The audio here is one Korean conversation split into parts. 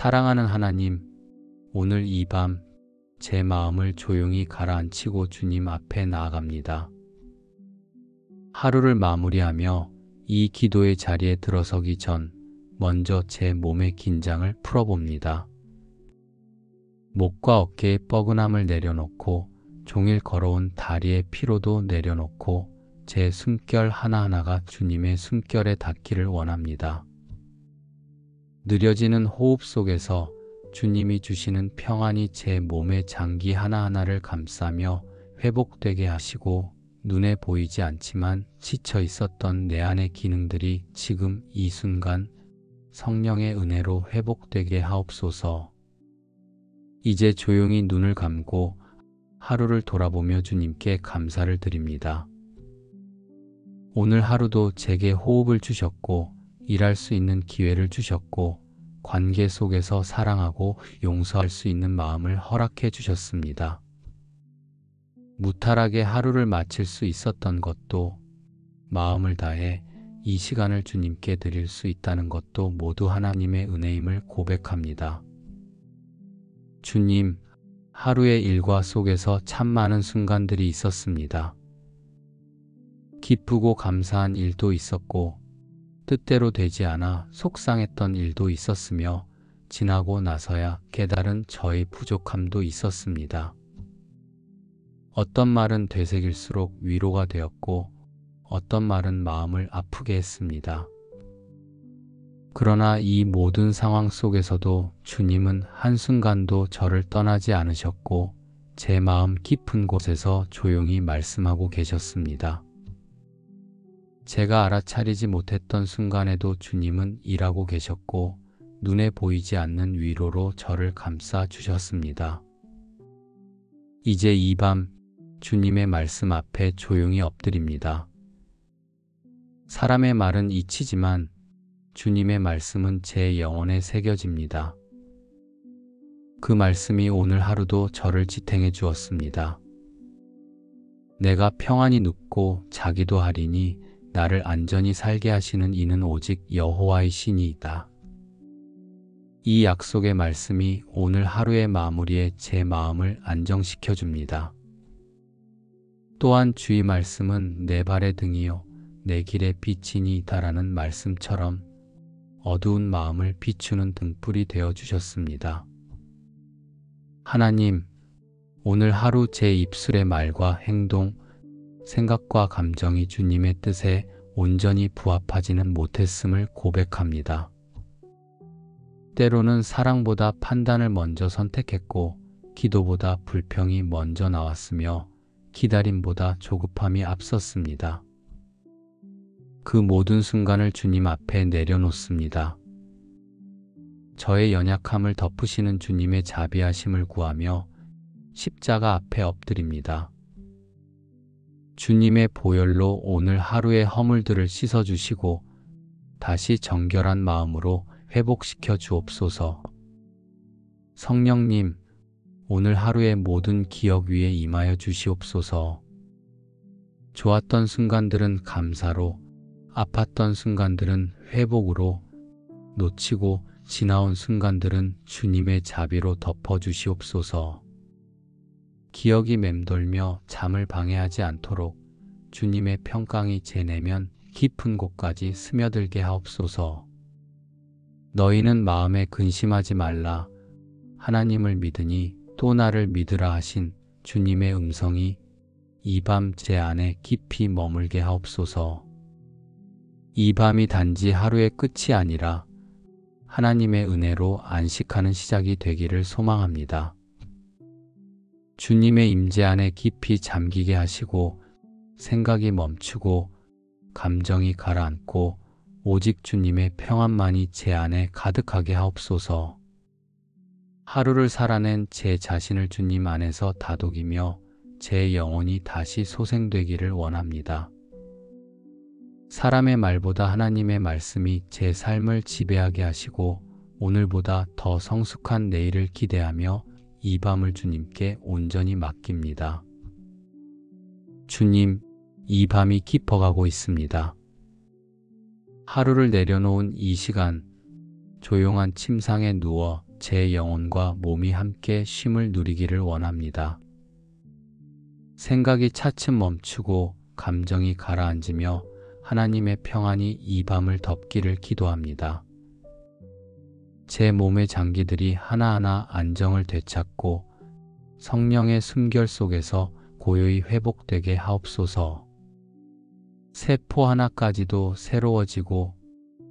사랑하는 하나님, 오늘 이 밤 제 마음을 조용히 가라앉히고 주님 앞에 나아갑니다. 하루를 마무리하며 이 기도의 자리에 들어서기 전 먼저 제 몸의 긴장을 풀어봅니다. 목과 어깨의 뻐근함을 내려놓고 종일 걸어온 다리의 피로도 내려놓고 제 숨결 하나하나가 주님의 숨결에 닿기를 원합니다. 느려지는 호흡 속에서 주님이 주시는 평안이 제 몸의 장기 하나하나를 감싸며 회복되게 하시고 눈에 보이지 않지만 지쳐 있었던 내 안의 기능들이 지금 이 순간 성령의 은혜로 회복되게 하옵소서. 이제 조용히 눈을 감고 하루를 돌아보며 주님께 감사를 드립니다. 오늘 하루도 제게 호흡을 주셨고 일할 수 있는 기회를 주셨고 관계 속에서 사랑하고 용서할 수 있는 마음을 허락해 주셨습니다. 무탈하게 하루를 마칠 수 있었던 것도 마음을 다해 이 시간을 주님께 드릴 수 있다는 것도 모두 하나님의 은혜임을 고백합니다. 주님, 하루의 일과 속에서 참 많은 순간들이 있었습니다. 기쁘고 감사한 일도 있었고 뜻대로 되지 않아 속상했던 일도 있었으며 지나고 나서야 깨달은 저의 부족함도 있었습니다. 어떤 말은 되새길수록 위로가 되었고 어떤 말은 마음을 아프게 했습니다. 그러나 이 모든 상황 속에서도 주님은 한순간도 저를 떠나지 않으셨고 제 마음 깊은 곳에서 조용히 말씀하고 계셨습니다. 제가 알아차리지 못했던 순간에도 주님은 일하고 계셨고 눈에 보이지 않는 위로로 저를 감싸 주셨습니다. 이제 이 밤 주님의 말씀 앞에 조용히 엎드립니다. 사람의 말은 잊히지만 주님의 말씀은 제 영혼에 새겨집니다. 그 말씀이 오늘 하루도 저를 지탱해 주었습니다. 내가 평안히 눕고 자기도 하리니 나를 안전히 살게 하시는 이는 오직 여호와의 신이이다. 이 약속의 말씀이 오늘 하루의 마무리에 제 마음을 안정시켜 줍니다. 또한 주의 말씀은 내 발의 등이요 내 길의 빛이니이다라는 말씀처럼 어두운 마음을 비추는 등불이 되어 주셨습니다. 하나님, 오늘 하루 제 입술의 말과 행동, 생각과 감정이 주님의 뜻에 온전히 부합하지는 못했음을 고백합니다. 때로는 사랑보다 판단을 먼저 선택했고 기도보다 불평이 먼저 나왔으며 기다림보다 조급함이 앞섰습니다. 그 모든 순간을 주님 앞에 내려놓습니다. 저의 연약함을 덮으시는 주님의 자비하심을 구하며 십자가 앞에 엎드립니다. 주님의 보혈로 오늘 하루의 허물들을 씻어주시고 다시 정결한 마음으로 회복시켜 주옵소서. 성령님, 오늘 하루의 모든 기억 위에 임하여 주시옵소서. 좋았던 순간들은 감사로, 아팠던 순간들은 회복으로, 놓치고 지나온 순간들은 주님의 자비로 덮어주시옵소서. 기억이 맴돌며 잠을 방해하지 않도록 주님의 평강이 제 내면 깊은 곳까지 스며들게 하옵소서. 너희는 마음에 근심하지 말라. 하나님을 믿으니 또 나를 믿으라 하신 주님의 음성이 이 밤 제 안에 깊이 머물게 하옵소서. 이 밤이 단지 하루의 끝이 아니라 하나님의 은혜로 안식하는 시작이 되기를 소망합니다. 주님의 임재 안에 깊이 잠기게 하시고 생각이 멈추고 감정이 가라앉고 오직 주님의 평안만이 제 안에 가득하게 하옵소서. 하루를 살아낸 제 자신을 주님 안에서 다독이며 제 영혼이 다시 소생되기를 원합니다. 사람의 말보다 하나님의 말씀이 제 삶을 지배하게 하시고 오늘보다 더 성숙한 내일을 기대하며 이 밤을 주님께 온전히 맡깁니다. 주님, 이 밤이 깊어가고 있습니다. 하루를 내려놓은 이 시간, 조용한 침상에 누워 제 영혼과 몸이 함께 쉼을 누리기를 원합니다. 생각이 차츰 멈추고 감정이 가라앉으며 하나님의 평안이 이 밤을 덮기를 기도합니다. 제 몸의 장기들이 하나하나 안정을 되찾고 성령의 숨결 속에서 고요히 회복되게 하옵소서. 세포 하나까지도 새로워지고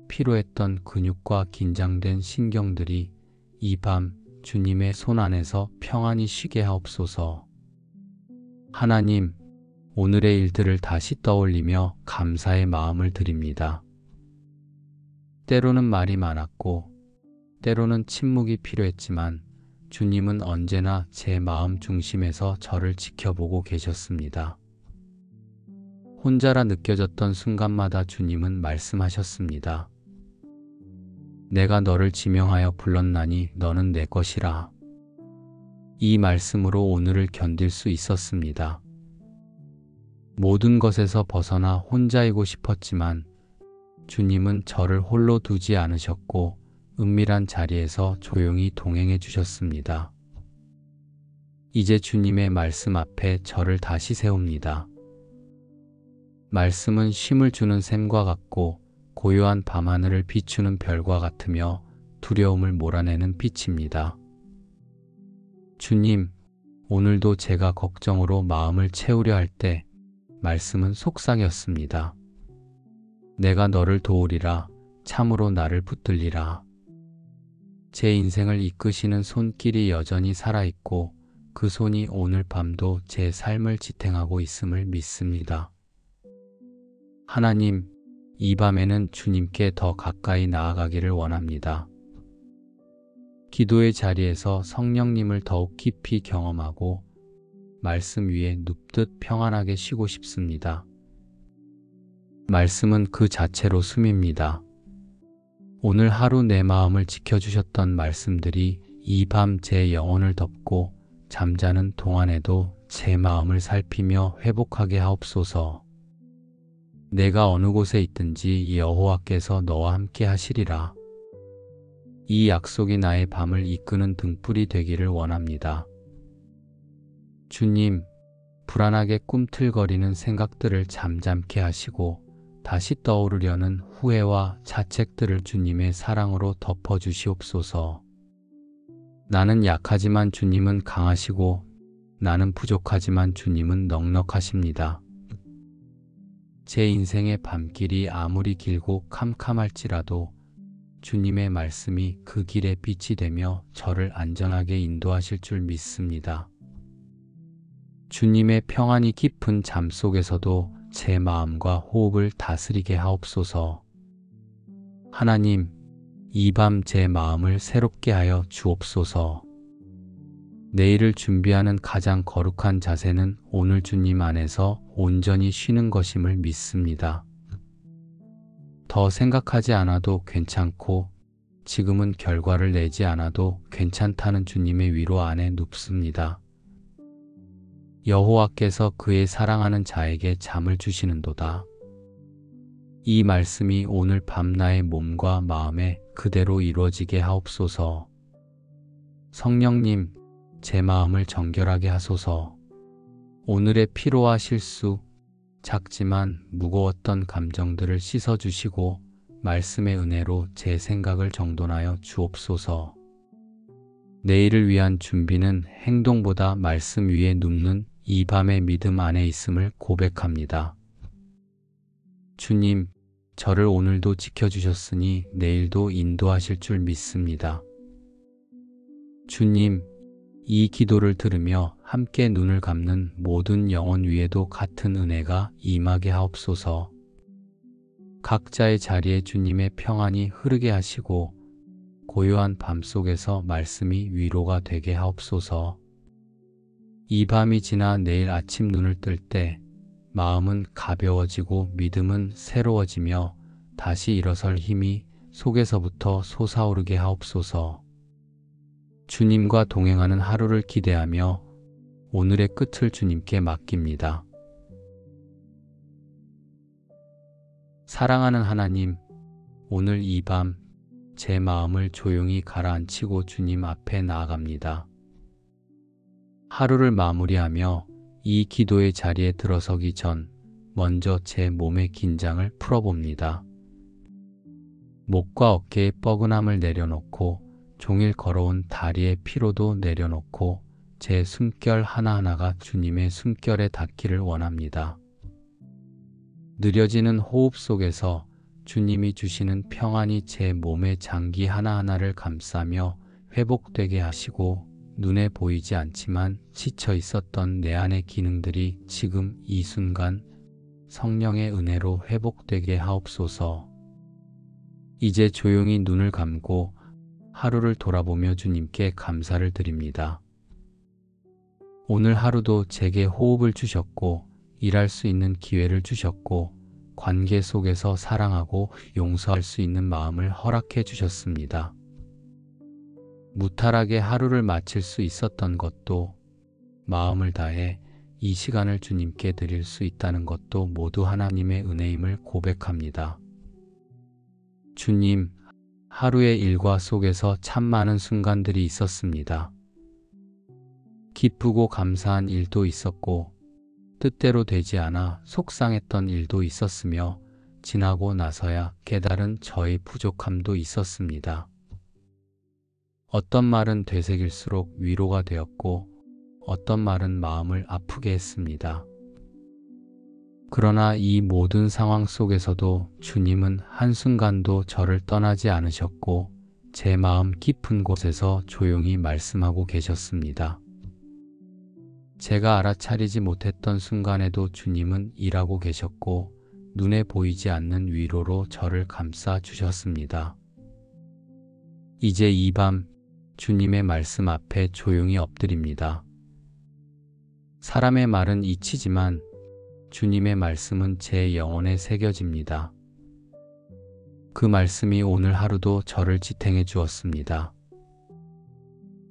피로했던 근육과 긴장된 신경들이 이 밤 주님의 손 안에서 평안히 쉬게 하옵소서. 하나님, 오늘의 일들을 다시 떠올리며 감사의 마음을 드립니다. 때로는 말이 많았고 때로는 침묵이 필요했지만 주님은 언제나 제 마음 중심에서 저를 지켜보고 계셨습니다. 혼자라 느껴졌던 순간마다 주님은 말씀하셨습니다. 내가 너를 지명하여 불렀나니 너는 내 것이라. 이 말씀으로 오늘을 견딜 수 있었습니다. 모든 것에서 벗어나 혼자이고 싶었지만 주님은 저를 홀로 두지 않으셨고 은밀한 자리에서 조용히 동행해 주셨습니다. 이제 주님의 말씀 앞에 저를 다시 세웁니다. 말씀은 쉼을 주는 샘과 같고 고요한 밤하늘을 비추는 별과 같으며 두려움을 몰아내는 빛입니다. 주님, 오늘도 제가 걱정으로 마음을 채우려 할 때 말씀은 속삭였습니다. 내가 너를 도우리라, 참으로 나를 붙들리라. 제 인생을 이끄시는 손길이 여전히 살아있고 그 손이 오늘 밤도 제 삶을 지탱하고 있음을 믿습니다. 하나님, 이 밤에는 주님께 더 가까이 나아가기를 원합니다. 기도의 자리에서 성령님을 더욱 깊이 경험하고 말씀 위에 눕듯 평안하게 쉬고 싶습니다. 말씀은 그 자체로 숨입니다. 오늘 하루 내 마음을 지켜주셨던 말씀들이 이 밤 제 영혼을 덮고 잠자는 동안에도 제 마음을 살피며 회복하게 하옵소서. 내가 어느 곳에 있든지 여호와께서 너와 함께 하시리라. 이 약속이 나의 밤을 이끄는 등불이 되기를 원합니다. 주님, 불안하게 꿈틀거리는 생각들을 잠잠케 하시고 다시 떠오르려는 후회와 자책들을 주님의 사랑으로 덮어주시옵소서. 나는 약하지만 주님은 강하시고 나는 부족하지만 주님은 넉넉하십니다. 제 인생의 밤길이 아무리 길고 캄캄할지라도 주님의 말씀이 그 길의 빛이 되며 저를 안전하게 인도하실 줄 믿습니다. 주님의 평안이 깊은 잠 속에서도 제 마음과 호흡을 다스리게 하옵소서. 하나님, 이 밤 제 마음을 새롭게 하여 주옵소서. 내일을 준비하는 가장 거룩한 자세는 오늘 주님 안에서 온전히 쉬는 것임을 믿습니다. 더 생각하지 않아도 괜찮고 지금은 결과를 내지 않아도 괜찮다는 주님의 위로 안에 눕습니다. 여호와께서 그의 사랑하는 자에게 잠을 주시는도다. 이 말씀이 오늘 밤 나의 몸과 마음에 그대로 이루어지게 하옵소서. 성령님, 제 마음을 정결하게 하소서. 오늘의 피로와 실수, 작지만 무거웠던 감정들을 씻어주시고 말씀의 은혜로 제 생각을 정돈하여 주옵소서. 내일을 위한 준비는 행동보다 말씀 위에 눕는 이 밤의 믿음 안에 있음을 고백합니다. 주님, 저를 오늘도 지켜주셨으니 내일도 인도하실 줄 믿습니다. 주님, 이 기도를 들으며 함께 눈을 감는 모든 영혼 위에도 같은 은혜가 임하게 하옵소서. 각자의 자리에 주님의 평안이 흐르게 하시고 고요한 밤 속에서 말씀이 위로가 되게 하옵소서. 이 밤이 지나 내일 아침 눈을 뜰 때 마음은 가벼워지고 믿음은 새로워지며 다시 일어설 힘이 속에서부터 솟아오르게 하옵소서. 주님과 동행하는 하루를 기대하며 오늘의 끝을 주님께 맡깁니다. 사랑하는 하나님, 오늘 이 밤 제 마음을 조용히 가라앉히고 주님 앞에 나아갑니다. 하루를 마무리하며 이 기도의 자리에 들어서기 전 먼저 제 몸의 긴장을 풀어봅니다. 목과 어깨의 뻐근함을 내려놓고 종일 걸어온 다리의 피로도 내려놓고 제 숨결 하나하나가 주님의 숨결에 닿기를 원합니다. 느려지는 호흡 속에서 주님이 주시는 평안이 제 몸의 장기 하나하나를 감싸며 회복되게 하시고 눈에 보이지 않지만 지쳐 있었던 내 안의 기능들이 지금 이 순간 성령의 은혜로 회복되게 하옵소서. 이제 조용히 눈을 감고 하루를 돌아보며 주님께 감사를 드립니다. 오늘 하루도 제게 호흡을 주셨고 일할 수 있는 기회를 주셨고 관계 속에서 사랑하고 용서할 수 있는 마음을 허락해 주셨습니다. 무탈하게 하루를 마칠 수 있었던 것도 마음을 다해 이 시간을 주님께 드릴 수 있다는 것도 모두 하나님의 은혜임을 고백합니다. 주님, 하루의 일과 속에서 참 많은 순간들이 있었습니다. 기쁘고 감사한 일도 있었고 뜻대로 되지 않아 속상했던 일도 있었으며 지나고 나서야 깨달은 저의 부족함도 있었습니다. 어떤 말은 되새길수록 위로가 되었고 어떤 말은 마음을 아프게 했습니다. 그러나 이 모든 상황 속에서도 주님은 한순간도 저를 떠나지 않으셨고 제 마음 깊은 곳에서 조용히 말씀하고 계셨습니다. 제가 알아차리지 못했던 순간에도 주님은 일하고 계셨고 눈에 보이지 않는 위로로 저를 감싸 주셨습니다. 이제 이 밤 주님의 말씀 앞에 조용히 엎드립니다. 사람의 말은 잊히지만 주님의 말씀은 제 영혼에 새겨집니다. 그 말씀이 오늘 하루도 저를 지탱해 주었습니다.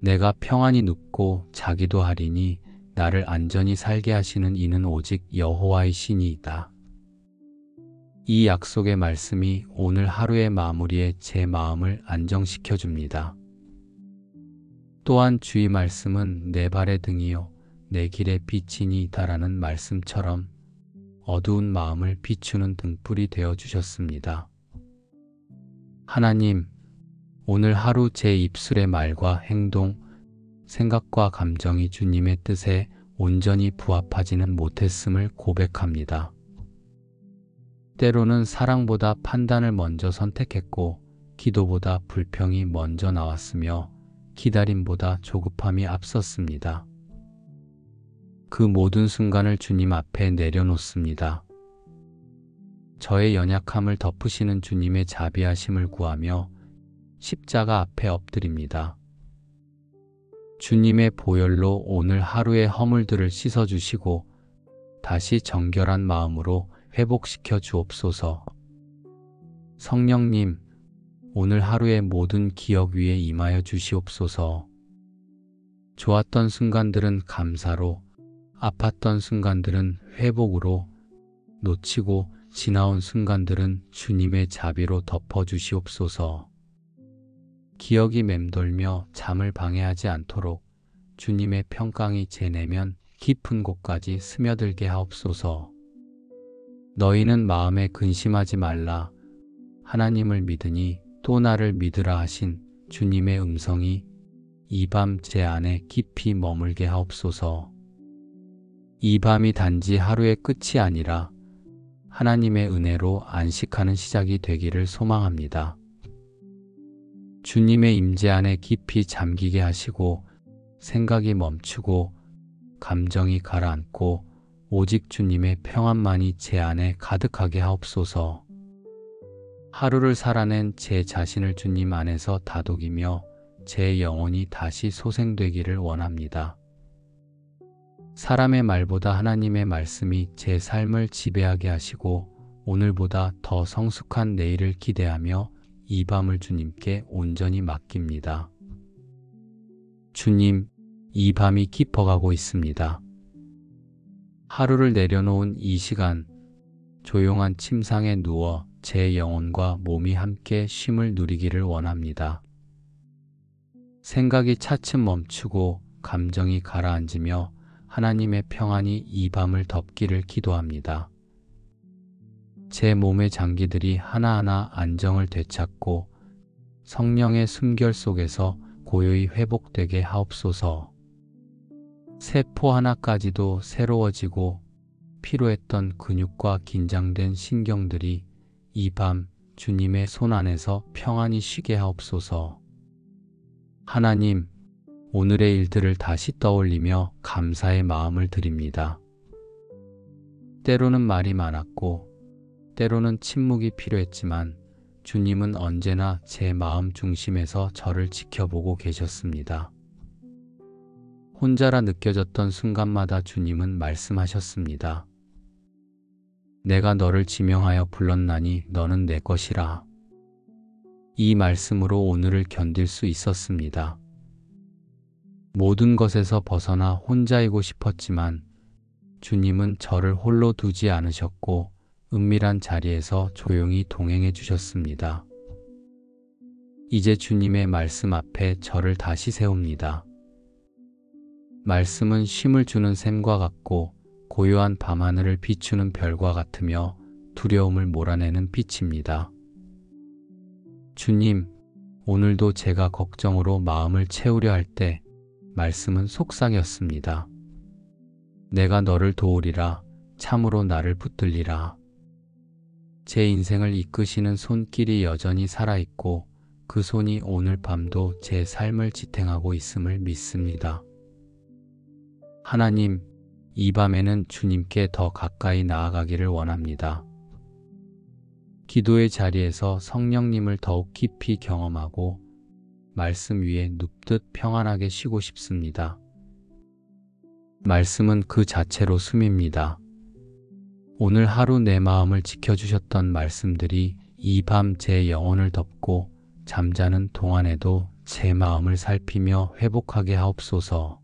내가 평안히 눕고 자기도 하리니 나를 안전히 살게 하시는 이는 오직 여호와의 신이이다. 이 약속의 말씀이 오늘 하루의 마무리에 제 마음을 안정시켜 줍니다. 또한 주의 말씀은 내 발의 등이요 내 길의 빛이니이다라는 말씀처럼 어두운 마음을 비추는 등불이 되어 주셨습니다. 하나님, 오늘 하루 제 입술의 말과 행동, 생각과 감정이 주님의 뜻에 온전히 부합하지는 못했음을 고백합니다. 때로는 사랑보다 판단을 먼저 선택했고 기도보다 불평이 먼저 나왔으며 기다림보다 조급함이 앞섰습니다. 그 모든 순간을 주님 앞에 내려놓습니다. 저의 연약함을 덮으시는 주님의 자비하심을 구하며 십자가 앞에 엎드립니다. 주님의 보혈로 오늘 하루의 허물들을 씻어주시고 다시 정결한 마음으로 회복시켜 주옵소서. 성령님, 오늘 하루의 모든 기억 위에 임하여 주시옵소서. 좋았던 순간들은 감사로, 아팠던 순간들은 회복으로, 놓치고 지나온 순간들은 주님의 자비로 덮어주시옵소서. 기억이 맴돌며 잠을 방해하지 않도록 주님의 평강이 제 내면 깊은 곳까지 스며들게 하옵소서. 너희는 마음에 근심하지 말라. 하나님을 믿으니 또 나를 믿으라 하신 주님의 음성이 이 밤 제 안에 깊이 머물게 하옵소서. 이 밤이 단지 하루의 끝이 아니라 하나님의 은혜로 안식하는 시작이 되기를 소망합니다. 주님의 임재 안에 깊이 잠기게 하시고 생각이 멈추고 감정이 가라앉고 오직 주님의 평안만이 제 안에 가득하게 하옵소서. 하루를 살아낸 제 자신을 주님 안에서 다독이며 제 영혼이 다시 소생되기를 원합니다. 사람의 말보다 하나님의 말씀이 제 삶을 지배하게 하시고 오늘보다 더 성숙한 내일을 기대하며 이 밤을 주님께 온전히 맡깁니다. 주님, 이 밤이 깊어가고 있습니다. 하루를 내려놓은 이 시간, 조용한 침상에 누워 제 영혼과 몸이 함께 쉼을 누리기를 원합니다. 생각이 차츰 멈추고 감정이 가라앉으며 하나님의 평안이 이 밤을 덮기를 기도합니다. 제 몸의 장기들이 하나하나 안정을 되찾고 성령의 숨결 속에서 고요히 회복되게 하옵소서. 세포 하나까지도 새로워지고 피로했던 근육과 긴장된 신경들이 이 밤 주님의 손 안에서 평안히 쉬게 하옵소서. 하나님, 오늘의 일들을 다시 떠올리며 감사의 마음을 드립니다. 때로는 말이 많았고 때로는 침묵이 필요했지만 주님은 언제나 제 마음 중심에서 저를 지켜보고 계셨습니다. 혼자라 느껴졌던 순간마다 주님은 말씀하셨습니다. 내가 너를 지명하여 불렀나니 너는 내 것이라. 이 말씀으로 오늘을 견딜 수 있었습니다. 모든 것에서 벗어나 혼자이고 싶었지만 주님은 저를 홀로 두지 않으셨고 은밀한 자리에서 조용히 동행해 주셨습니다. 이제 주님의 말씀 앞에 저를 다시 세웁니다. 말씀은 쉼을 주는 샘과 같고 고요한 밤하늘을 비추는 별과 같으며 두려움을 몰아내는 빛입니다. 주님, 오늘도 제가 걱정으로 마음을 채우려 할 때 말씀은 속삭였습니다. 내가 너를 도우리라, 참으로 나를 붙들리라. 제 인생을 이끄시는 손길이 여전히 살아있고 그 손이 오늘 밤도 제 삶을 지탱하고 있음을 믿습니다. 하나님, 이 밤에는 주님께 더 가까이 나아가기를 원합니다. 기도의 자리에서 성령님을 더욱 깊이 경험하고 말씀 위에 눕듯 평안하게 쉬고 싶습니다. 말씀은 그 자체로 숨입니다. 오늘 하루 내 마음을 지켜주셨던 말씀들이 이 밤 제 영혼을 덮고 잠자는 동안에도 제 마음을 살피며 회복하게 하옵소서.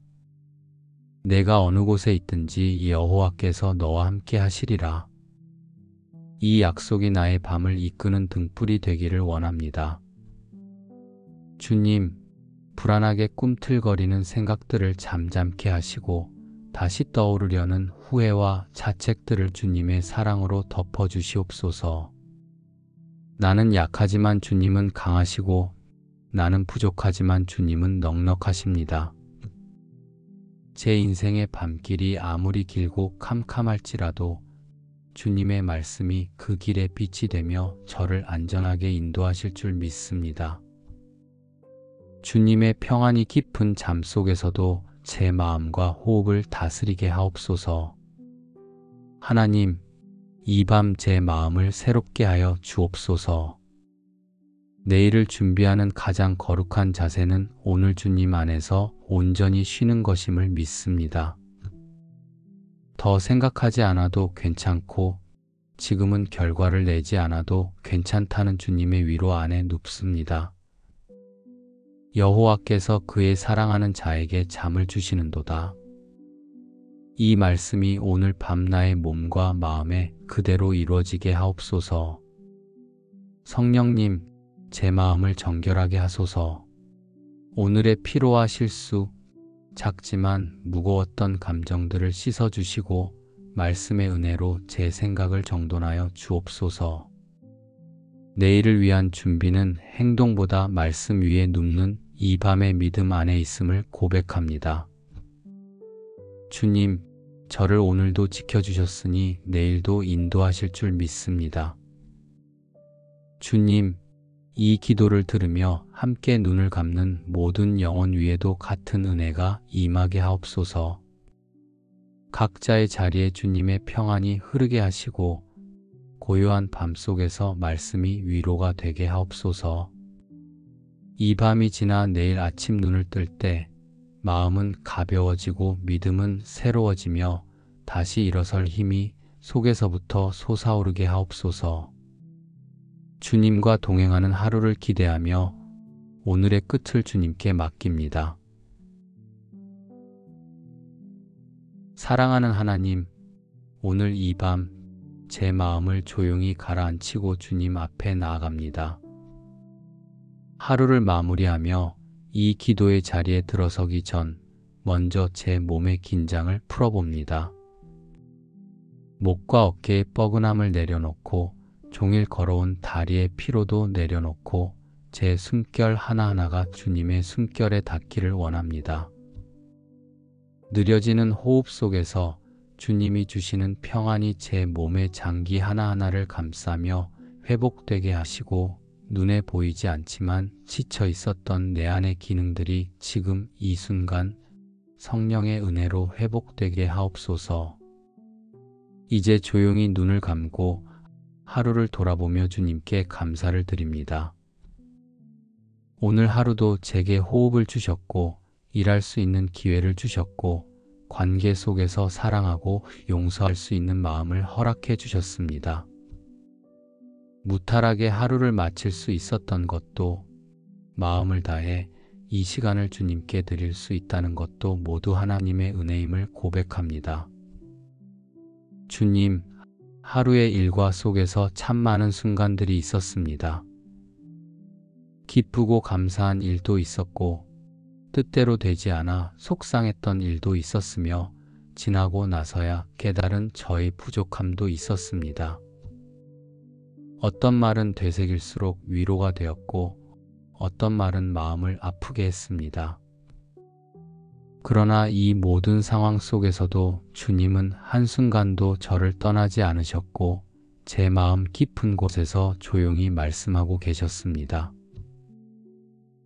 내가 어느 곳에 있든지 여호와께서 너와 함께 하시리라. 이 약속이 나의 밤을 이끄는 등불이 되기를 원합니다. 주님, 불안하게 꿈틀거리는 생각들을 잠잠케 하시고 다시 떠오르려는 후회와 자책들을 주님의 사랑으로 덮어주시옵소서. 나는 약하지만 주님은 강하시고 나는 부족하지만 주님은 넉넉하십니다. 제 인생의 밤길이 아무리 길고 캄캄할지라도 주님의 말씀이 그 길의 빛이 되며 저를 안전하게 인도하실 줄 믿습니다. 주님의 평안이 깊은 잠 속에서도 제 마음과 호흡을 다스리게 하옵소서. 하나님, 이 밤 제 마음을 새롭게 하여 주옵소서. 내일을 준비하는 가장 거룩한 자세는 오늘 주님 안에서 온전히 쉬는 것임을 믿습니다. 더 생각하지 않아도 괜찮고 지금은 결과를 내지 않아도 괜찮다는 주님의 위로 안에 눕습니다. 여호와께서 그의 사랑하는 자에게 잠을 주시는도다. 이 말씀이 오늘 밤 나의 몸과 마음에 그대로 이루어지게 하옵소서. 성령님, 제 마음을 정결하게 하소서. 오늘의 피로와 실수, 작지만 무거웠던 감정들을 씻어주시고 말씀의 은혜로 제 생각을 정돈하여 주옵소서. 내일을 위한 준비는 행동보다 말씀 위에 눕는 이 밤의 믿음 안에 있음을 고백합니다. 주님, 저를 오늘도 지켜주셨으니 내일도 인도하실 줄 믿습니다. 주님, 이 기도를 들으며 함께 눈을 감는 모든 영혼 위에도 같은 은혜가 임하게 하옵소서. 각자의 자리에 주님의 평안이 흐르게 하시고 고요한 밤 속에서 말씀이 위로가 되게 하옵소서. 이 밤이 지나 내일 아침 눈을 뜰 때 마음은 가벼워지고 믿음은 새로워지며 다시 일어설 힘이 속에서부터 솟아오르게 하옵소서. 주님과 동행하는 하루를 기대하며 오늘의 끝을 주님께 맡깁니다. 사랑하는 하나님, 오늘 이 밤 제 마음을 조용히 가라앉히고 주님 앞에 나아갑니다. 하루를 마무리하며 이 기도의 자리에 들어서기 전 먼저 제 몸의 긴장을 풀어봅니다. 목과 어깨의 뻐근함을 내려놓고 종일 걸어온 다리의 피로도 내려놓고 제 숨결 하나하나가 주님의 숨결에 닿기를 원합니다. 느려지는 호흡 속에서 주님이 주시는 평안이 제 몸의 장기 하나하나를 감싸며 회복되게 하시고 눈에 보이지 않지만 지쳐 있었던 내 안의 기능들이 지금 이 순간 성령의 은혜로 회복되게 하옵소서. 이제 조용히 눈을 감고 하루를 돌아보며 주님께 감사를 드립니다. 오늘 하루도 제게 호흡을 주셨고 일할 수 있는 기회를 주셨고 관계 속에서 사랑하고 용서할 수 있는 마음을 허락해 주셨습니다. 무탈하게 하루를 마칠 수 있었던 것도 마음을 다해 이 시간을 주님께 드릴 수 있다는 것도 모두 하나님의 은혜임을 고백합니다. 주님, 하루의 일과 속에서 참 많은 순간들이 있었습니다. 기쁘고 감사한 일도 있었고 뜻대로 되지 않아 속상했던 일도 있었으며 지나고 나서야 깨달은 저의 부족함도 있었습니다. 어떤 말은 되새길수록 위로가 되었고 어떤 말은 마음을 아프게 했습니다. 그러나 이 모든 상황 속에서도 주님은 한순간도 저를 떠나지 않으셨고 제 마음 깊은 곳에서 조용히 말씀하고 계셨습니다.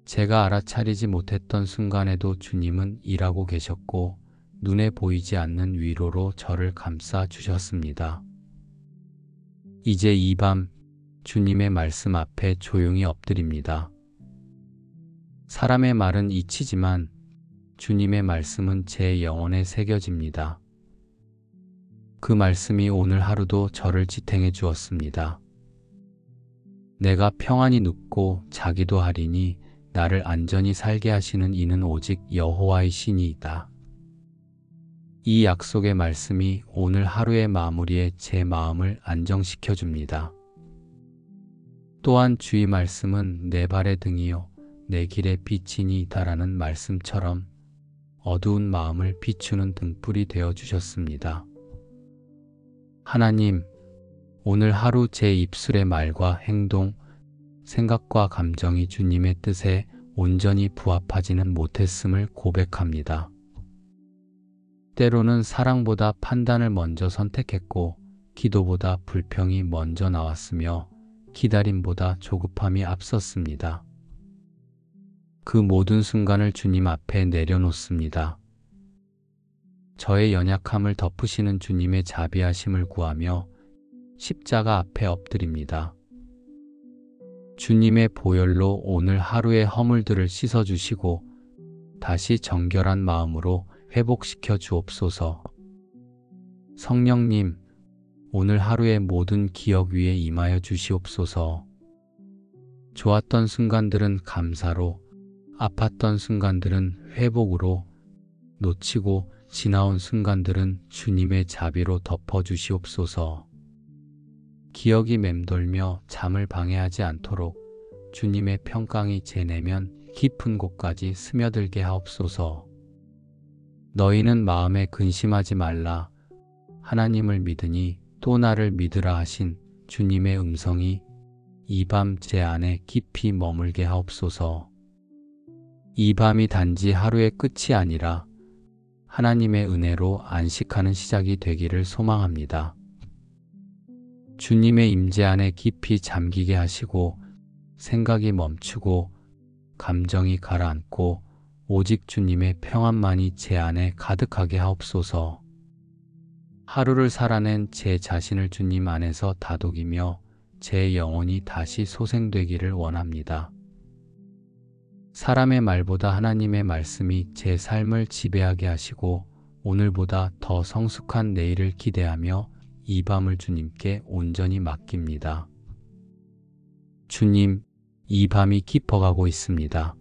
제가 알아차리지 못했던 순간에도 주님은 일하고 계셨고 눈에 보이지 않는 위로로 저를 감싸 주셨습니다. 이제 이 밤 주님의 말씀 앞에 조용히 엎드립니다. 사람의 말은 잊히지만 주님의 말씀은 제 영혼에 새겨집니다. 그 말씀이 오늘 하루도 저를 지탱해 주었습니다. 내가 평안히 눕고 자기도 하리니 나를 안전히 살게 하시는 이는 오직 여호와의 신이이다. 이 약속의 말씀이 오늘 하루의 마무리에 제 마음을 안정시켜 줍니다. 또한 주의 말씀은 내 발의 등이요 내 길의 빛이니이다라는 말씀처럼 어두운 마음을 비추는 등불이 되어 주셨습니다. 하나님, 오늘 하루 제 입술의 말과 행동, 생각과 감정이 주님의 뜻에 온전히 부합하지는 못했음을 고백합니다. 때로는 사랑보다 판단을 먼저 선택했고 기도보다 불평이 먼저 나왔으며 기다림보다 조급함이 앞섰습니다. 그 모든 순간을 주님 앞에 내려놓습니다. 저의 연약함을 덮으시는 주님의 자비하심을 구하며 십자가 앞에 엎드립니다. 주님의 보혈로 오늘 하루의 허물들을 씻어주시고 다시 정결한 마음으로 회복시켜 주옵소서. 성령님, 오늘 하루의 모든 기억 위에 임하여 주시옵소서. 좋았던 순간들은 감사로, 아팠던 순간들은 회복으로, 놓치고 지나온 순간들은 주님의 자비로 덮어주시옵소서. 기억이 맴돌며 잠을 방해하지 않도록 주님의 평강이 제 내면 깊은 곳까지 스며들게 하옵소서. 너희는 마음에 근심하지 말라. 하나님을 믿으니 또 나를 믿으라 하신 주님의 음성이 이 밤 제 안에 깊이 머물게 하옵소서. 이 밤이 단지 하루의 끝이 아니라 하나님의 은혜로 안식하는 시작이 되기를 소망합니다. 주님의 임재 안에 깊이 잠기게 하시고 생각이 멈추고 감정이 가라앉고 오직 주님의 평안만이 제 안에 가득하게 하옵소서. 하루를 살아낸 제 자신을 주님 안에서 다독이며 제 영혼이 다시 소생되기를 원합니다. 사람의 말보다 하나님의 말씀이 제 삶을 지배하게 하시고 오늘보다 더 성숙한 내일을 기대하며 이 밤을 주님께 온전히 맡깁니다. 주님, 이 밤이 깊어가고 있습니다.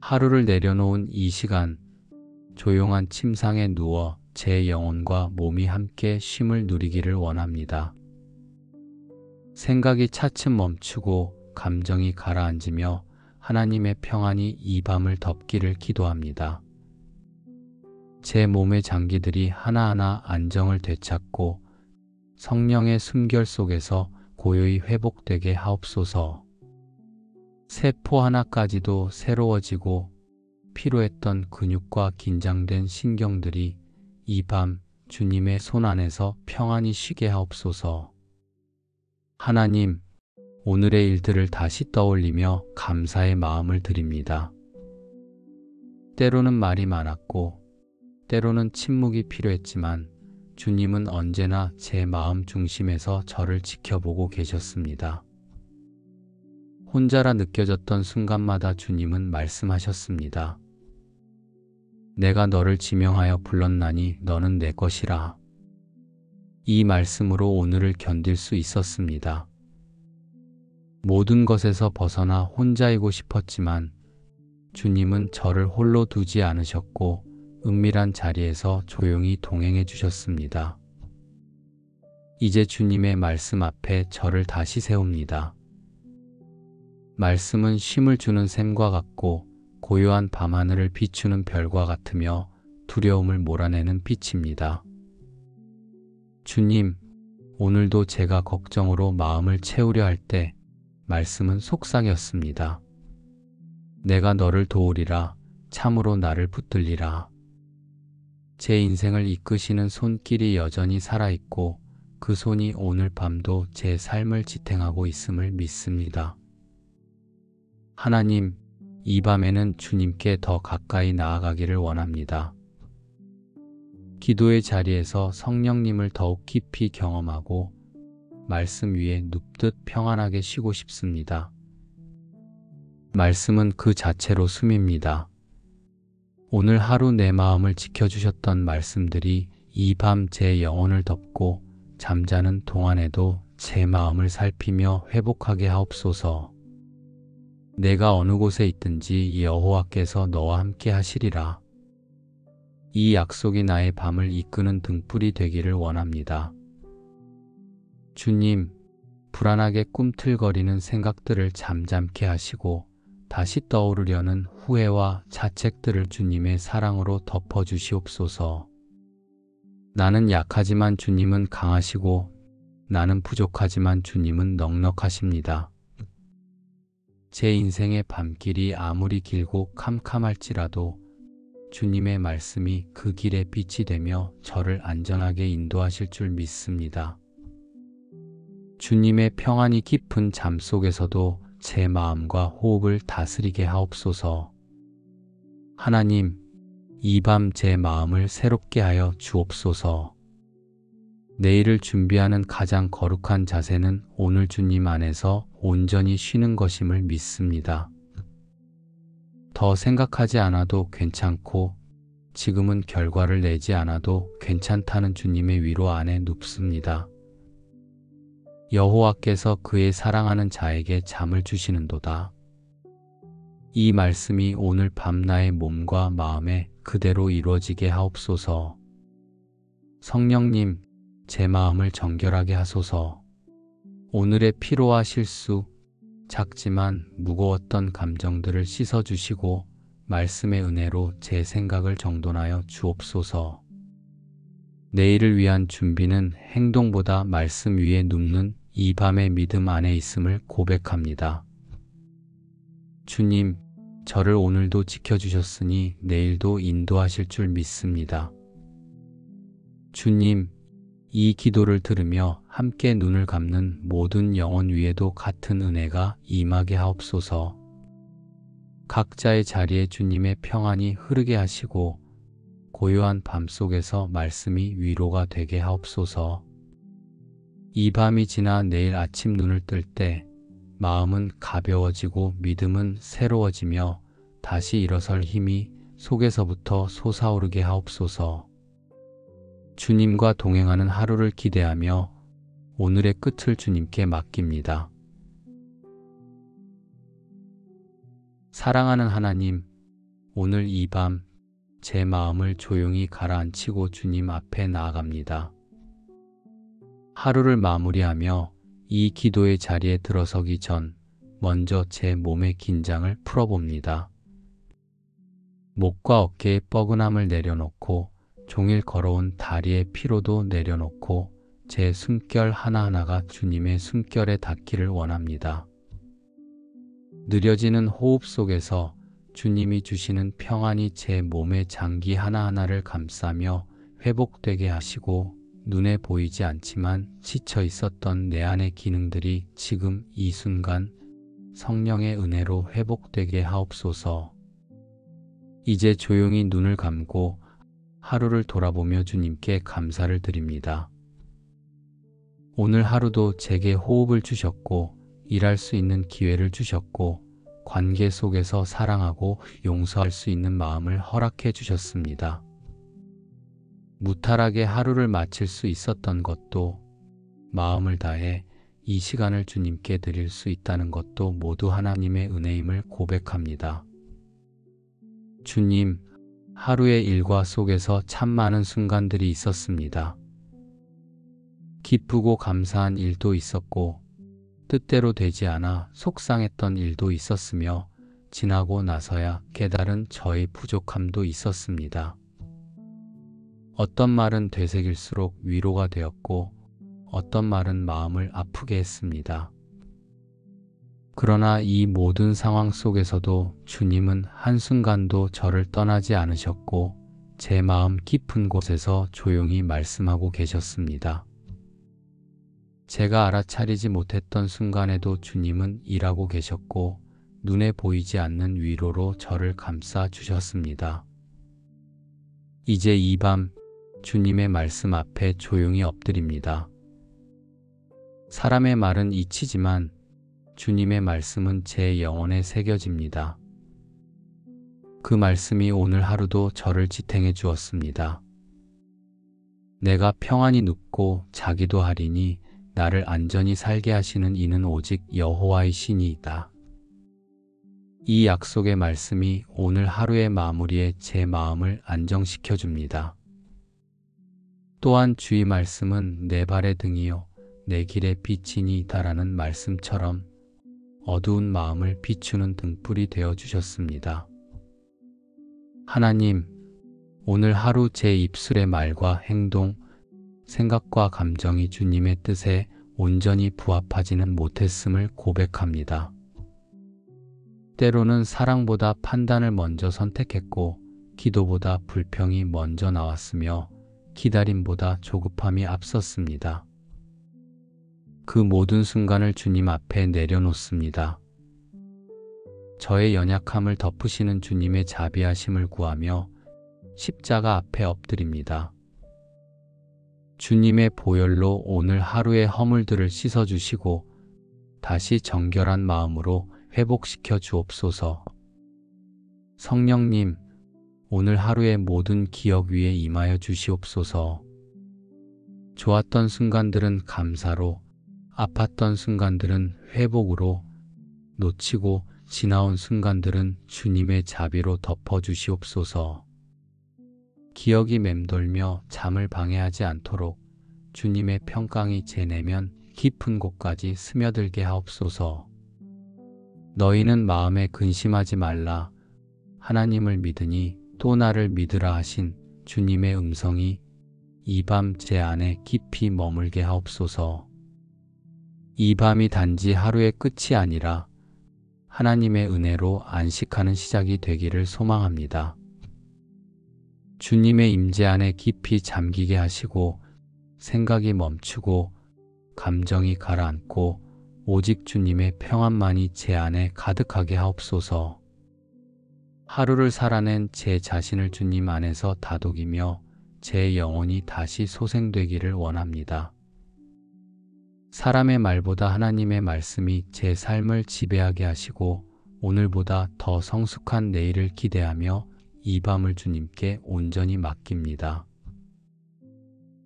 하루를 내려놓은 이 시간, 조용한 침상에 누워 제 영혼과 몸이 함께 쉼을 누리기를 원합니다. 생각이 차츰 멈추고 감정이 가라앉으며 하나님의 평안이 이 밤을 덮기를 기도합니다. 제 몸의 장기들이 하나하나 안정을 되찾고 성령의 숨결 속에서 고요히 회복되게 하옵소서. 세포 하나까지도 새로워지고 피로했던 근육과 긴장된 신경들이 이 밤 주님의 손 안에서 평안히 쉬게 하옵소서. 하나님, 오늘의 일들을 다시 떠올리며 감사의 마음을 드립니다. 때로는 말이 많았고 때로는 침묵이 필요했지만 주님은 언제나 제 마음 중심에서 저를 지켜보고 계셨습니다. 혼자라 느껴졌던 순간마다 주님은 말씀하셨습니다. 내가 너를 지명하여 불렀나니 너는 내 것이라. 이 말씀으로 오늘을 견딜 수 있었습니다. 모든 것에서 벗어나 혼자이고 싶었지만 주님은 저를 홀로 두지 않으셨고 은밀한 자리에서 조용히 동행해 주셨습니다. 이제 주님의 말씀 앞에 저를 다시 세웁니다. 말씀은 쉼을 주는 샘과 같고 고요한 밤하늘을 비추는 별과 같으며 두려움을 몰아내는 빛입니다. 주님, 오늘도 제가 걱정으로 마음을 채우려 할 때 말씀은 속삭였습니다. 내가 너를 도우리라, 참으로 나를 붙들리라. 제 인생을 이끄시는 손길이 여전히 살아있고 그 손이 오늘 밤도 제 삶을 지탱하고 있음을 믿습니다. 하나님, 이 밤에는 주님께 더 가까이 나아가기를 원합니다. 기도의 자리에서 성령님을 더욱 깊이 경험하고 말씀 위에 눕듯 평안하게 쉬고 싶습니다. 말씀은 그 자체로 숨입니다. 오늘 하루 내 마음을 지켜주셨던 말씀들이 이 밤 제 영혼을 덮고 잠자는 동안에도 제 마음을 살피며 회복하게 하옵소서. 내가 어느 곳에 있든지 여호와께서 너와 함께 하시리라. 이 약속이 나의 밤을 이끄는 등불이 되기를 원합니다. 주님, 불안하게 꿈틀거리는 생각들을 잠잠케 하시고 다시 떠오르려는 후회와 자책들을 주님의 사랑으로 덮어주시옵소서. 나는 약하지만 주님은 강하시고 나는 부족하지만 주님은 넉넉하십니다. 제 인생의 밤길이 아무리 길고 캄캄할지라도 주님의 말씀이 그 길의 빛이 되며 저를 안전하게 인도하실 줄 믿습니다. 주님의 평안이 깊은 잠 속에서도 제 마음과 호흡을 다스리게 하옵소서. 하나님, 이 밤 제 마음을 새롭게 하여 주옵소서. 내일을 준비하는 가장 거룩한 자세는 오늘 주님 안에서 온전히 쉬는 것임을 믿습니다. 더 생각하지 않아도 괜찮고 지금은 결과를 내지 않아도 괜찮다는 주님의 위로 안에 눕습니다. 여호와께서 그의 사랑하는 자에게 잠을 주시는도다. 이 말씀이 오늘 밤 나의 몸과 마음에 그대로 이루어지게 하옵소서. 성령님, 제 마음을 정결하게 하소서. 오늘의 피로와 실수, 작지만 무거웠던 감정들을 씻어주시고 말씀의 은혜로 제 생각을 정돈하여 주옵소서. 내일을 위한 준비는 행동보다 말씀 위에 눕는 이 밤의 믿음 안에 있음을 고백합니다. 주님, 저를 오늘도 지켜주셨으니 내일도 인도하실 줄 믿습니다. 주님, 이 기도를 들으며 함께 눈을 감는 모든 영혼 위에도 같은 은혜가 임하게 하옵소서. 각자의 자리에 주님의 평안이 흐르게 하시고 고요한 밤 속에서 말씀이 위로가 되게 하옵소서. 이 밤이 지나 내일 아침 눈을 뜰 때 마음은 가벼워지고 믿음은 새로워지며 다시 일어설 힘이 속에서부터 솟아오르게 하옵소서. 주님과 동행하는 하루를 기대하며 오늘의 끝을 주님께 맡깁니다. 사랑하는 하나님, 오늘 이 밤 제 마음을 조용히 가라앉히고 주님 앞에 나아갑니다. 하루를 마무리하며 이 기도의 자리에 들어서기 전 먼저 제 몸의 긴장을 풀어봅니다. 목과 어깨의 뻐근함을 내려놓고 종일 걸어온 다리의 피로도 내려놓고 제 숨결 하나하나가 주님의 숨결에 닿기를 원합니다. 느려지는 호흡 속에서 주님이 주시는 평안이 제 몸의 장기 하나하나를 감싸며 회복되게 하시고 눈에 보이지 않지만 지쳐 있었던 내 안의 기능들이 지금 이 순간 성령의 은혜로 회복되게 하옵소서. 이제 조용히 눈을 감고 하루를 돌아보며 주님께 감사를 드립니다. 오늘 하루도 제게 호흡을 주셨고 일할 수 있는 기회를 주셨고 관계 속에서 사랑하고 용서할 수 있는 마음을 허락해 주셨습니다. 무탈하게 하루를 마칠 수 있었던 것도 마음을 다해 이 시간을 주님께 드릴 수 있다는 것도 모두 하나님의 은혜임을 고백합니다. 주님, 하루의 일과 속에서 참 많은 순간들이 있었습니다. 기쁘고 감사한 일도 있었고 뜻대로 되지 않아 속상했던 일도 있었으며 지나고 나서야 깨달은 저의 부족함도 있었습니다. 어떤 말은 되새길수록 위로가 되었고 어떤 말은 마음을 아프게 했습니다. 그러나 이 모든 상황 속에서도 주님은 한순간도 저를 떠나지 않으셨고 제 마음 깊은 곳에서 조용히 말씀하고 계셨습니다. 제가 알아차리지 못했던 순간에도 주님은 일하고 계셨고 눈에 보이지 않는 위로로 저를 감싸 주셨습니다. 이제 이 밤 주님의 말씀 앞에 조용히 엎드립니다. 사람의 말은 잊히지만 주님의 말씀은 제 영혼에 새겨집니다. 그 말씀이 오늘 하루도 저를 지탱해 주었습니다. 내가 평안히 눕고 자기도 하리니 나를 안전히 살게 하시는 이는 오직 여호와의 신이이다. 이 약속의 말씀이 오늘 하루의 마무리에 제 마음을 안정시켜 줍니다. 또한 주의 말씀은 내 발의 등이요 내 길의 빛이니이다라는 말씀처럼 어두운 마음을 비추는 등불이 되어 주셨습니다. 하나님, 오늘 하루 제 입술의 말과 행동, 생각과 감정이 주님의 뜻에 온전히 부합하지는 못했음을 고백합니다. 때로는 사랑보다 판단을 먼저 선택했고 기도보다 불평이 먼저 나왔으며 기다림보다 조급함이 앞섰습니다. 그 모든 순간을 주님 앞에 내려놓습니다. 저의 연약함을 덮으시는 주님의 자비하심을 구하며 십자가 앞에 엎드립니다. 주님의 보혈로 오늘 하루의 허물들을 씻어주시고 다시 정결한 마음으로 회복시켜 주옵소서. 성령님, 오늘 하루의 모든 기억 위에 임하여 주시옵소서. 좋았던 순간들은 감사로, 아팠던 순간들은 회복으로, 놓치고 지나온 순간들은 주님의 자비로 덮어주시옵소서. 기억이 맴돌며 잠을 방해하지 않도록 주님의 평강이 제 내면 깊은 곳까지 스며들게 하옵소서. 너희는 마음에 근심하지 말라. 하나님을 믿으니 또 나를 믿으라 하신 주님의 음성이 이 밤 제 안에 깊이 머물게 하옵소서. 이 밤이 단지 하루의 끝이 아니라 하나님의 은혜로 안식하는 시작이 되기를 소망합니다. 주님의 임재 안에 깊이 잠기게 하시고 생각이 멈추고 감정이 가라앉고 오직 주님의 평안만이 제 안에 가득하게 하옵소서. 하루를 살아낸 제 자신을 주님 안에서 다독이며 제 영혼이 다시 소생되기를 원합니다. 사람의 말보다 하나님의 말씀이 제 삶을 지배하게 하시고 오늘보다 더 성숙한 내일을 기대하며 이 밤을 주님께 온전히 맡깁니다.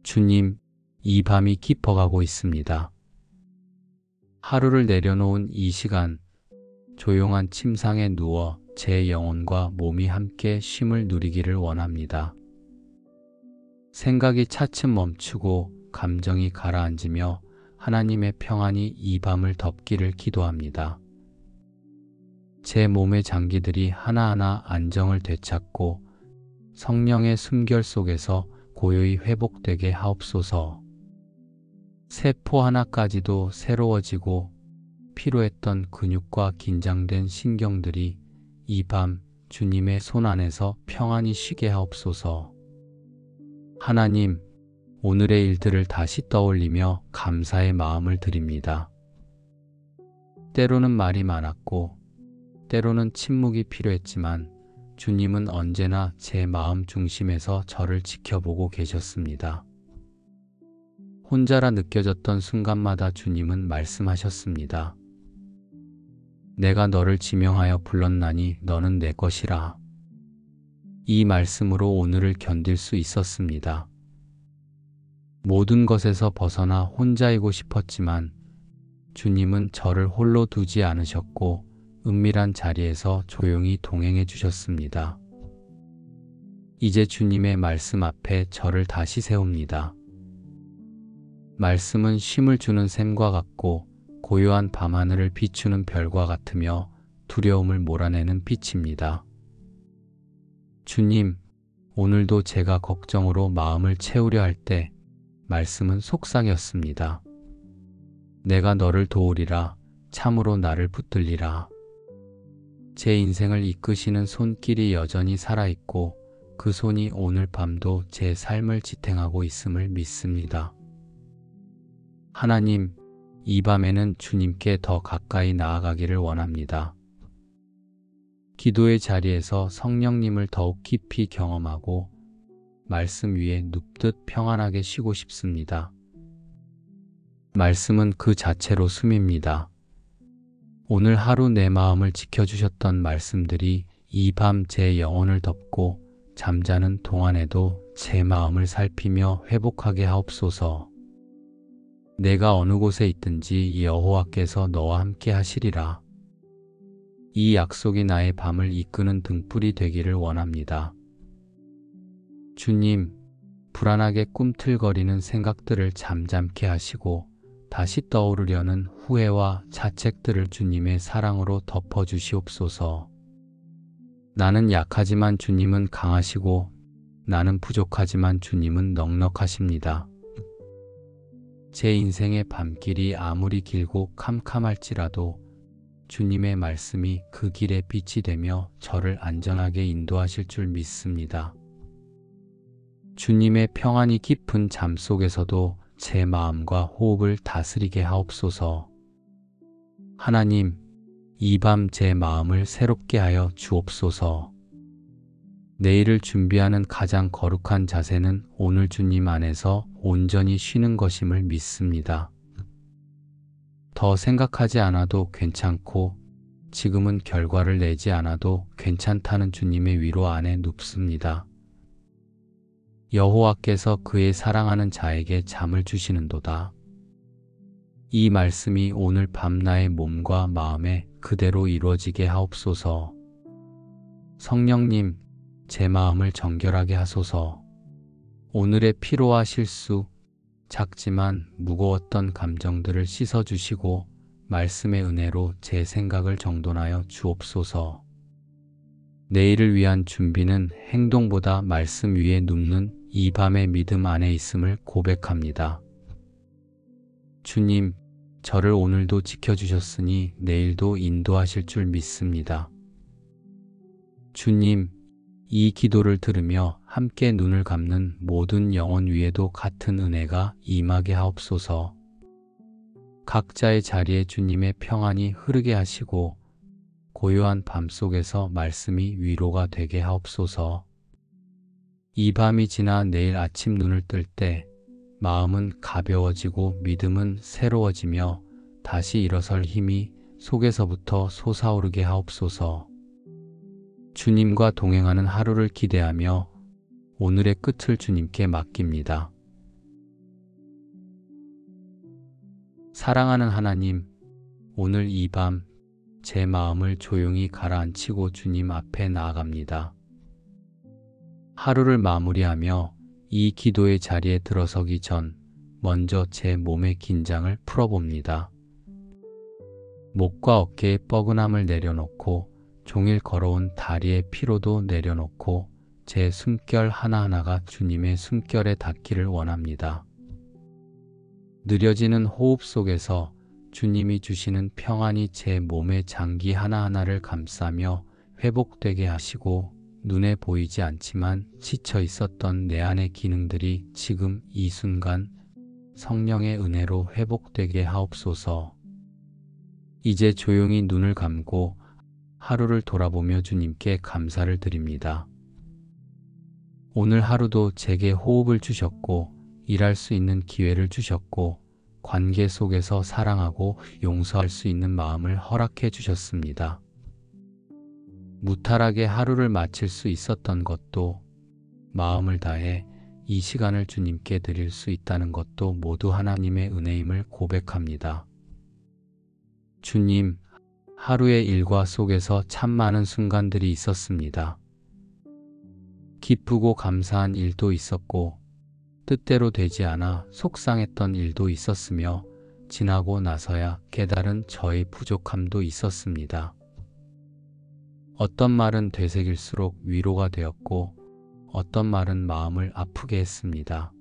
주님, 이 밤이 깊어가고 있습니다. 하루를 내려놓은 이 시간, 조용한 침상에 누워 제 영혼과 몸이 함께 쉼을 누리기를 원합니다. 생각이 차츰 멈추고 감정이 가라앉으며 하나님의 평안이 이 밤을 덮기를 기도합니다. 제 몸의 장기들이 하나하나 안정을 되찾고 성령의 숨결 속에서 고요히 회복되게 하옵소서. 세포 하나까지도 새로워지고 피로했던 근육과 긴장된 신경들이 이 밤 주님의 손 안에서 평안히 쉬게 하옵소서. 하나님, 오늘의 일들을 다시 떠올리며 감사의 마음을 드립니다. 때로는 말이 많았고 때로는 침묵이 필요했지만 주님은 언제나 제 마음 중심에서 저를 지켜보고 계셨습니다. 혼자라 느껴졌던 순간마다 주님은 말씀하셨습니다. 내가 너를 지명하여 불렀나니 너는 내 것이라. 이 말씀으로 오늘을 견딜 수 있었습니다. 모든 것에서 벗어나 혼자이고 싶었지만 주님은 저를 홀로 두지 않으셨고 은밀한 자리에서 조용히 동행해 주셨습니다. 이제 주님의 말씀 앞에 저를 다시 세웁니다. 말씀은 쉼을 주는 샘과 같고 고요한 밤하늘을 비추는 별과 같으며 두려움을 몰아내는 빛입니다. 주님, 오늘도 제가 걱정으로 마음을 채우려 할 때 말씀은 속삭였습니다. 내가 너를 도우리라. 참으로 나를 붙들리라. 제 인생을 이끄시는 손길이 여전히 살아있고 그 손이 오늘 밤도 제 삶을 지탱하고 있음을 믿습니다. 하나님, 이 밤에는 주님께 더 가까이 나아가기를 원합니다. 기도의 자리에서 성령님을 더욱 깊이 경험하고 말씀 위에 눕듯 평안하게 쉬고 싶습니다. 말씀은 그 자체로 숨입니다. 오늘 하루 내 마음을 지켜주셨던 말씀들이 이 밤 제 영혼을 덮고 잠자는 동안에도 제 마음을 살피며 회복하게 하옵소서. 내가 어느 곳에 있든지 여호와께서 너와 함께 하시리라. 이 약속이 나의 밤을 이끄는 등불이 되기를 원합니다. 주님, 불안하게 꿈틀거리는 생각들을 잠잠케 하시고 다시 떠오르려는 후회와 자책들을 주님의 사랑으로 덮어주시옵소서. 나는 약하지만 주님은 강하시고 나는 부족하지만 주님은 넉넉하십니다. 제 인생의 밤길이 아무리 길고 캄캄할지라도 주님의 말씀이 그 길의 빛이 되며 저를 안전하게 인도하실 줄 믿습니다. 주님의 평안이 깊은 잠 속에서도 제 마음과 호흡을 다스리게 하옵소서. 하나님, 이 밤 제 마음을 새롭게 하여 주옵소서. 내일을 준비하는 가장 거룩한 자세는 오늘 주님 안에서 온전히 쉬는 것임을 믿습니다. 더 생각하지 않아도 괜찮고 지금은 결과를 내지 않아도 괜찮다는 주님의 위로 안에 눕습니다. 여호와께서 그의 사랑하는 자에게 잠을 주시는도다. 이 말씀이 오늘 밤 나의 몸과 마음에 그대로 이루어지게 하옵소서. 성령님, 제 마음을 정결하게 하소서. 오늘의 피로와 실수, 작지만 무거웠던 감정들을 씻어주시고 말씀의 은혜로 제 생각을 정돈하여 주옵소서. 내일을 위한 준비는 행동보다 말씀 위에 눕는 이 밤의 믿음 안에 있음을 고백합니다. 주님, 저를 오늘도 지켜주셨으니 내일도 인도하실 줄 믿습니다. 주님, 이 기도를 들으며 함께 눈을 감는 모든 영혼 위에도 같은 은혜가 임하게 하옵소서. 각자의 자리에 주님의 평안이 흐르게 하시고 고요한 밤 속에서 말씀이 위로가 되게 하옵소서. 이 밤이 지나 내일 아침 눈을 뜰 때 마음은 가벼워지고 믿음은 새로워지며 다시 일어설 힘이 속에서부터 솟아오르게 하옵소서. 주님과 동행하는 하루를 기대하며 오늘의 끝을 주님께 맡깁니다. 사랑하는 하나님, 오늘 이 밤 제 마음을 조용히 가라앉히고 주님 앞에 나아갑니다. 하루를 마무리하며 이 기도의 자리에 들어서기 전 먼저 제 몸의 긴장을 풀어봅니다. 목과 어깨의 뻐근함을 내려놓고 종일 걸어온 다리의 피로도 내려놓고 제 숨결 하나하나가 주님의 숨결에 닿기를 원합니다. 느려지는 호흡 속에서 주님이 주시는 평안이 제 몸의 장기 하나하나를 감싸며 회복되게 하시고 눈에 보이지 않지만 지쳐 있었던 내 안의 기능들이 지금 이 순간 성령의 은혜로 회복되게 하옵소서. 이제 조용히 눈을 감고 하루를 돌아보며 주님께 감사를 드립니다. 오늘 하루도 제게 호흡을 주셨고 일할 수 있는 기회를 주셨고 관계 속에서 사랑하고 용서할 수 있는 마음을 허락해 주셨습니다. 무탈하게 하루를 마칠 수 있었던 것도 마음을 다해 이 시간을 주님께 드릴 수 있다는 것도 모두 하나님의 은혜임을 고백합니다. 주님, 하루의 일과 속에서 참 많은 순간들이 있었습니다. 기쁘고 감사한 일도 있었고 뜻대로 되지 않아 속상했던 일도 있었으며 지나고 나서야 깨달은 저의 부족함도 있었습니다. 어떤 말은 되새길수록 위로가 되었고 어떤 말은 마음을 아프게 했습니다.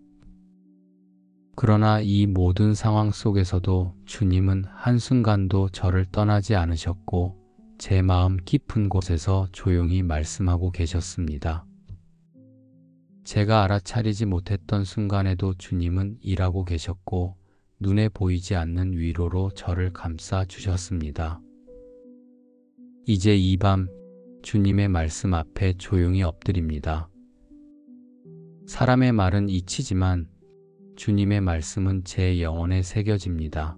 그러나 이 모든 상황 속에서도 주님은 한순간도 저를 떠나지 않으셨고 제 마음 깊은 곳에서 조용히 말씀하고 계셨습니다. 제가 알아차리지 못했던 순간에도 주님은 일하고 계셨고 눈에 보이지 않는 위로로 저를 감싸 주셨습니다. 이제 이 밤 주님의 말씀 앞에 조용히 엎드립니다. 사람의 말은 잊히지만 주님의 말씀은 제 영혼에 새겨집니다.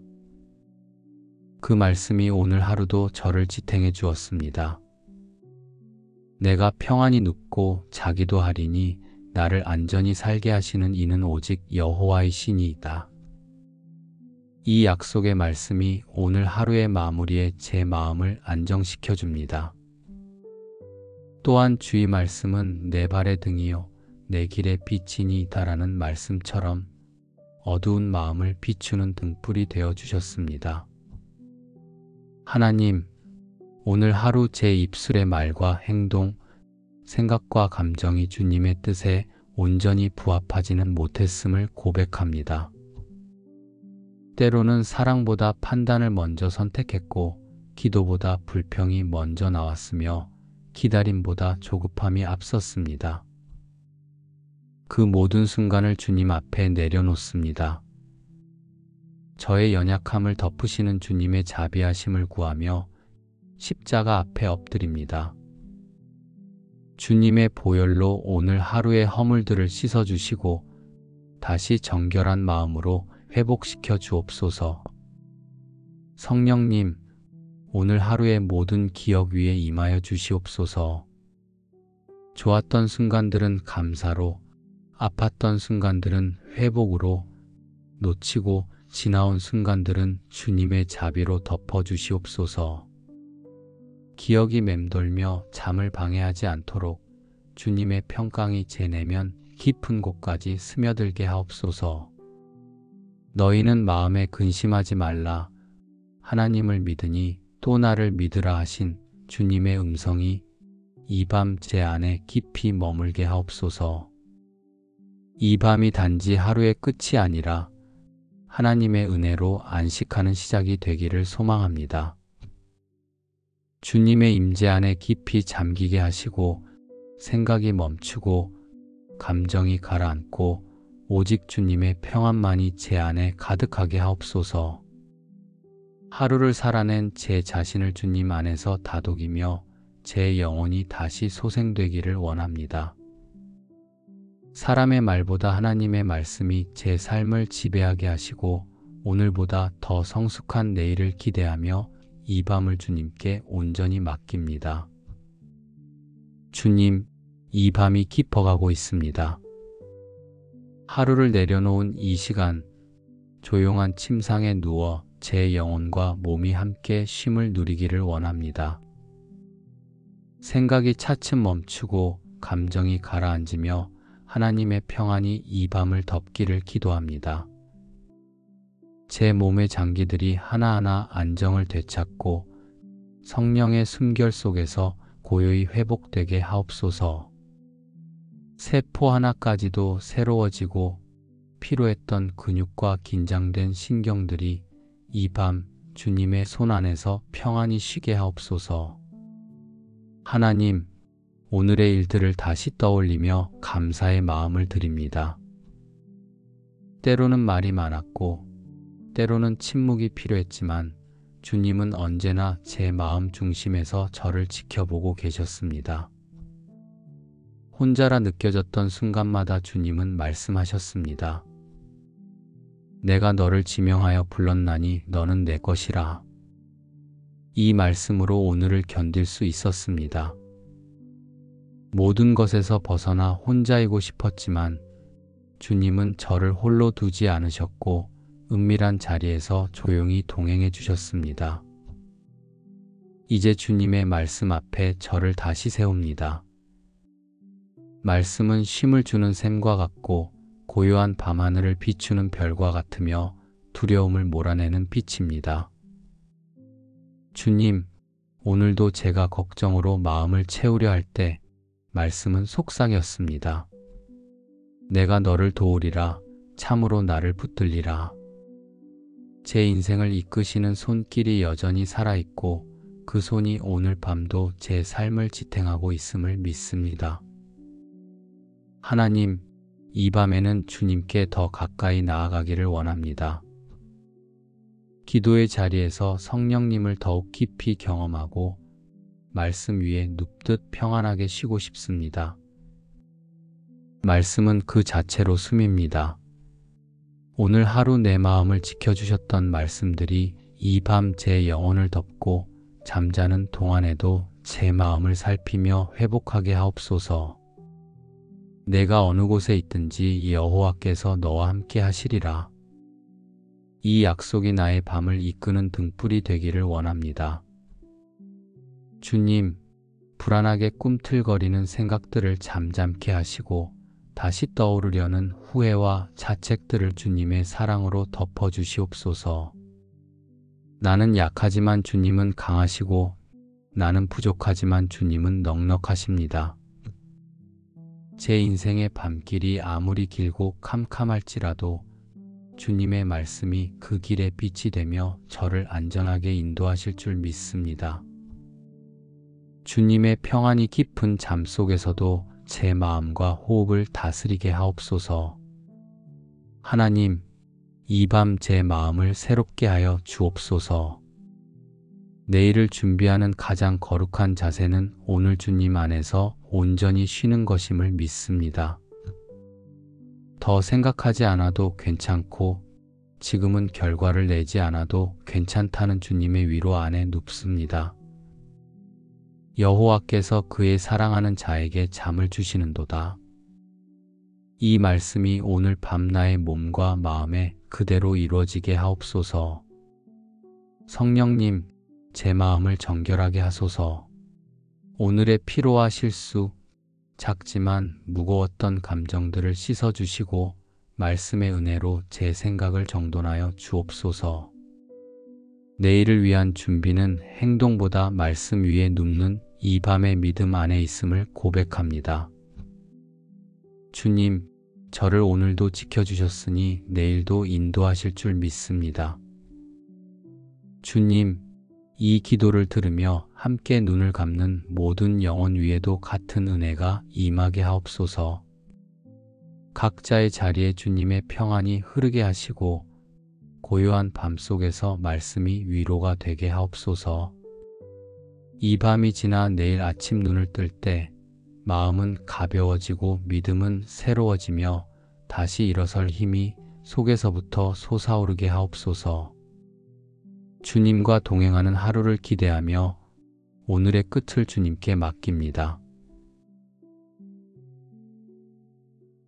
그 말씀이 오늘 하루도 저를 지탱해 주었습니다. 내가 평안히 눕고 자기도 하리니 나를 안전히 살게 하시는 이는 오직 여호와의 신이이다. 이 약속의 말씀이 오늘 하루의 마무리에 제 마음을 안정시켜 줍니다. 또한 주의 말씀은 내 발의 등이요 내 길의 빛이니이다라는 말씀처럼 어두운 마음을 비추는 등불이 되어 주셨습니다. 하나님, 오늘 하루 제 입술의 말과 행동, 생각과 감정이 주님의 뜻에 온전히 부합하지는 못했음을 고백합니다. 때로는 사랑보다 판단을 먼저 선택했고 기도보다 불평이 먼저 나왔으며 기다림보다 조급함이 앞섰습니다. 그 모든 순간을 주님 앞에 내려놓습니다. 저의 연약함을 덮으시는 주님의 자비하심을 구하며 십자가 앞에 엎드립니다. 주님의 보혈로 오늘 하루의 허물들을 씻어주시고 다시 정결한 마음으로 회복시켜 주옵소서. 성령님, 오늘 하루의 모든 기억 위에 임하여 주시옵소서. 좋았던 순간들은 감사로, 아팠던 순간들은 회복으로, 놓치고 지나온 순간들은 주님의 자비로 덮어주시옵소서. 기억이 맴돌며 잠을 방해하지 않도록 주님의 평강이 제 내면 깊은 곳까지 스며들게 하옵소서. 너희는 마음에 근심하지 말라. 하나님을 믿으니 또 나를 믿으라 하신 주님의 음성이 이 밤 제 안에 깊이 머물게 하옵소서. 이 밤이 단지 하루의 끝이 아니라 하나님의 은혜로 안식하는 시작이 되기를 소망합니다. 주님의 임재 안에 깊이 잠기게 하시고 생각이 멈추고 감정이 가라앉고 오직 주님의 평안만이 제 안에 가득하게 하옵소서. 하루를 살아낸 제 자신을 주님 안에서 다독이며 제 영혼이 다시 소생되기를 원합니다. 사람의 말보다 하나님의 말씀이 제 삶을 지배하게 하시고 오늘보다 더 성숙한 내일을 기대하며 이 밤을 주님께 온전히 맡깁니다. 주님, 이 밤이 깊어가고 있습니다. 하루를 내려놓은 이 시간, 조용한 침상에 누워 제 영혼과 몸이 함께 쉼을 누리기를 원합니다. 생각이 차츰 멈추고 감정이 가라앉으며 하나님의 평안이 이 밤을 덮기를 기도합니다. 제 몸의 장기들이 하나하나 안정을 되찾고 성령의 숨결 속에서 고요히 회복되게 하옵소서. 세포 하나까지도 새로워지고 피로했던 근육과 긴장된 신경들이 이 밤 주님의 손 안에서 평안히 쉬게 하옵소서. 하나님, 오늘의 일들을 다시 떠올리며 감사의 마음을 드립니다. 때로는 말이 많았고 때로는 침묵이 필요했지만 주님은 언제나 제 마음 중심에서 저를 지켜보고 계셨습니다. 혼자라 느껴졌던 순간마다 주님은 말씀하셨습니다. 내가 너를 지명하여 불렀나니 너는 내 것이라. 이 말씀으로 오늘을 견딜 수 있었습니다. 모든 것에서 벗어나 혼자이고 싶었지만 주님은 저를 홀로 두지 않으셨고 은밀한 자리에서 조용히 동행해 주셨습니다. 이제 주님의 말씀 앞에 저를 다시 세웁니다. 말씀은 쉼을 주는 샘과 같고 고요한 밤하늘을 비추는 별과 같으며 두려움을 몰아내는 빛입니다. 주님, 오늘도 제가 걱정으로 마음을 채우려 할 때 말씀은 속삭였습니다. 내가 너를 도우리라, 참으로 나를 붙들리라. 제 인생을 이끄시는 손길이 여전히 살아있고 그 손이 오늘 밤도 제 삶을 지탱하고 있음을 믿습니다. 하나님, 이 밤에는 주님께 더 가까이 나아가기를 원합니다. 기도의 자리에서 성령님을 더욱 깊이 경험하고 말씀 위에 눕듯 평안하게 쉬고 싶습니다. 말씀은 그 자체로 숨입니다. 오늘 하루 내 마음을 지켜주셨던 말씀들이 이 밤 제 영혼을 덮고 잠자는 동안에도 제 마음을 살피며 회복하게 하옵소서. 내가 어느 곳에 있든지 여호와께서 너와 함께 하시리라. 이 약속이 나의 밤을 이끄는 등불이 되기를 원합니다. 주님, 불안하게 꿈틀거리는 생각들을 잠잠케 하시고 다시 떠오르려는 후회와 자책들을 주님의 사랑으로 덮어주시옵소서. 나는 약하지만 주님은 강하시고 나는 부족하지만 주님은 넉넉하십니다. 제 인생의 밤길이 아무리 길고 캄캄할지라도 주님의 말씀이 그 길의 빛이 되며 저를 안전하게 인도하실 줄 믿습니다. 주님의 평안이 깊은 잠 속에서도 제 마음과 호흡을 다스리게 하옵소서. 하나님, 이 밤 제 마음을 새롭게 하여 주옵소서. 내일을 준비하는 가장 거룩한 자세는 오늘 주님 안에서 온전히 쉬는 것임을 믿습니다. 더 생각하지 않아도 괜찮고 지금은 결과를 내지 않아도 괜찮다는 주님의 위로 안에 눕습니다. 여호와께서 그의 사랑하는 자에게 잠을 주시는도다. 이 말씀이 오늘 밤 나의 몸과 마음에 그대로 이루어지게 하옵소서. 성령님, 제 마음을 정결하게 하소서. 오늘의 피로와 실수, 작지만 무거웠던 감정들을 씻어주시고 말씀의 은혜로 제 생각을 정돈하여 주옵소서. 내일을 위한 준비는 행동보다 말씀 위에 눕는 이 밤의 믿음 안에 있음을 고백합니다. 주님, 저를 오늘도 지켜주셨으니 내일도 인도하실 줄 믿습니다. 주님, 이 기도를 들으며 함께 눈을 감는 모든 영혼 위에도 같은 은혜가 임하게 하옵소서. 각자의 자리에 주님의 평안이 흐르게 하시고 고요한 밤 속에서 말씀이 위로가 되게 하옵소서. 이 밤이 지나 내일 아침 눈을 뜰 때 마음은 가벼워지고 믿음은 새로워지며 다시 일어설 힘이 속에서부터 솟아오르게 하옵소서. 주님과 동행하는 하루를 기대하며 오늘의 끝을 주님께 맡깁니다.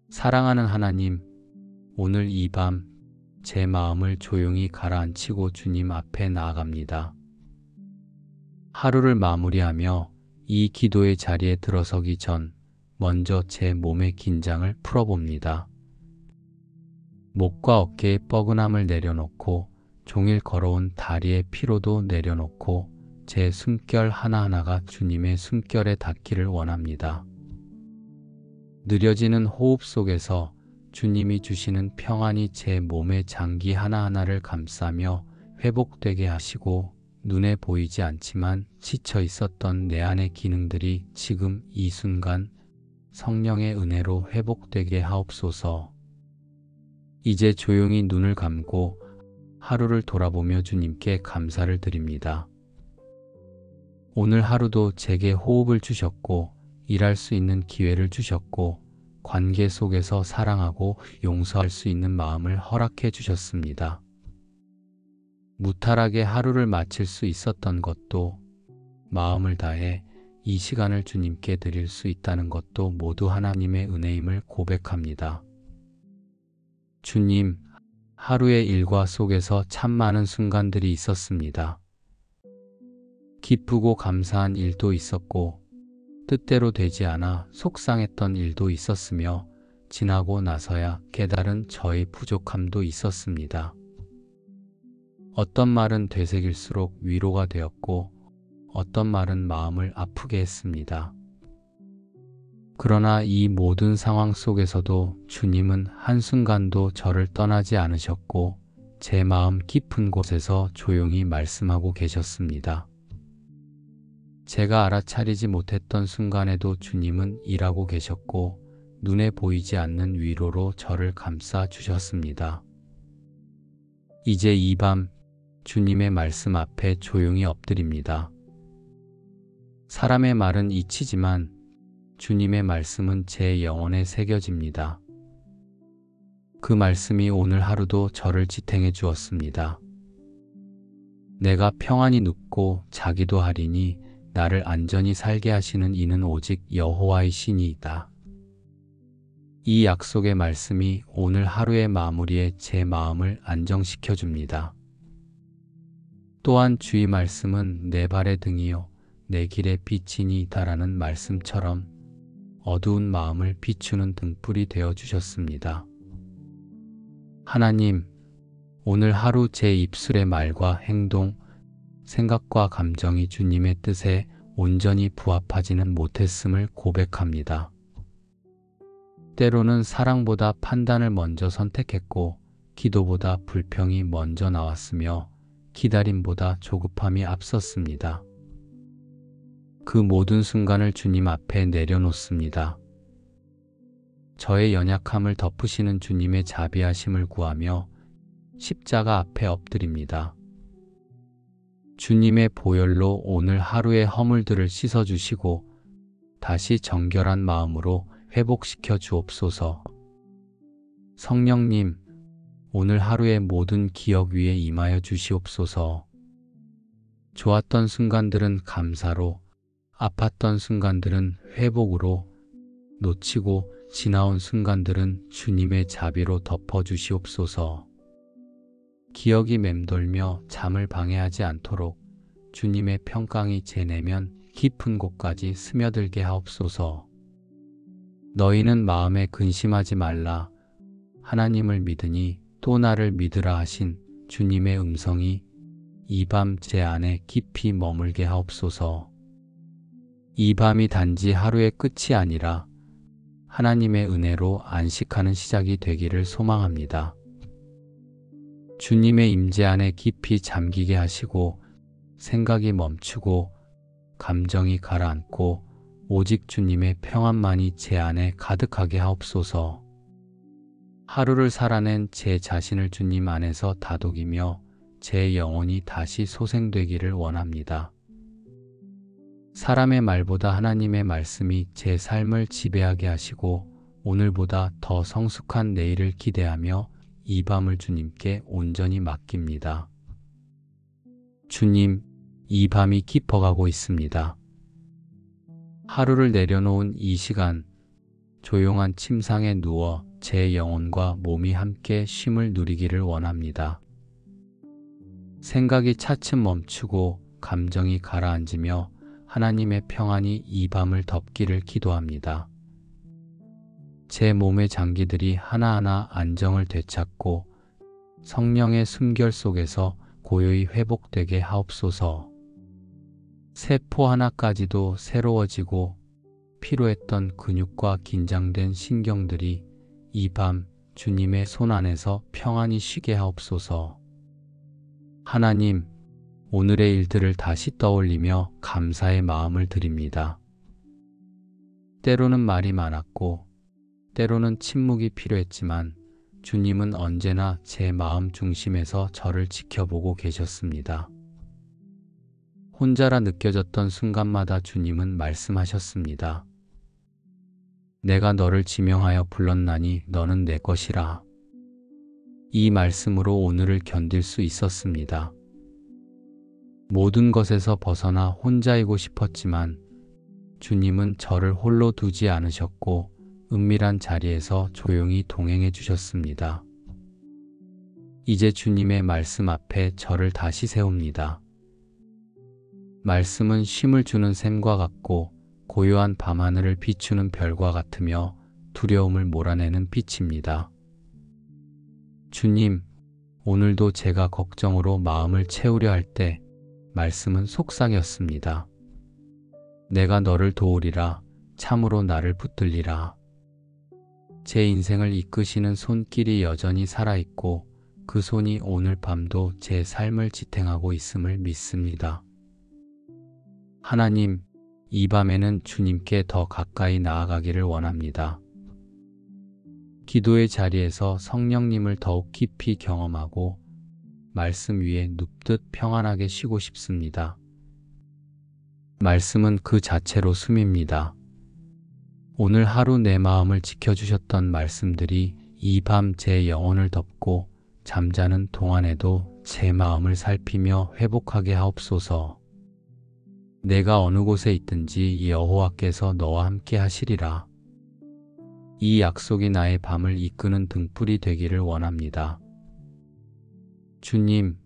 사랑하는 하나님, 오늘 이 밤 제 마음을 조용히 가라앉히고 주님 앞에 나아갑니다. 하루를 마무리하며 이 기도의 자리에 들어서기 전 먼저 제 몸의 긴장을 풀어봅니다. 목과 어깨의 뻐근함을 내려놓고 종일 걸어온 다리의 피로도 내려놓고 제 숨결 하나하나가 주님의 숨결에 닿기를 원합니다. 느려지는 호흡 속에서 주님이 주시는 평안이 제 몸의 장기 하나하나를 감싸며 회복되게 하시고 눈에 보이지 않지만 지쳐 있었던 내 안의 기능들이 지금 이 순간 성령의 은혜로 회복되게 하옵소서. 이제 조용히 눈을 감고 하루를 돌아보며 주님께 감사를 드립니다. 오늘 하루도 제게 호흡을 주셨고 일할 수 있는 기회를 주셨고 관계 속에서 사랑하고 용서할 수 있는 마음을 허락해 주셨습니다. 무탈하게 하루를 마칠 수 있었던 것도 마음을 다해 이 시간을 주님께 드릴 수 있다는 것도 모두 하나님의 은혜임을 고백합니다. 주님, 하루의 일과 속에서 참 많은 순간들이 있었습니다. 기쁘고 감사한 일도 있었고 뜻대로 되지 않아 속상했던 일도 있었으며 지나고 나서야 깨달은 저의 부족함도 있었습니다. 어떤 말은 되새길수록 위로가 되었고 어떤 말은 마음을 아프게 했습니다. 그러나 이 모든 상황 속에서도 주님은 한순간도 저를 떠나지 않으셨고 제 마음 깊은 곳에서 조용히 말씀하고 계셨습니다. 제가 알아차리지 못했던 순간에도 주님은 일하고 계셨고 눈에 보이지 않는 위로로 저를 감싸 주셨습니다. 이제 이 밤 주님의 말씀 앞에 조용히 엎드립니다. 사람의 말은 잊히지만 주님의 말씀은 제 영혼에 새겨집니다. 그 말씀이 오늘 하루도 저를 지탱해 주었습니다. 내가 평안히 눕고 자기도 하리니 나를 안전히 살게 하시는 이는 오직 여호와의 신이이다. 이 약속의 말씀이 오늘 하루의 마무리에 제 마음을 안정시켜 줍니다. 또한 주의 말씀은 내 발의 등이요 내 길의 빛이니이다라는 말씀처럼 어두운 마음을 비추는 등불이 되어 주셨습니다. 하나님, 오늘 하루 제 입술의 말과 행동, 생각과 감정이 주님의 뜻에 온전히 부합하지는 못했음을 고백합니다. 때로는 사랑보다 판단을 먼저 선택했고 기도보다 불평이 먼저 나왔으며 기다림보다 조급함이 앞섰습니다. 그 모든 순간을 주님 앞에 내려놓습니다. 저의 연약함을 덮으시는 주님의 자비하심을 구하며 십자가 앞에 엎드립니다. 주님의 보혈로 오늘 하루의 허물들을 씻어주시고 다시 정결한 마음으로 회복시켜 주옵소서. 성령님, 오늘 하루의 모든 기억 위에 임하여 주시옵소서. 좋았던 순간들은 감사로, 아팠던 순간들은 회복으로, 놓치고 지나온 순간들은 주님의 자비로 덮어주시옵소서. 기억이 맴돌며 잠을 방해하지 않도록 주님의 평강이 제 내면 깊은 곳까지 스며들게 하옵소서. 너희는 마음에 근심하지 말라. 하나님을 믿으니 또 나를 믿으라 하신 주님의 음성이 이 밤 제 안에 깊이 머물게 하옵소서. 이 밤이 단지 하루의 끝이 아니라 하나님의 은혜로 안식하는 시작이 되기를 소망합니다. 주님의 임재 안에 깊이 잠기게 하시고 생각이 멈추고 감정이 가라앉고 오직 주님의 평안만이 제 안에 가득하게 하옵소서. 하루를 살아낸 제 자신을 주님 안에서 다독이며 제 영혼이 다시 소생되기를 원합니다. 사람의 말보다 하나님의 말씀이 제 삶을 지배하게 하시고 오늘보다 더 성숙한 내일을 기대하며 이 밤을 주님께 온전히 맡깁니다. 주님, 이 밤이 깊어가고 있습니다. 하루를 내려놓은 이 시간, 조용한 침상에 누워 제 영혼과 몸이 함께 쉼을 누리기를 원합니다. 생각이 차츰 멈추고 감정이 가라앉으며 하나님의 평안이 이 밤을 덮기를 기도합니다. 제 몸의 장기들이 하나하나 안정을 되찾고 성령의 숨결 속에서 고요히 회복되게 하옵소서. 세포 하나까지도 새로워지고 피로했던 근육과 긴장된 신경들이 이 밤 주님의 손 안에서 평안히 쉬게 하옵소서. 하나님, 오늘의 일들을 다시 떠올리며 감사의 마음을 드립니다. 때로는 말이 많았고 때로는 침묵이 필요했지만 주님은 언제나 제 마음 중심에서 저를 지켜보고 계셨습니다. 혼자라 느껴졌던 순간마다 주님은 말씀하셨습니다. 내가 너를 지명하여 불렀나니 너는 내 것이라. 이 말씀으로 오늘을 견딜 수 있었습니다. 모든 것에서 벗어나 혼자이고 싶었지만 주님은 저를 홀로 두지 않으셨고 은밀한 자리에서 조용히 동행해 주셨습니다. 이제 주님의 말씀 앞에 저를 다시 세웁니다. 말씀은 쉼을 주는 샘과 같고 고요한 밤하늘을 비추는 별과 같으며 두려움을 몰아내는 빛입니다. 주님, 오늘도 제가 걱정으로 마음을 채우려 할 때 말씀은 속삭였습니다. 내가 너를 도우리라, 참으로 나를 붙들리라. 제 인생을 이끄시는 손길이 여전히 살아있고 그 손이 오늘 밤도 제 삶을 지탱하고 있음을 믿습니다. 하나님, 이 밤에는 주님께 더 가까이 나아가기를 원합니다. 기도의 자리에서 성령님을 더욱 깊이 경험하고 말씀 위에 눕듯 평안하게 쉬고 싶습니다. 말씀은 그 자체로 숨입니다. 오늘 하루 내 마음을 지켜주셨던 말씀들이 이 밤 제 영혼을 덮고 잠자는 동안에도 제 마음을 살피며 회복하게 하옵소서. 내가 어느 곳에 있든지 여호와께서 너와 함께 하시리라. 이 약속이 나의 밤을 이끄는 등불이 되기를 원합니다. 주님,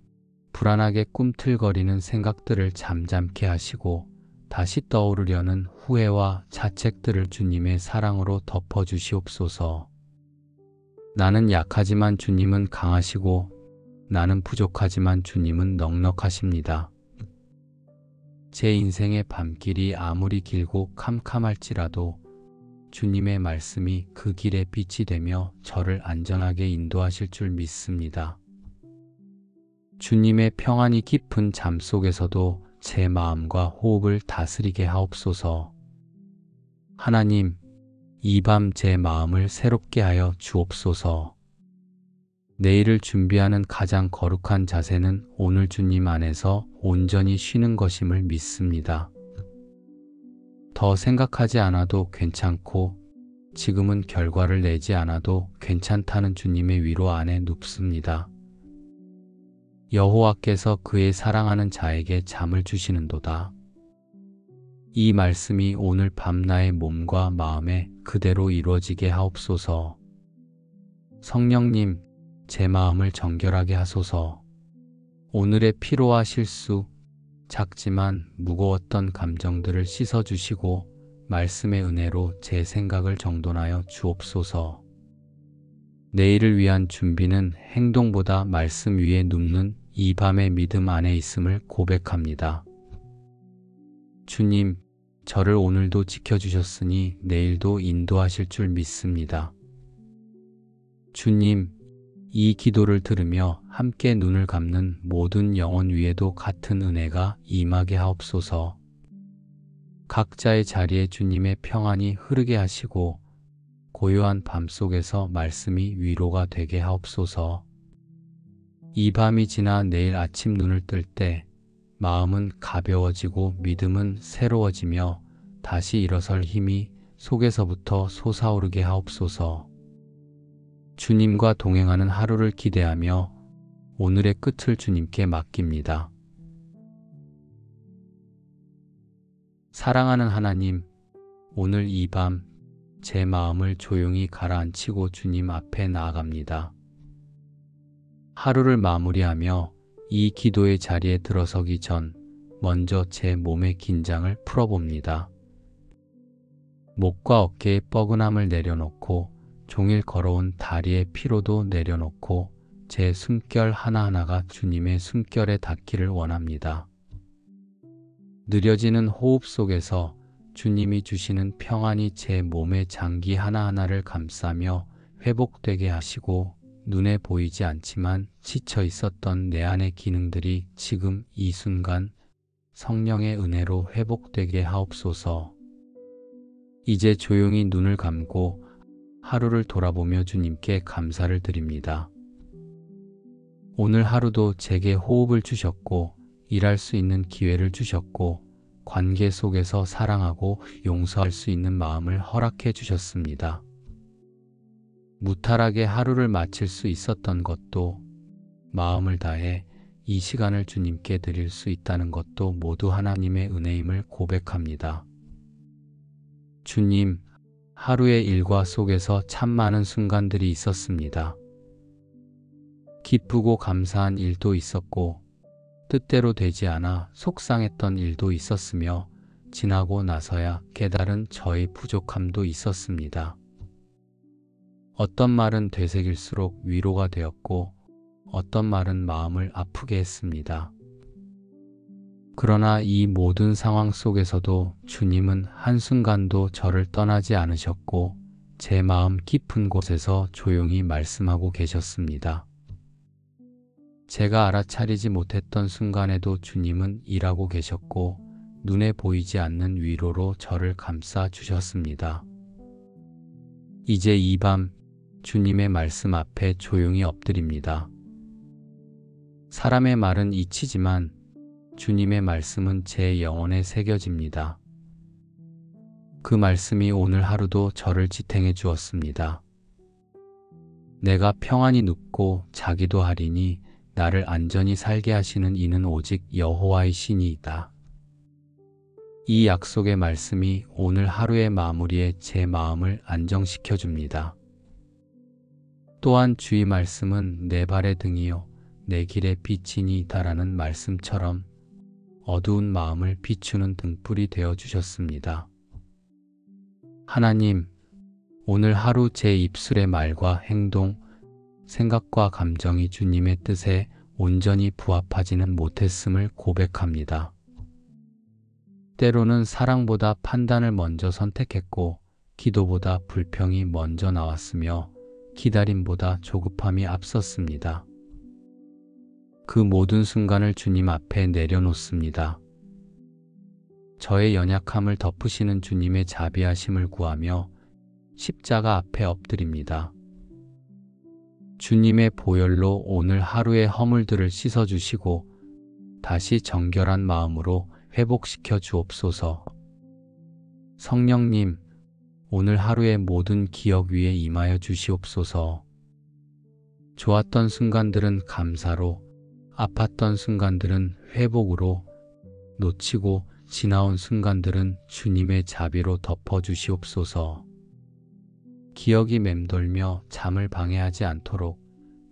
불안하게 꿈틀거리는 생각들을 잠잠케 하시고 다시 떠오르려는 후회와 자책들을 주님의 사랑으로 덮어주시옵소서. 나는 약하지만 주님은 강하시고 나는 부족하지만 주님은 넉넉하십니다. 제 인생의 밤길이 아무리 길고 캄캄할지라도 주님의 말씀이 그 길의 빛이 되며 저를 안전하게 인도하실 줄 믿습니다. 주님의 평안이 깊은 잠 속에서도 제 마음과 호흡을 다스리게 하옵소서. 하나님, 이 밤 제 마음을 새롭게 하여 주옵소서. 내일을 준비하는 가장 거룩한 자세는 오늘 주님 안에서 온전히 쉬는 것임을 믿습니다. 더 생각하지 않아도 괜찮고 지금은 결과를 내지 않아도 괜찮다는 주님의 위로 안에 눕습니다. 여호와께서 그의 사랑하는 자에게 잠을 주시는도다. 이 말씀이 오늘 밤 나의 몸과 마음에 그대로 이루어지게 하옵소서. 성령님, 제 마음을 정결하게 하소서. 오늘의 피로와 실수, 작지만 무거웠던 감정들을 씻어주시고 말씀의 은혜로 제 생각을 정돈하여 주옵소서. 내일을 위한 준비는 행동보다 말씀 위에 눕는 이 밤의 믿음 안에 있음을 고백합니다. 주님, 저를 오늘도 지켜주셨으니 내일도 인도하실 줄 믿습니다. 주님, 이 기도를 들으며 함께 눈을 감는 모든 영혼 위에도 같은 은혜가 임하게 하옵소서. 각자의 자리에 주님의 평안이 흐르게 하시고 고요한 밤 속에서 말씀이 위로가 되게 하옵소서. 이 밤이 지나 내일 아침 눈을 뜰 때 마음은 가벼워지고 믿음은 새로워지며 다시 일어설 힘이 속에서부터 솟아오르게 하옵소서. 주님과 동행하는 하루를 기대하며 오늘의 끝을 주님께 맡깁니다. 사랑하는 하나님, 오늘 이 밤 제 마음을 조용히 가라앉히고 주님 앞에 나아갑니다. 하루를 마무리하며 이 기도의 자리에 들어서기 전 먼저 제 몸의 긴장을 풀어봅니다. 목과 어깨의 뻐근함을 내려놓고 종일 걸어온 다리의 피로도 내려놓고 제 숨결 하나하나가 주님의 숨결에 닿기를 원합니다. 느려지는 호흡 속에서 주님이 주시는 평안이 제 몸의 장기 하나하나를 감싸며 회복되게 하시고 눈에 보이지 않지만 지쳐 있었던 내 안의 기능들이 지금 이 순간 성령의 은혜로 회복되게 하옵소서. 이제 조용히 눈을 감고 하루를 돌아보며 주님께 감사를 드립니다. 오늘 하루도 제게 호흡을 주셨고 일할 수 있는 기회를 주셨고 관계 속에서 사랑하고 용서할 수 있는 마음을 허락해 주셨습니다. 무탈하게 하루를 마칠 수 있었던 것도 마음을 다해 이 시간을 주님께 드릴 수 있다는 것도 모두 하나님의 은혜임을 고백합니다. 주님, 하루의 일과 속에서 참 많은 순간들이 있었습니다. 기쁘고 감사한 일도 있었고 뜻대로 되지 않아 속상했던 일도 있었으며 지나고 나서야 깨달은 저의 부족함도 있었습니다. 어떤 말은 되새길수록 위로가 되었고 어떤 말은 마음을 아프게 했습니다. 그러나 이 모든 상황 속에서도 주님은 한순간도 저를 떠나지 않으셨고 제 마음 깊은 곳에서 조용히 말씀하고 계셨습니다. 제가 알아차리지 못했던 순간에도 주님은 일하고 계셨고 눈에 보이지 않는 위로로 저를 감싸 주셨습니다. 이제 이 밤 주님의 말씀 앞에 조용히 엎드립니다. 사람의 말은 잊히지만 주님의 말씀은 제 영혼에 새겨집니다. 그 말씀이 오늘 하루도 저를 지탱해 주었습니다. 내가 평안히 눕고 자기도 하리니 나를 안전히 살게 하시는 이는 오직 여호와의 신이이다. 이 약속의 말씀이 오늘 하루의 마무리에 제 마음을 안정시켜 줍니다. 또한 주의 말씀은 내 발의 등이요 내 길의 빛이니이다라는 말씀처럼 어두운 마음을 비추는 등불이 되어 주셨습니다. 하나님, 오늘 하루 제 입술의 말과 행동, 생각과 감정이 주님의 뜻에 온전히 부합하지는 못했음을 고백합니다. 때로는 사랑보다 판단을 먼저 선택했고 기도보다 불평이 먼저 나왔으며 기다림보다 조급함이 앞섰습니다. 그 모든 순간을 주님 앞에 내려놓습니다. 저의 연약함을 덮으시는 주님의 자비하심을 구하며 십자가 앞에 엎드립니다. 주님의 보혈로 오늘 하루의 허물들을 씻어주시고 다시 정결한 마음으로 회복시켜 주옵소서. 성령님, 오늘 하루의 모든 기억 위에 임하여 주시옵소서. 좋았던 순간들은 감사로, 아팠던 순간들은 회복으로, 놓치고 지나온 순간들은 주님의 자비로 덮어주시옵소서. 기억이 맴돌며 잠을 방해하지 않도록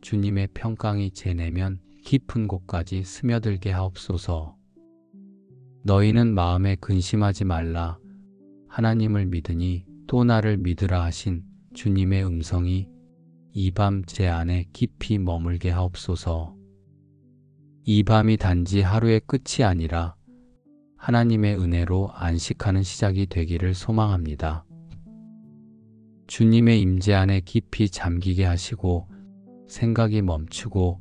주님의 평강이 제 내면 깊은 곳까지 스며들게 하옵소서. 너희는 마음에 근심하지 말라. 하나님을 믿으니 또 나를 믿으라 하신 주님의 음성이 이 밤 제 안에 깊이 머물게 하옵소서. 이 밤이 단지 하루의 끝이 아니라 하나님의 은혜로 안식하는 시작이 되기를 소망합니다. 주님의 임재 안에 깊이 잠기게 하시고 생각이 멈추고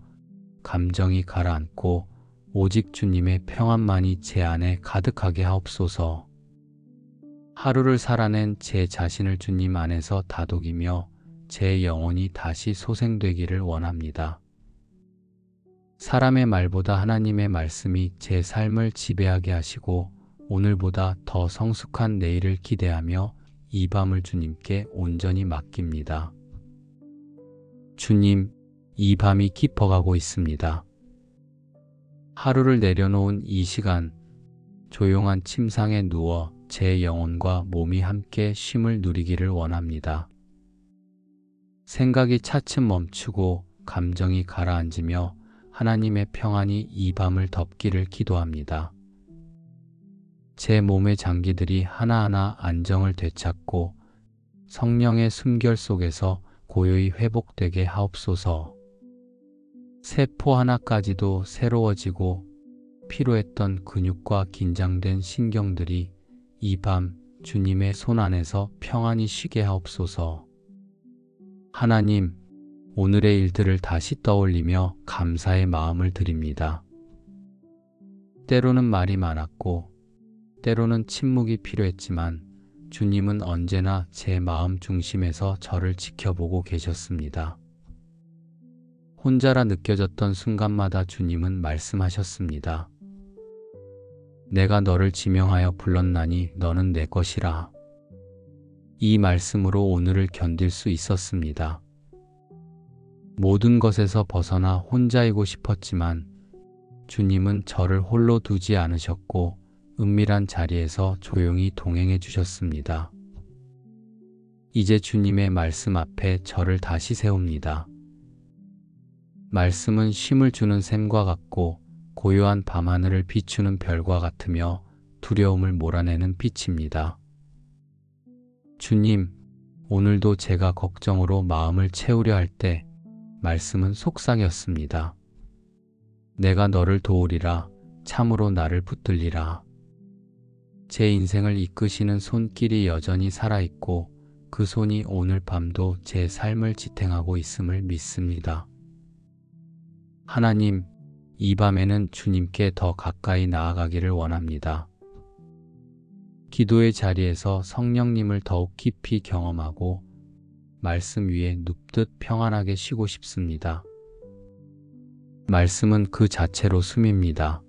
감정이 가라앉고 오직 주님의 평안만이 제 안에 가득하게 하옵소서. 하루를 살아낸 제 자신을 주님 안에서 다독이며 제 영혼이 다시 소생되기를 원합니다. 사람의 말보다 하나님의 말씀이 제 삶을 지배하게 하시고 오늘보다 더 성숙한 내일을 기대하며 이 밤을 주님께 온전히 맡깁니다. 주님, 이 밤이 깊어가고 있습니다. 하루를 내려놓은 이 시간, 조용한 침상에 누워 제 영혼과 몸이 함께 쉼을 누리기를 원합니다. 생각이 차츰 멈추고 감정이 가라앉으며 하나님의 평안이 이 밤을 덮기를 기도합니다. 제 몸의 장기들이 하나하나 안정을 되찾고 성령의 숨결 속에서 고요히 회복되게 하옵소서. 세포 하나까지도 새로워지고 피로했던 근육과 긴장된 신경들이 이 밤 주님의 손 안에서 평안히 쉬게 하옵소서. 하나님, 오늘의 일들을 다시 떠올리며 감사의 마음을 드립니다. 때로는 말이 많았고 때로는 침묵이 필요했지만 주님은 언제나 제 마음 중심에서 저를 지켜보고 계셨습니다. 혼자라 느껴졌던 순간마다 주님은 말씀하셨습니다. 내가 너를 지명하여 불렀나니 너는 내 것이라. 이 말씀으로 오늘을 견딜 수 있었습니다. 모든 것에서 벗어나 혼자이고 싶었지만 주님은 저를 홀로 두지 않으셨고 은밀한 자리에서 조용히 동행해 주셨습니다. 이제 주님의 말씀 앞에 저를 다시 세웁니다. 말씀은 쉼을 주는 샘과 같고 고요한 밤하늘을 비추는 별과 같으며 두려움을 몰아내는 빛입니다. 주님, 오늘도 제가 걱정으로 마음을 채우려 할 때 말씀은 속삭였습니다. 내가 너를 도우리라, 참으로 나를 붙들리라. 제 인생을 이끄시는 손길이 여전히 살아있고 그 손이 오늘 밤도 제 삶을 지탱하고 있음을 믿습니다. 하나님, 이 밤에는 주님께 더 가까이 나아가기를 원합니다. 기도의 자리에서 성령님을 더욱 깊이 경험하고 말씀 위에 눕듯 평안하게 쉬고 싶습니다. 말씀은 그 자체로 숨입니다.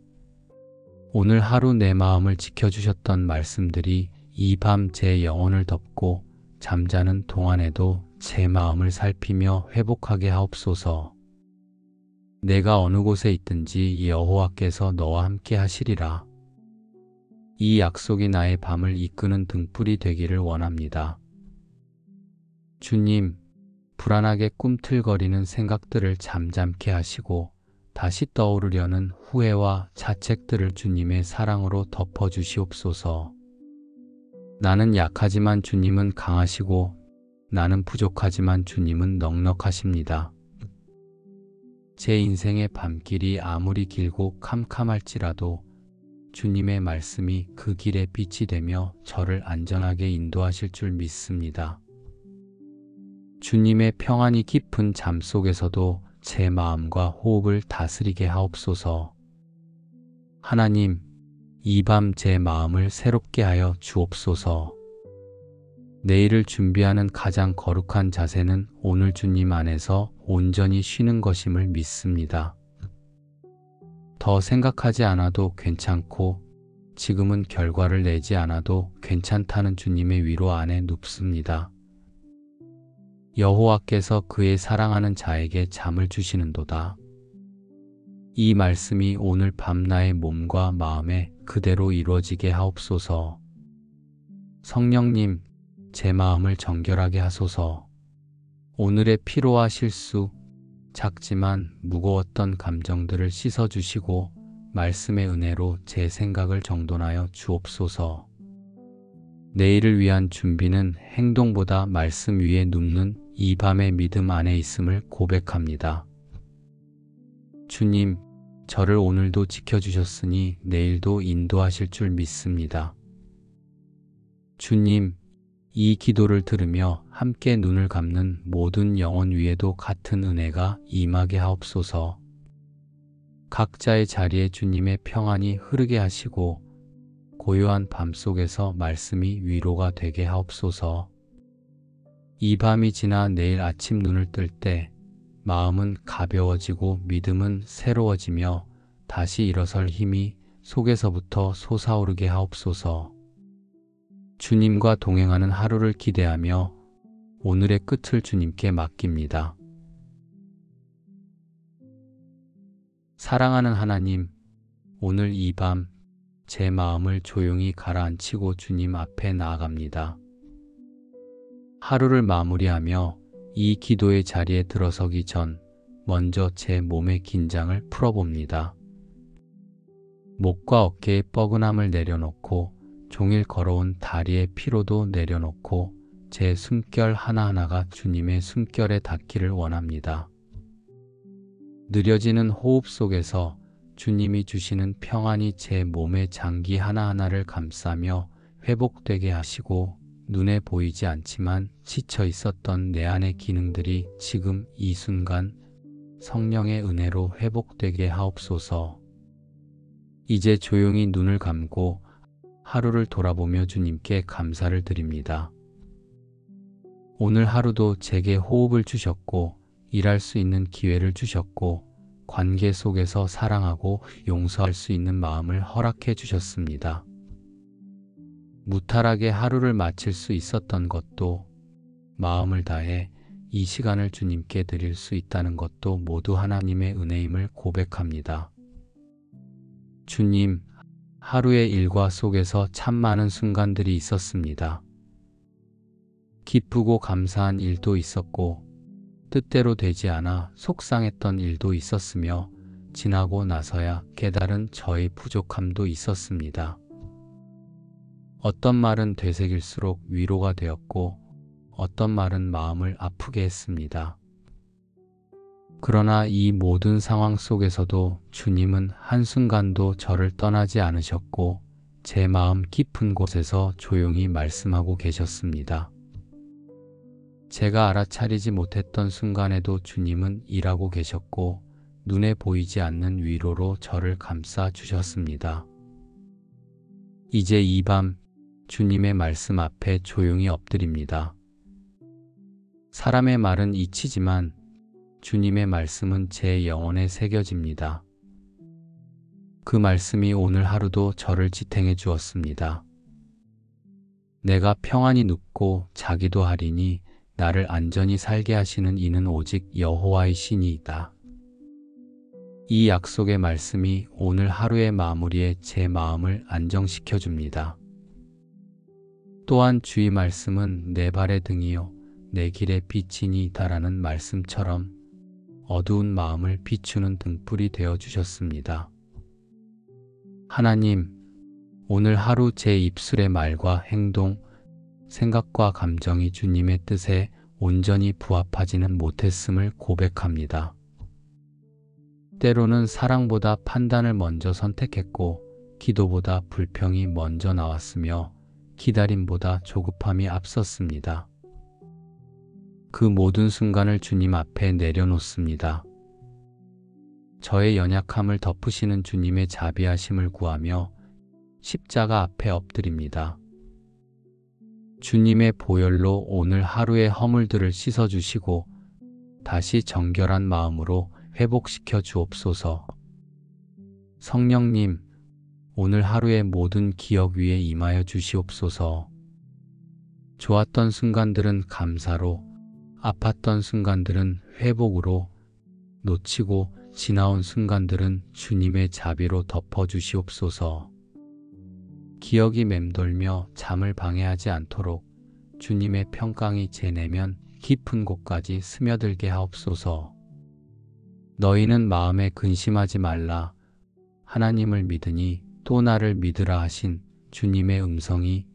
오늘 하루 내 마음을 지켜주셨던 말씀들이 이 밤 제 영혼을 덮고 잠자는 동안에도 제 마음을 살피며 회복하게 하옵소서. 내가 어느 곳에 있든지 여호와께서 너와 함께 하시리라. 이 약속이 나의 밤을 이끄는 등불이 되기를 원합니다. 주님, 불안하게 꿈틀거리는 생각들을 잠잠케 하시고 다시 떠오르려는 후회와 자책들을 주님의 사랑으로 덮어주시옵소서. 나는 약하지만 주님은 강하시고 나는 부족하지만 주님은 넉넉하십니다. 제 인생의 밤길이 아무리 길고 캄캄할지라도 주님의 말씀이 그 길의 빛이 되며 저를 안전하게 인도하실 줄 믿습니다. 주님의 평안이 깊은 잠 속에서도 제 마음과 호흡을 다스리게 하옵소서. 하나님, 이 밤 제 마음을 새롭게 하여 주옵소서. 내일을 준비하는 가장 거룩한 자세는 오늘 주님 안에서 온전히 쉬는 것임을 믿습니다. 더 생각하지 않아도 괜찮고 지금은 결과를 내지 않아도 괜찮다는 주님의 위로 안에 눕습니다. 여호와께서 그의 사랑하는 자에게 잠을 주시는도다. 이 말씀이 오늘 밤 나의 몸과 마음에 그대로 이루어지게 하옵소서. 성령님, 제 마음을 정결하게 하소서. 오늘의 피로와 실수, 작지만 무거웠던 감정들을 씻어주시고 말씀의 은혜로 제 생각을 정돈하여 주옵소서. 내일을 위한 준비는 행동보다 말씀 위에 눕는 이 밤의 믿음 안에 있음을 고백합니다. 주님, 저를 오늘도 지켜주셨으니 내일도 인도하실 줄 믿습니다. 주님, 이 기도를 들으며 함께 눈을 감는 모든 영혼 위에도 같은 은혜가 임하게 하옵소서. 각자의 자리에 주님의 평안이 흐르게 하시고 고요한 밤 속에서 말씀이 위로가 되게 하옵소서. 이 밤이 지나 내일 아침 눈을 뜰 때 마음은 가벼워지고 믿음은 새로워지며 다시 일어설 힘이 속에서부터 솟아오르게 하옵소서. 주님과 동행하는 하루를 기대하며 오늘의 끝을 주님께 맡깁니다. 사랑하는 하나님, 오늘 이 밤 제 마음을 조용히 가라앉히고 주님 앞에 나아갑니다. 하루를 마무리하며 이 기도의 자리에 들어서기 전 먼저 제 몸의 긴장을 풀어봅니다. 목과 어깨의 뻐근함을 내려놓고 종일 걸어온 다리의 피로도 내려놓고 제 숨결 하나하나가 주님의 숨결에 닿기를 원합니다. 느려지는 호흡 속에서 주님이 주시는 평안이 제 몸의 장기 하나하나를 감싸며 회복되게 하시고 눈에 보이지 않지만 지쳐 있었던 내 안의 기능들이 지금 이 순간 성령의 은혜로 회복되게 하옵소서. 이제 조용히 눈을 감고 하루를 돌아보며 주님께 감사를 드립니다. 오늘 하루도 제게 호흡을 주셨고 일할 수 있는 기회를 주셨고 관계 속에서 사랑하고 용서할 수 있는 마음을 허락해 주셨습니다. 무탈하게 하루를 마칠 수 있었던 것도 마음을 다해 이 시간을 주님께 드릴 수 있다는 것도 모두 하나님의 은혜임을 고백합니다. 주님, 하루의 일과 속에서 참 많은 순간들이 있었습니다. 기쁘고 감사한 일도 있었고 뜻대로 되지 않아 속상했던 일도 있었으며 지나고 나서야 깨달은 저의 부족함도 있었습니다. 어떤 말은 되새길수록 위로가 되었고 어떤 말은 마음을 아프게 했습니다. 그러나 이 모든 상황 속에서도 주님은 한순간도 저를 떠나지 않으셨고 제 마음 깊은 곳에서 조용히 말씀하고 계셨습니다. 제가 알아차리지 못했던 순간에도 주님은 일하고 계셨고 눈에 보이지 않는 위로로 저를 감싸 주셨습니다. 이제 이 밤 주님의 말씀 앞에 조용히 엎드립니다. 사람의 말은 잊히지만 주님의 말씀은 제 영혼에 새겨집니다. 그 말씀이 오늘 하루도 저를 지탱해 주었습니다. 내가 평안히 눕고 자기도 하리니 나를 안전히 살게 하시는 이는 오직 여호와의 신이이다. 이 약속의 말씀이 오늘 하루의 마무리에 제 마음을 안정시켜 줍니다. 또한 주의 말씀은 내 발의 등이요 내 길의 빛이니이다라는 말씀처럼 어두운 마음을 비추는 등불이 되어 주셨습니다. 하나님, 오늘 하루 제 입술의 말과 행동, 생각과 감정이 주님의 뜻에 온전히 부합하지는 못했음을 고백합니다. 때로는 사랑보다 판단을 먼저 선택했고 기도보다 불평이 먼저 나왔으며 기다림보다 조급함이 앞섰습니다. 그 모든 순간을 주님 앞에 내려놓습니다. 저의 연약함을 덮으시는 주님의 자비하심을 구하며 십자가 앞에 엎드립니다. 주님의 보혈로 오늘 하루의 허물들을 씻어주시고 다시 정결한 마음으로 회복시켜 주옵소서. 성령님, 오늘 하루의 모든 기억 위에 임하여 주시옵소서. 좋았던 순간들은 감사로, 아팠던 순간들은 회복으로, 놓치고 지나온 순간들은 주님의 자비로 덮어주시옵소서. 기억이 맴돌며 잠을 방해하지 않도록 주님의 평강이 제 내면 깊은 곳까지 스며들게 하옵소서. 너희는 마음에 근심하지 말라. 하나님을 믿으니 또 나를 믿으라 하신 주님의 음성이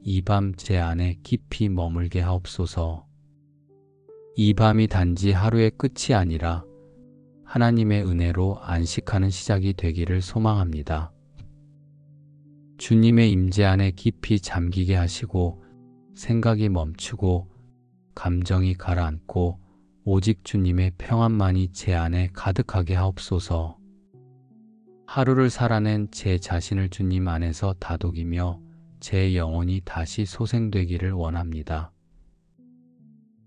이 밤 제 안에 깊이 머물게 하옵소서. 이 밤이 단지 하루의 끝이 아니라 하나님의 은혜로 안식하는 시작이 되기를 소망합니다. 주님의 임재 안에 깊이 잠기게 하시고 생각이 멈추고 감정이 가라앉고 오직 주님의 평안만이 제 안에 가득하게 하옵소서. 하루를 살아낸 제 자신을 주님 안에서 다독이며 제 영혼이 다시 소생되기를 원합니다.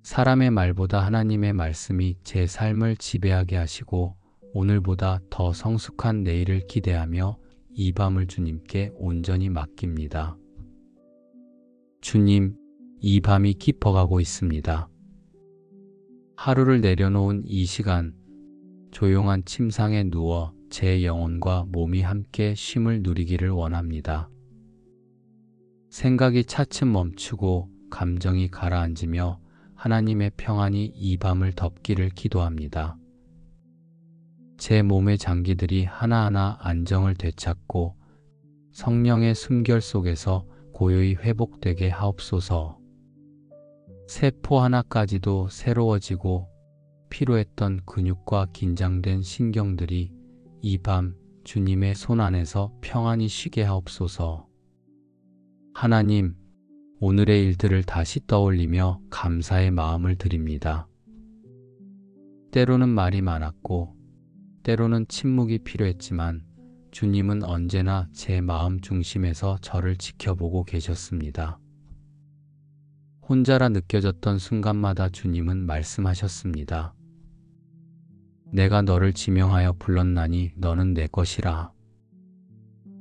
사람의 말보다 하나님의 말씀이 제 삶을 지배하게 하시고 오늘보다 더 성숙한 내일을 기대하며 이 밤을 주님께 온전히 맡깁니다. 주님, 이 밤이 깊어가고 있습니다. 하루를 내려놓은 이 시간, 조용한 침상에 누워 제 영혼과 몸이 함께 쉼을 누리기를 원합니다. 생각이 차츰 멈추고 감정이 가라앉으며 하나님의 평안이 이 밤을 덮기를 기도합니다. 제 몸의 장기들이 하나하나 안정을 되찾고 성령의 숨결 속에서 고요히 회복되게 하옵소서. 세포 하나까지도 새로워지고 피로했던 근육과 긴장된 신경들이 이 밤 주님의 손 안에서 평안히 쉬게 하옵소서. 하나님, 오늘의 일들을 다시 떠올리며 감사의 마음을 드립니다. 때로는 말이 많았고 때로는 침묵이 필요했지만 주님은 언제나 제 마음 중심에서 저를 지켜보고 계셨습니다. 혼자라 느껴졌던 순간마다 주님은 말씀하셨습니다. 내가 너를 지명하여 불렀나니 너는 내 것이라.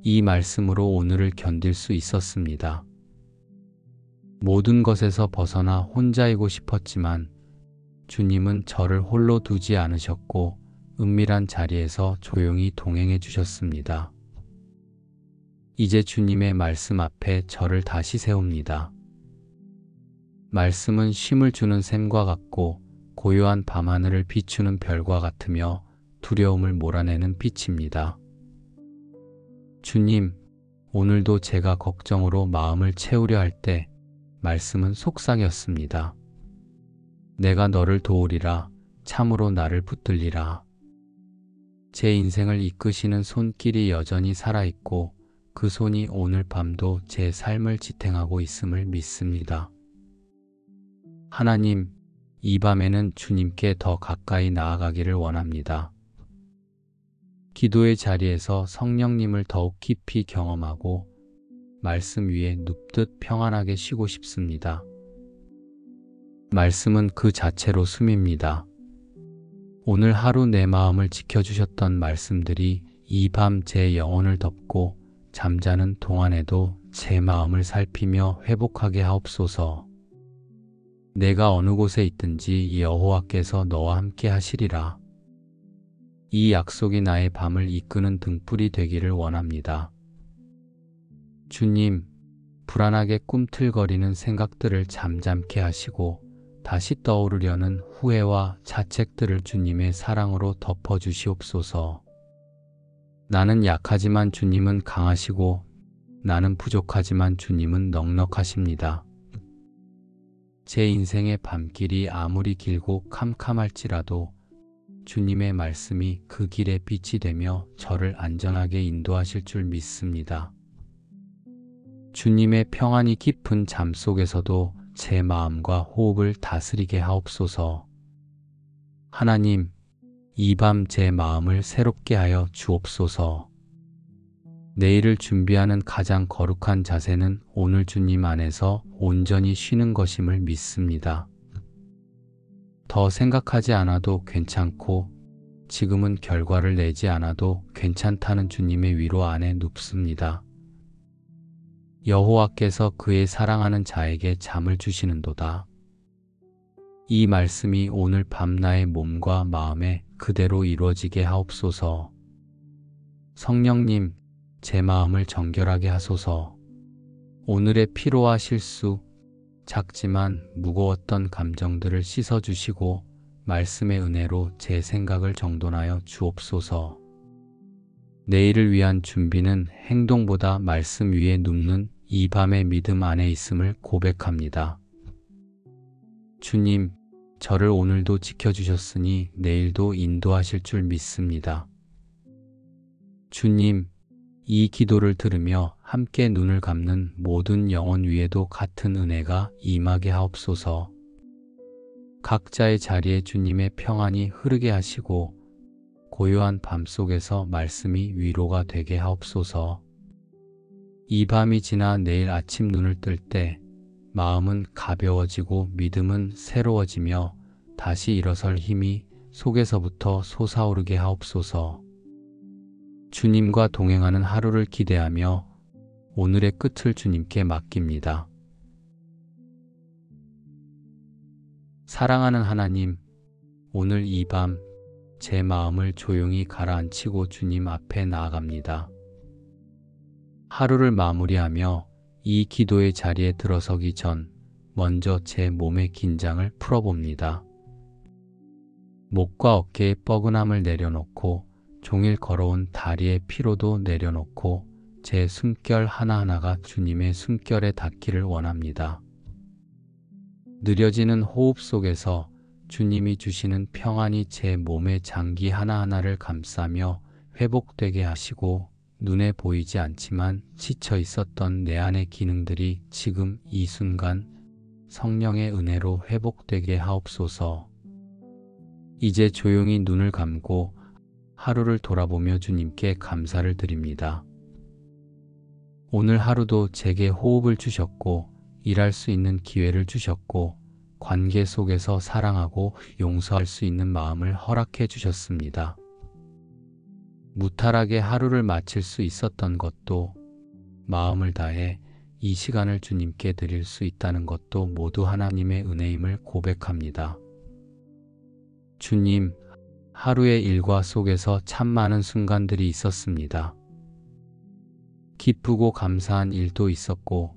이 말씀으로 오늘을 견딜 수 있었습니다. 모든 것에서 벗어나 혼자이고 싶었지만 주님은 저를 홀로 두지 않으셨고 은밀한 자리에서 조용히 동행해 주셨습니다. 이제 주님의 말씀 앞에 저를 다시 세웁니다. 말씀은 쉼을 주는 샘과 같고 고요한 밤하늘을 비추는 별과 같으며 두려움을 몰아내는 빛입니다. 주님, 오늘도 제가 걱정으로 마음을 채우려 할 때 말씀은 속삭였습니다. 내가 너를 도우리라, 참으로 나를 붙들리라. 제 인생을 이끄시는 손길이 여전히 살아있고 그 손이 오늘 밤도 제 삶을 지탱하고 있음을 믿습니다. 하나님, 이 밤에는 주님께 더 가까이 나아가기를 원합니다. 기도의 자리에서 성령님을 더욱 깊이 경험하고 말씀 위에 눕듯 평안하게 쉬고 싶습니다. 말씀은 그 자체로 숨입니다. 오늘 하루 내 마음을 지켜주셨던 말씀들이 이 밤 제 영혼을 덮고 잠자는 동안에도 제 마음을 살피며 회복하게 하옵소서. 내가 어느 곳에 있든지 여호와께서 너와 함께 하시리라. 이 약속이 나의 밤을 이끄는 등불이 되기를 원합니다. 주님, 불안하게 꿈틀거리는 생각들을 잠잠케 하시고 다시 떠오르려는 후회와 자책들을 주님의 사랑으로 덮어주시옵소서. 나는 약하지만 주님은 강하시고 나는 부족하지만 주님은 넉넉하십니다. 제 인생의 밤길이 아무리 길고 캄캄할지라도 주님의 말씀이 그 길의 빛이 되며 저를 안전하게 인도하실 줄 믿습니다. 주님의 평안이 깊은 잠 속에서도 제 마음과 호흡을 다스리게 하옵소서. 하나님, 이 밤 제 마음을 새롭게 하여 주옵소서. 내일을 준비하는 가장 거룩한 자세는 오늘 주님 안에서 온전히 쉬는 것임을 믿습니다. 더 생각하지 않아도 괜찮고 지금은 결과를 내지 않아도 괜찮다는 주님의 위로 안에 눕습니다. 여호와께서 그의 사랑하는 자에게 잠을 주시는도다. 이 말씀이 오늘 밤 나의 몸과 마음에 그대로 이루어지게 하옵소서. 성령님, 제 마음을 정결하게 하소서. 오늘의 피로와 실수, 작지만 무거웠던 감정들을 씻어주시고 말씀의 은혜로 제 생각을 정돈하여 주옵소서. 내일을 위한 준비는 행동보다 말씀 위에 눕는 이 밤의 믿음 안에 있음을 고백합니다. 주님, 저를 오늘도 지켜주셨으니 내일도 인도하실 줄 믿습니다. 주님, 이 기도를 들으며 함께 눈을 감는 모든 영혼 위에도 같은 은혜가 임하게 하옵소서. 각자의 자리에 주님의 평안이 흐르게 하시고 고요한 밤 속에서 말씀이 위로가 되게 하옵소서. 이 밤이 지나 내일 아침 눈을 뜰 때 마음은 가벼워지고 믿음은 새로워지며 다시 일어설 힘이 속에서부터 솟아오르게 하옵소서. 주님과 동행하는 하루를 기대하며 오늘의 끝을 주님께 맡깁니다. 사랑하는 하나님, 오늘 이 밤 제 마음을 조용히 가라앉히고 주님 앞에 나아갑니다. 하루를 마무리하며 이 기도의 자리에 들어서기 전 먼저 제 몸의 긴장을 풀어봅니다. 목과 어깨의 뻐근함을 내려놓고 종일 걸어온 다리의 피로도 내려놓고 제 숨결 하나하나가 주님의 숨결에 닿기를 원합니다. 느려지는 호흡 속에서 주님이 주시는 평안이 제 몸의 장기 하나하나를 감싸며 회복되게 하시고 눈에 보이지 않지만 지쳐 있었던 내 안의 기능들이 지금 이 순간 성령의 은혜로 회복되게 하옵소서. 이제 조용히 눈을 감고 하루를 돌아보며 주님께 감사를 드립니다. 오늘 하루도 제게 호흡을 주셨고 일할 수 있는 기회를 주셨고 관계 속에서 사랑하고 용서할 수 있는 마음을 허락해 주셨습니다. 무탈하게 하루를 마칠 수 있었던 것도, 마음을 다해 이 시간을 주님께 드릴 수 있다는 것도 모두 하나님의 은혜임을 고백합니다. 주님, 하루의 일과 속에서 참 많은 순간들이 있었습니다. 기쁘고 감사한 일도 있었고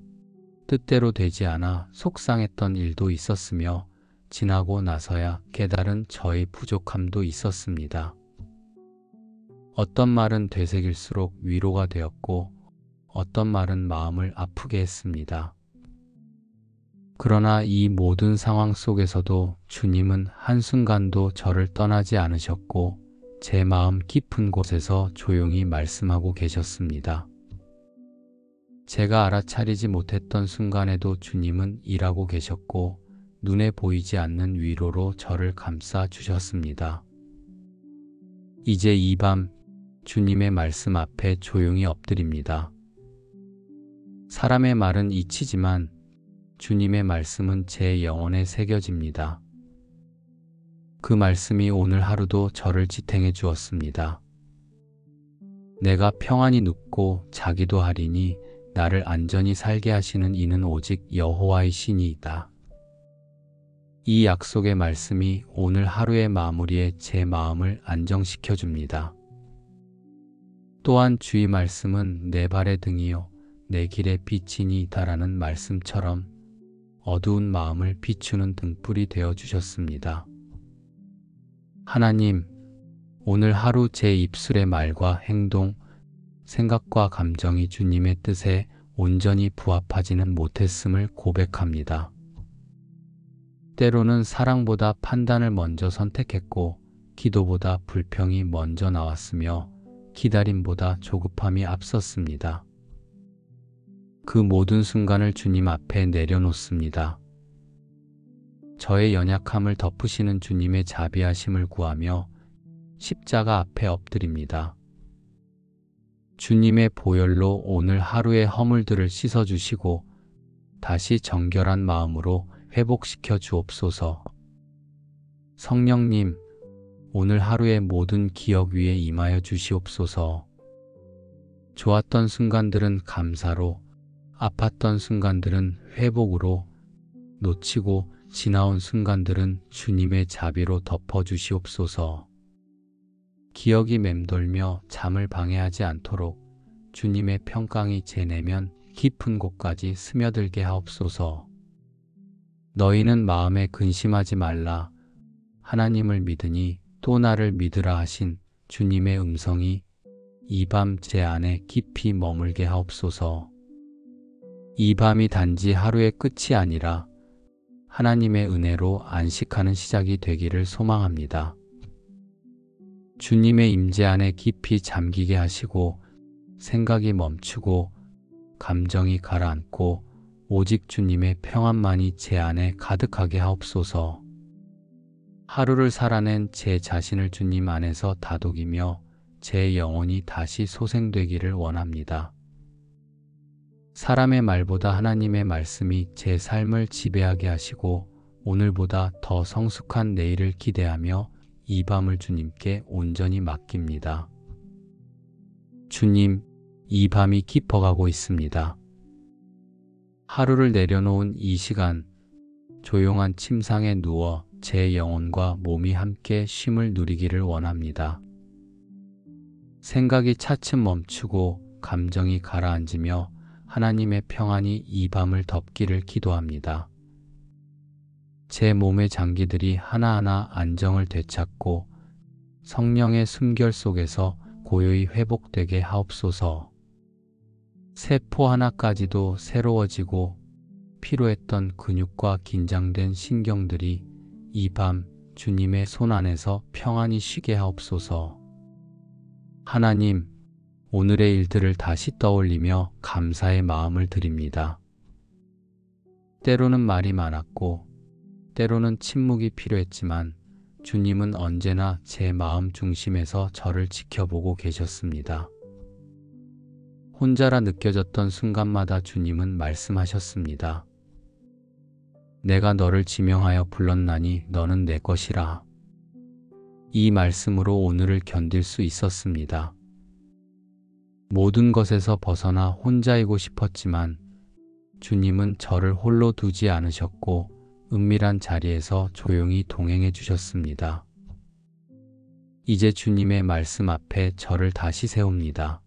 뜻대로 되지 않아 속상했던 일도 있었으며 지나고 나서야 깨달은 저의 부족함도 있었습니다. 어떤 말은 되새길수록 위로가 되었고 어떤 말은 마음을 아프게 했습니다. 그러나 이 모든 상황 속에서도 주님은 한순간도 저를 떠나지 않으셨고 제 마음 깊은 곳에서 조용히 말씀하고 계셨습니다. 제가 알아차리지 못했던 순간에도 주님은 일하고 계셨고 눈에 보이지 않는 위로로 저를 감싸 주셨습니다. 이제 이 밤 주님의 말씀 앞에 조용히 엎드립니다. 사람의 말은 잊히지만 주님의 말씀은 제 영혼에 새겨집니다. 그 말씀이 오늘 하루도 저를 지탱해 주었습니다. 내가 평안히 눕고 자기도 하리니 나를 안전히 살게 하시는 이는 오직 여호와의 신이이다. 이 약속의 말씀이 오늘 하루의 마무리에 제 마음을 안정시켜 줍니다. 또한 주의 말씀은 내 발의 등이요 내 길의 빛이니이다라는 말씀처럼 어두운 마음을 비추는 등불이 되어 주셨습니다. 하나님, 오늘 하루 제 입술의 말과 행동, 생각과 감정이 주님의 뜻에 온전히 부합하지는 못했음을 고백합니다. 때로는 사랑보다 판단을 먼저 선택했고 기도보다 불평이 먼저 나왔으며 기다림보다 조급함이 앞섰습니다. 그 모든 순간을 주님 앞에 내려놓습니다. 저의 연약함을 덮으시는 주님의 자비하심을 구하며 십자가 앞에 엎드립니다. 주님의 보혈로 오늘 하루의 허물들을 씻어주시고 다시 정결한 마음으로 회복시켜 주옵소서. 성령님, 오늘 하루의 모든 기억 위에 임하여 주시옵소서. 좋았던 순간들은 감사로, 아팠던 순간들은 회복으로, 놓치고 지나온 순간들은 주님의 자비로 덮어주시옵소서. 기억이 맴돌며 잠을 방해하지 않도록 주님의 평강이 제 내면 깊은 곳까지 스며들게 하옵소서. 너희는 마음에 근심하지 말라. 하나님을 믿으니 또 나를 믿으라 하신 주님의 음성이 이 밤 제 안에 깊이 머물게 하옵소서. 이 밤이 단지 하루의 끝이 아니라 하나님의 은혜로 안식하는 시작이 되기를 소망합니다. 주님의 임재 안에 깊이 잠기게 하시고 생각이 멈추고 감정이 가라앉고 오직 주님의 평안만이 제 안에 가득하게 하옵소서. 하루를 살아낸 제 자신을 주님 안에서 다독이며 제 영혼이 다시 소생되기를 원합니다. 사람의 말보다 하나님의 말씀이 제 삶을 지배하게 하시고 오늘보다 더 성숙한 내일을 기대하며 이 밤을 주님께 온전히 맡깁니다. 주님, 이 밤이 깊어가고 있습니다. 하루를 내려놓은 이 시간, 조용한 침상에 누워 제 영혼과 몸이 함께 쉼을 누리기를 원합니다. 생각이 차츰 멈추고 감정이 가라앉으며 하나님의 평안이 이 밤을 덮기를 기도합니다. 제 몸의 장기들이 하나하나 안정을 되찾고 성령의 숨결 속에서 고요히 회복되게 하옵소서. 세포 하나까지도 새로워지고 피로했던 근육과 긴장된 신경들이 이 밤 주님의 손 안에서 평안히 쉬게 하옵소서. 하나님, 오늘의 일들을 다시 떠올리며 감사의 마음을 드립니다. 때로는 말이 많았고 때로는 침묵이 필요했지만 주님은 언제나 제 마음 중심에서 저를 지켜보고 계셨습니다. 혼자라 느껴졌던 순간마다 주님은 말씀하셨습니다. 내가 너를 지명하여 불렀나니 너는 내 것이라. 이 말씀으로 오늘을 견딜 수 있었습니다. 모든 것에서 벗어나 혼자이고 싶었지만 주님은 저를 홀로 두지 않으셨고 은밀한 자리에서 조용히 동행해 주셨습니다. 이제 주님의 말씀 앞에 저를 다시 세웁니다.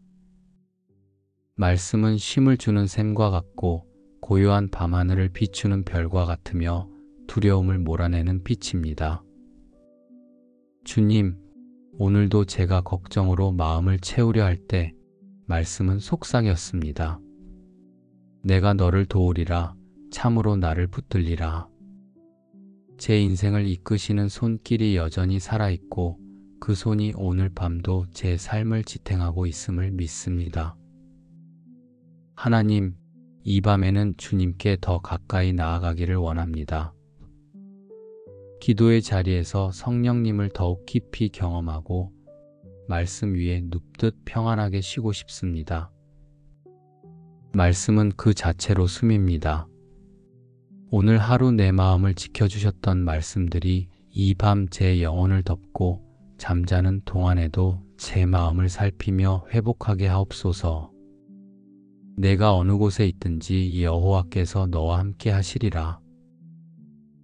말씀은 쉼을 주는 샘과 같고 고요한 밤하늘을 비추는 별과 같으며 두려움을 몰아내는 빛입니다. 주님, 오늘도 제가 걱정으로 마음을 채우려 할 때 말씀은 속삭였습니다. 내가 너를 도우리라, 참으로 나를 붙들리라. 제 인생을 이끄시는 손길이 여전히 살아있고 그 손이 오늘 밤도 제 삶을 지탱하고 있음을 믿습니다. 하나님, 이 밤에는 주님께 더 가까이 나아가기를 원합니다. 기도의 자리에서 성령님을 더욱 깊이 경험하고 말씀 위에 눕듯 평안하게 쉬고 싶습니다. 말씀은 그 자체로 숨입니다. 오늘 하루 내 마음을 지켜주셨던 말씀들이 이 밤 제 영혼을 덮고 잠자는 동안에도 제 마음을 살피며 회복하게 하옵소서. 내가 어느 곳에 있든지 여호와께서 너와 함께 하시리라.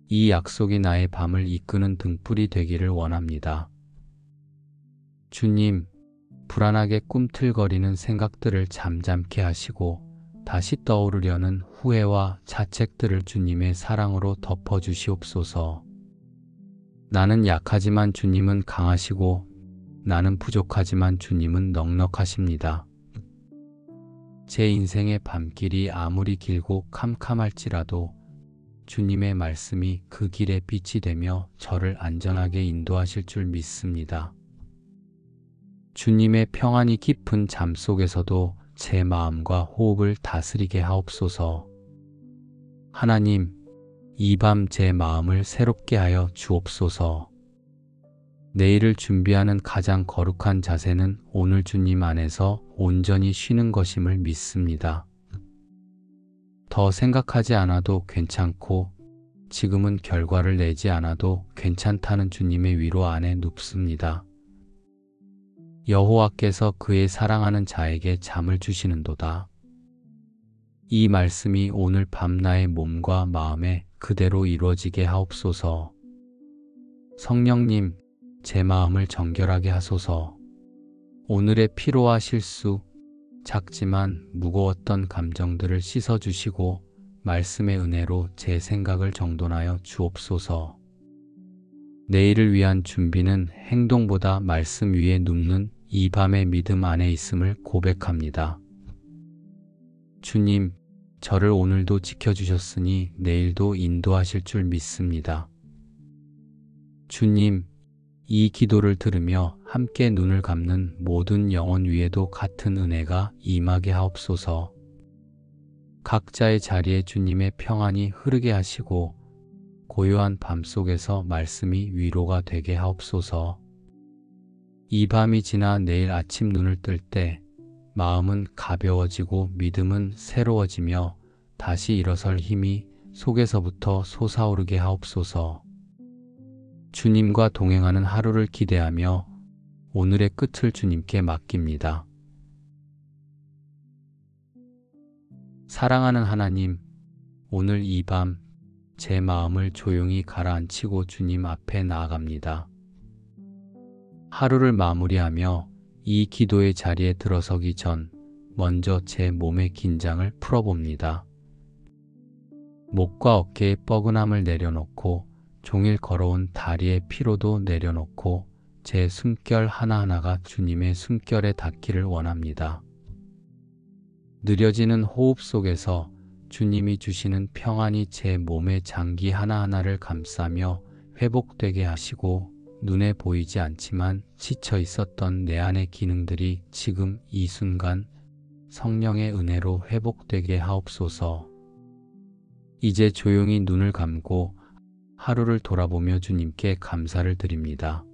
이 약속이 나의 밤을 이끄는 등불이 되기를 원합니다. 주님, 불안하게 꿈틀거리는 생각들을 잠잠케 하시고 다시 떠오르려는 후회와 자책들을 주님의 사랑으로 덮어주시옵소서. 나는 약하지만 주님은 강하시고 나는 부족하지만 주님은 넉넉하십니다. 제 인생의 밤길이 아무리 길고 캄캄할지라도 주님의 말씀이 그 길의 빛이 되며 저를 안전하게 인도하실 줄 믿습니다. 주님의 평안이 깊은 잠 속에서도 제 마음과 호흡을 다스리게 하옵소서. 하나님, 이 밤 제 마음을 새롭게 하여 주옵소서. 내일을 준비하는 가장 거룩한 자세는 오늘 주님 안에서 온전히 쉬는 것임을 믿습니다. 더 생각하지 않아도 괜찮고 지금은 결과를 내지 않아도 괜찮다는 주님의 위로 안에 눕습니다. 여호와께서 그의 사랑하는 자에게 잠을 주시는도다. 이 말씀이 오늘 밤 나의 몸과 마음에 그대로 이루어지게 하옵소서. 성령님, 제 마음을 정결하게 하소서. 오늘의 피로와 실수, 작지만 무거웠던 감정들을 씻어주시고 말씀의 은혜로 제 생각을 정돈하여 주옵소서. 내일을 위한 준비는 행동보다 말씀 위에 눕는 이 밤의 믿음 안에 있음을 고백합니다. 주님, 저를 오늘도 지켜주셨으니 내일도 인도하실 줄 믿습니다. 주님, 이 기도를 들으며 함께 눈을 감는 모든 영혼 위에도 같은 은혜가 임하게 하옵소서. 각자의 자리에 주님의 평안이 흐르게 하시고 고요한 밤 속에서 말씀이 위로가 되게 하옵소서. 이 밤이 지나 내일 아침 눈을 뜰 때 마음은 가벼워지고 믿음은 새로워지며 다시 일어설 힘이 속에서부터 솟아오르게 하옵소서. 주님과 동행하는 하루를 기대하며 오늘의 끝을 주님께 맡깁니다. 사랑하는 하나님, 오늘 이 밤 제 마음을 조용히 가라앉히고 주님 앞에 나아갑니다. 하루를 마무리하며 이 기도의 자리에 들어서기 전 먼저 제 몸의 긴장을 풀어봅니다. 목과 어깨의 뻐근함을 내려놓고 종일 걸어온 다리의 피로도 내려놓고 제 숨결 하나하나가 주님의 숨결에 닿기를 원합니다. 느려지는 호흡 속에서 주님이 주시는 평안이 제 몸의 장기 하나하나를 감싸며 회복되게 하시고 눈에 보이지 않지만 지쳐 있었던 내 안의 기능들이 지금 이 순간 성령의 은혜로 회복되게 하옵소서. 이제 조용히 눈을 감고 하루를 돌아보며 주님께 감사를 드립니다.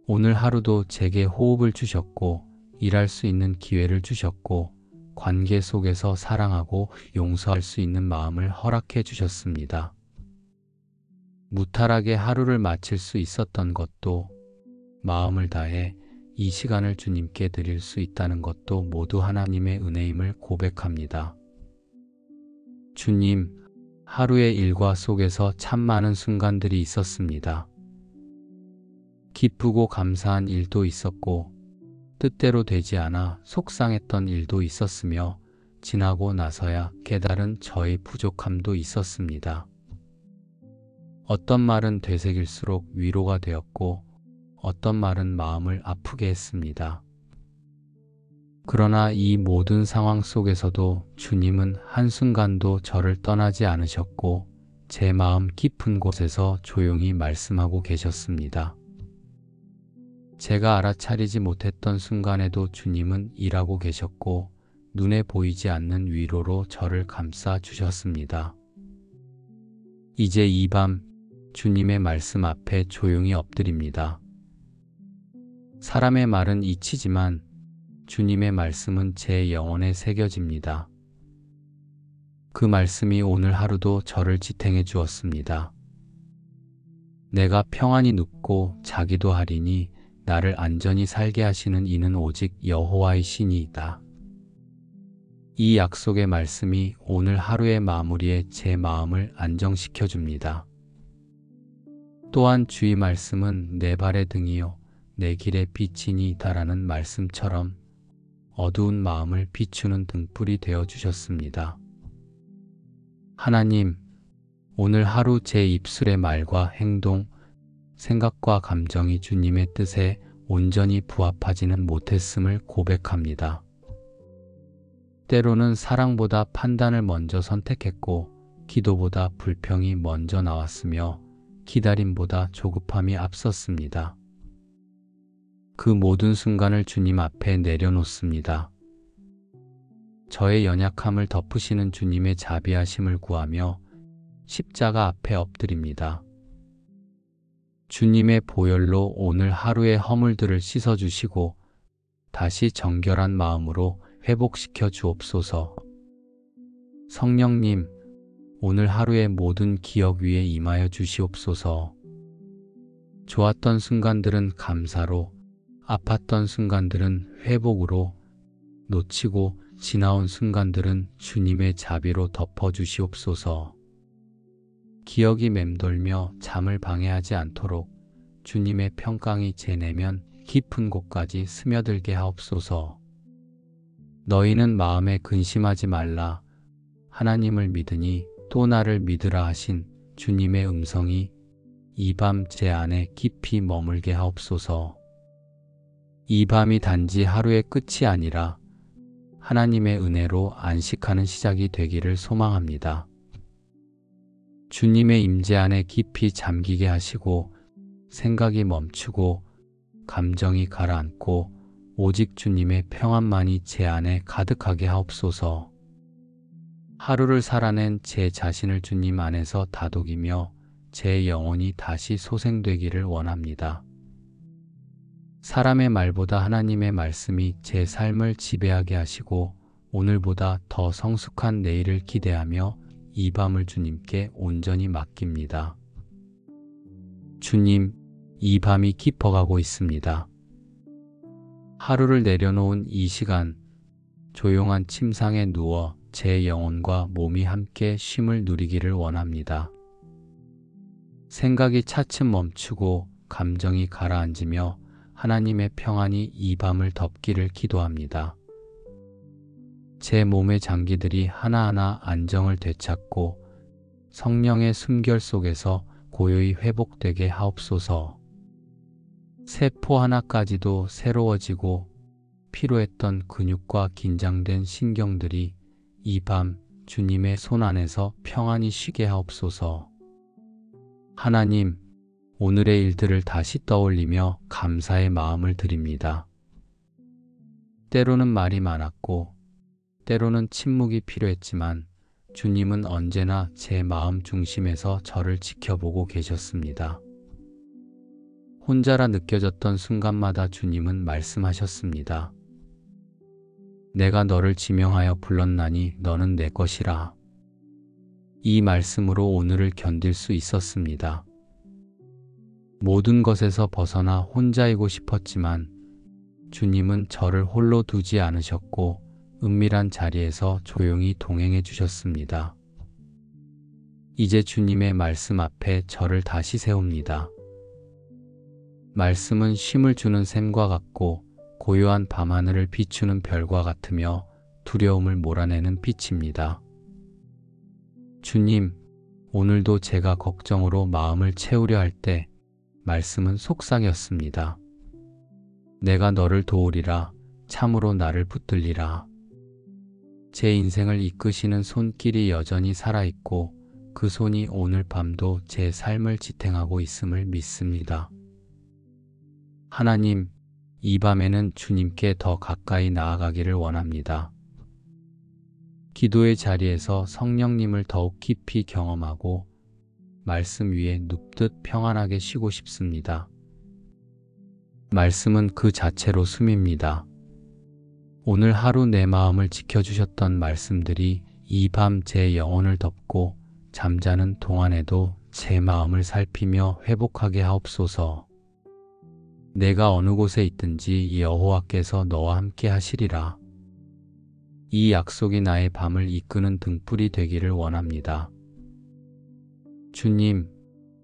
오늘 하루도 제게 호흡을 주셨고 일할 수 있는 기회를 주셨고 관계 속에서 사랑하고 용서할 수 있는 마음을 허락해 주셨습니다. 무탈하게 하루를 마칠 수 있었던 것도 마음을 다해 이 시간을 주님께 드릴 수 있다는 것도 모두 하나님의 은혜임을 고백합니다. 주님, 하루의 일과 속에서 참 많은 순간들이 있었습니다. 기쁘고 감사한 일도 있었고 뜻대로 되지 않아 속상했던 일도 있었으며 지나고 나서야 깨달은 저의 부족함도 있었습니다. 어떤 말은 되새길수록 위로가 되었고 어떤 말은 마음을 아프게 했습니다. 그러나 이 모든 상황 속에서도 주님은 한순간도 저를 떠나지 않으셨고 제 마음 깊은 곳에서 조용히 말씀하고 계셨습니다. 제가 알아차리지 못했던 순간에도 주님은 일하고 계셨고 눈에 보이지 않는 위로로 저를 감싸 주셨습니다. 이제 이 밤 주님의 말씀 앞에 조용히 엎드립니다. 사람의 말은 잊히지만 주님의 말씀은 제 영혼에 새겨집니다. 그 말씀이 오늘 하루도 저를 지탱해 주었습니다. 내가 평안히 눕고 자기도 하리니 나를 안전히 살게 하시는 이는 오직 여호와의 신이이다. 이 약속의 말씀이 오늘 하루의 마무리에 제 마음을 안정시켜 줍니다. 또한 주의 말씀은 내 발의 등이요 내 길의 빛이니이다라는 말씀처럼 어두운 마음을 비추는 등불이 되어 주셨습니다. 하나님, 오늘 하루 제 입술의 말과 행동, 생각과 감정이 주님의 뜻에 온전히 부합하지는 못했음을 고백합니다. 때로는 사랑보다 판단을 먼저 선택했고 기도보다 불평이 먼저 나왔으며 기다림보다 조급함이 앞섰습니다. 그 모든 순간을 주님 앞에 내려놓습니다. 저의 연약함을 덮으시는 주님의 자비하심을 구하며 십자가 앞에 엎드립니다. 주님의 보혈로 오늘 하루의 허물들을 씻어주시고 다시 정결한 마음으로 회복시켜 주옵소서. 성령님, 오늘 하루의 모든 기억 위에 임하여 주시옵소서. 좋았던 순간들은 감사로, 아팠던 순간들은 회복으로, 놓치고 지나온 순간들은 주님의 자비로 덮어주시옵소서. 기억이 맴돌며 잠을 방해하지 않도록 주님의 평강이 제 내면 깊은 곳까지 스며들게 하옵소서. 너희는 마음에 근심하지 말라. 하나님을 믿으니 또 나를 믿으라 하신 주님의 음성이 이 밤 제 안에 깊이 머물게 하옵소서. 이 밤이 단지 하루의 끝이 아니라 하나님의 은혜로 안식하는 시작이 되기를 소망합니다. 주님의 임재 안에 깊이 잠기게 하시고 생각이 멈추고 감정이 가라앉고 오직 주님의 평안만이 제 안에 가득하게 하옵소서. 하루를 살아낸 제 자신을 주님 안에서 다독이며 제 영혼이 다시 소생되기를 원합니다. 사람의 말보다 하나님의 말씀이 제 삶을 지배하게 하시고 오늘보다 더 성숙한 내일을 기대하며 이 밤을 주님께 온전히 맡깁니다. 주님, 이 밤이 깊어가고 있습니다. 하루를 내려놓은 이 시간, 조용한 침상에 누워 제 영혼과 몸이 함께 쉼을 누리기를 원합니다. 생각이 차츰 멈추고 감정이 가라앉으며 하나님의 평안이 이 밤을 덮기를 기도합니다. 제 몸의 장기들이 하나하나 안정을 되찾고 성령의 숨결 속에서 고요히 회복되게 하옵소서. 세포 하나까지도 새로워지고 피로했던 근육과 긴장된 신경들이 이 밤 주님의 손 안에서 평안히 쉬게 하옵소서. 하나님, 오늘의 일들을 다시 떠올리며 감사의 마음을 드립니다. 때로는 말이 많았고 때로는 침묵이 필요했지만 주님은 언제나 제 마음 중심에서 저를 지켜보고 계셨습니다. 혼자라 느껴졌던 순간마다 주님은 말씀하셨습니다. 내가 너를 지명하여 불렀나니 너는 내 것이라. 이 말씀으로 오늘을 견딜 수 있었습니다. 모든 것에서 벗어나 혼자이고 싶었지만 주님은 저를 홀로 두지 않으셨고 은밀한 자리에서 조용히 동행해 주셨습니다. 이제 주님의 말씀 앞에 저를 다시 세웁니다. 말씀은 쉼을 주는 샘과 같고 고요한 밤하늘을 비추는 별과 같으며 두려움을 몰아내는 빛입니다. 주님, 오늘도 제가 걱정으로 마음을 채우려 할 때 말씀은 속삭였습니다. 내가 너를 도우리라, 참으로 나를 붙들리라. 제 인생을 이끄시는 손길이 여전히 살아있고 그 손이 오늘 밤도 제 삶을 지탱하고 있음을 믿습니다. 하나님, 이 밤에는 주님께 더 가까이 나아가기를 원합니다. 기도의 자리에서 성령님을 더욱 깊이 경험하고 말씀 위에 눕듯 평안하게 쉬고 싶습니다. 말씀은 그 자체로 숨입니다. 오늘 하루 내 마음을 지켜주셨던 말씀들이 이 밤 제 영혼을 덮고 잠자는 동안에도 제 마음을 살피며 회복하게 하옵소서. 내가 어느 곳에 있든지 여호와께서 너와 함께 하시리라. 이 약속이 나의 밤을 이끄는 등불이 되기를 원합니다. 주님,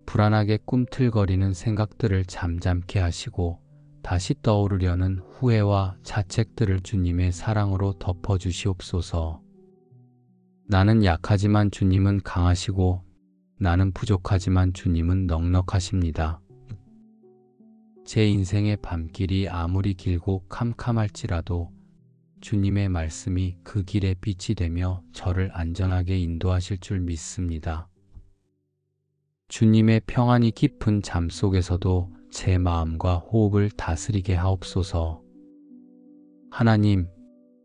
불안하게 꿈틀거리는 생각들을 잠잠케 하시고 다시 떠오르려는 후회와 자책들을 주님의 사랑으로 덮어주시옵소서. 나는 약하지만 주님은 강하시고 나는 부족하지만 주님은 넉넉하십니다. 제 인생의 밤길이 아무리 길고 캄캄할지라도 주님의 말씀이 그 길의 빛이 되며 저를 안전하게 인도하실 줄 믿습니다. 주님의 평안이 깊은 잠 속에서도 제 마음과 호흡을 다스리게 하옵소서. 하나님,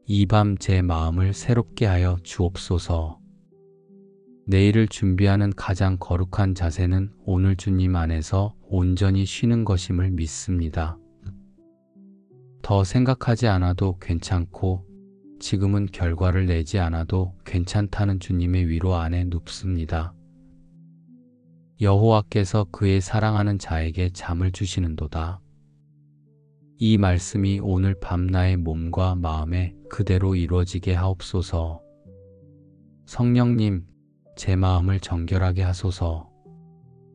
이 밤 제 마음을 새롭게 하여 주옵소서. 내일을 준비하는 가장 거룩한 자세는 오늘 주님 안에서 온전히 쉬는 것임을 믿습니다. 더 생각하지 않아도 괜찮고 지금은 결과를 내지 않아도 괜찮다는 주님의 위로 안에 눕습니다. 여호와께서 그의 사랑하는 자에게 잠을 주시는도다. 이 말씀이 오늘 밤 나의 몸과 마음에 그대로 이루어지게 하옵소서. 성령님, 제 마음을 정결하게 하소서.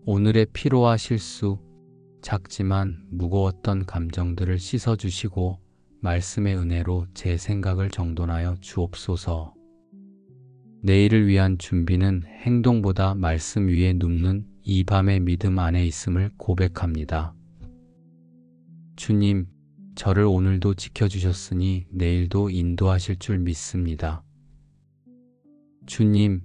오늘의 피로와 실수, 작지만 무거웠던 감정들을 씻어주시고 말씀의 은혜로 제 생각을 정돈하여 주옵소서. 내일을 위한 준비는 행동보다 말씀 위에 눕는 이 밤의 믿음 안에 있음을 고백합니다. 주님, 저를 오늘도 지켜주셨으니 내일도 인도하실 줄 믿습니다. 주님,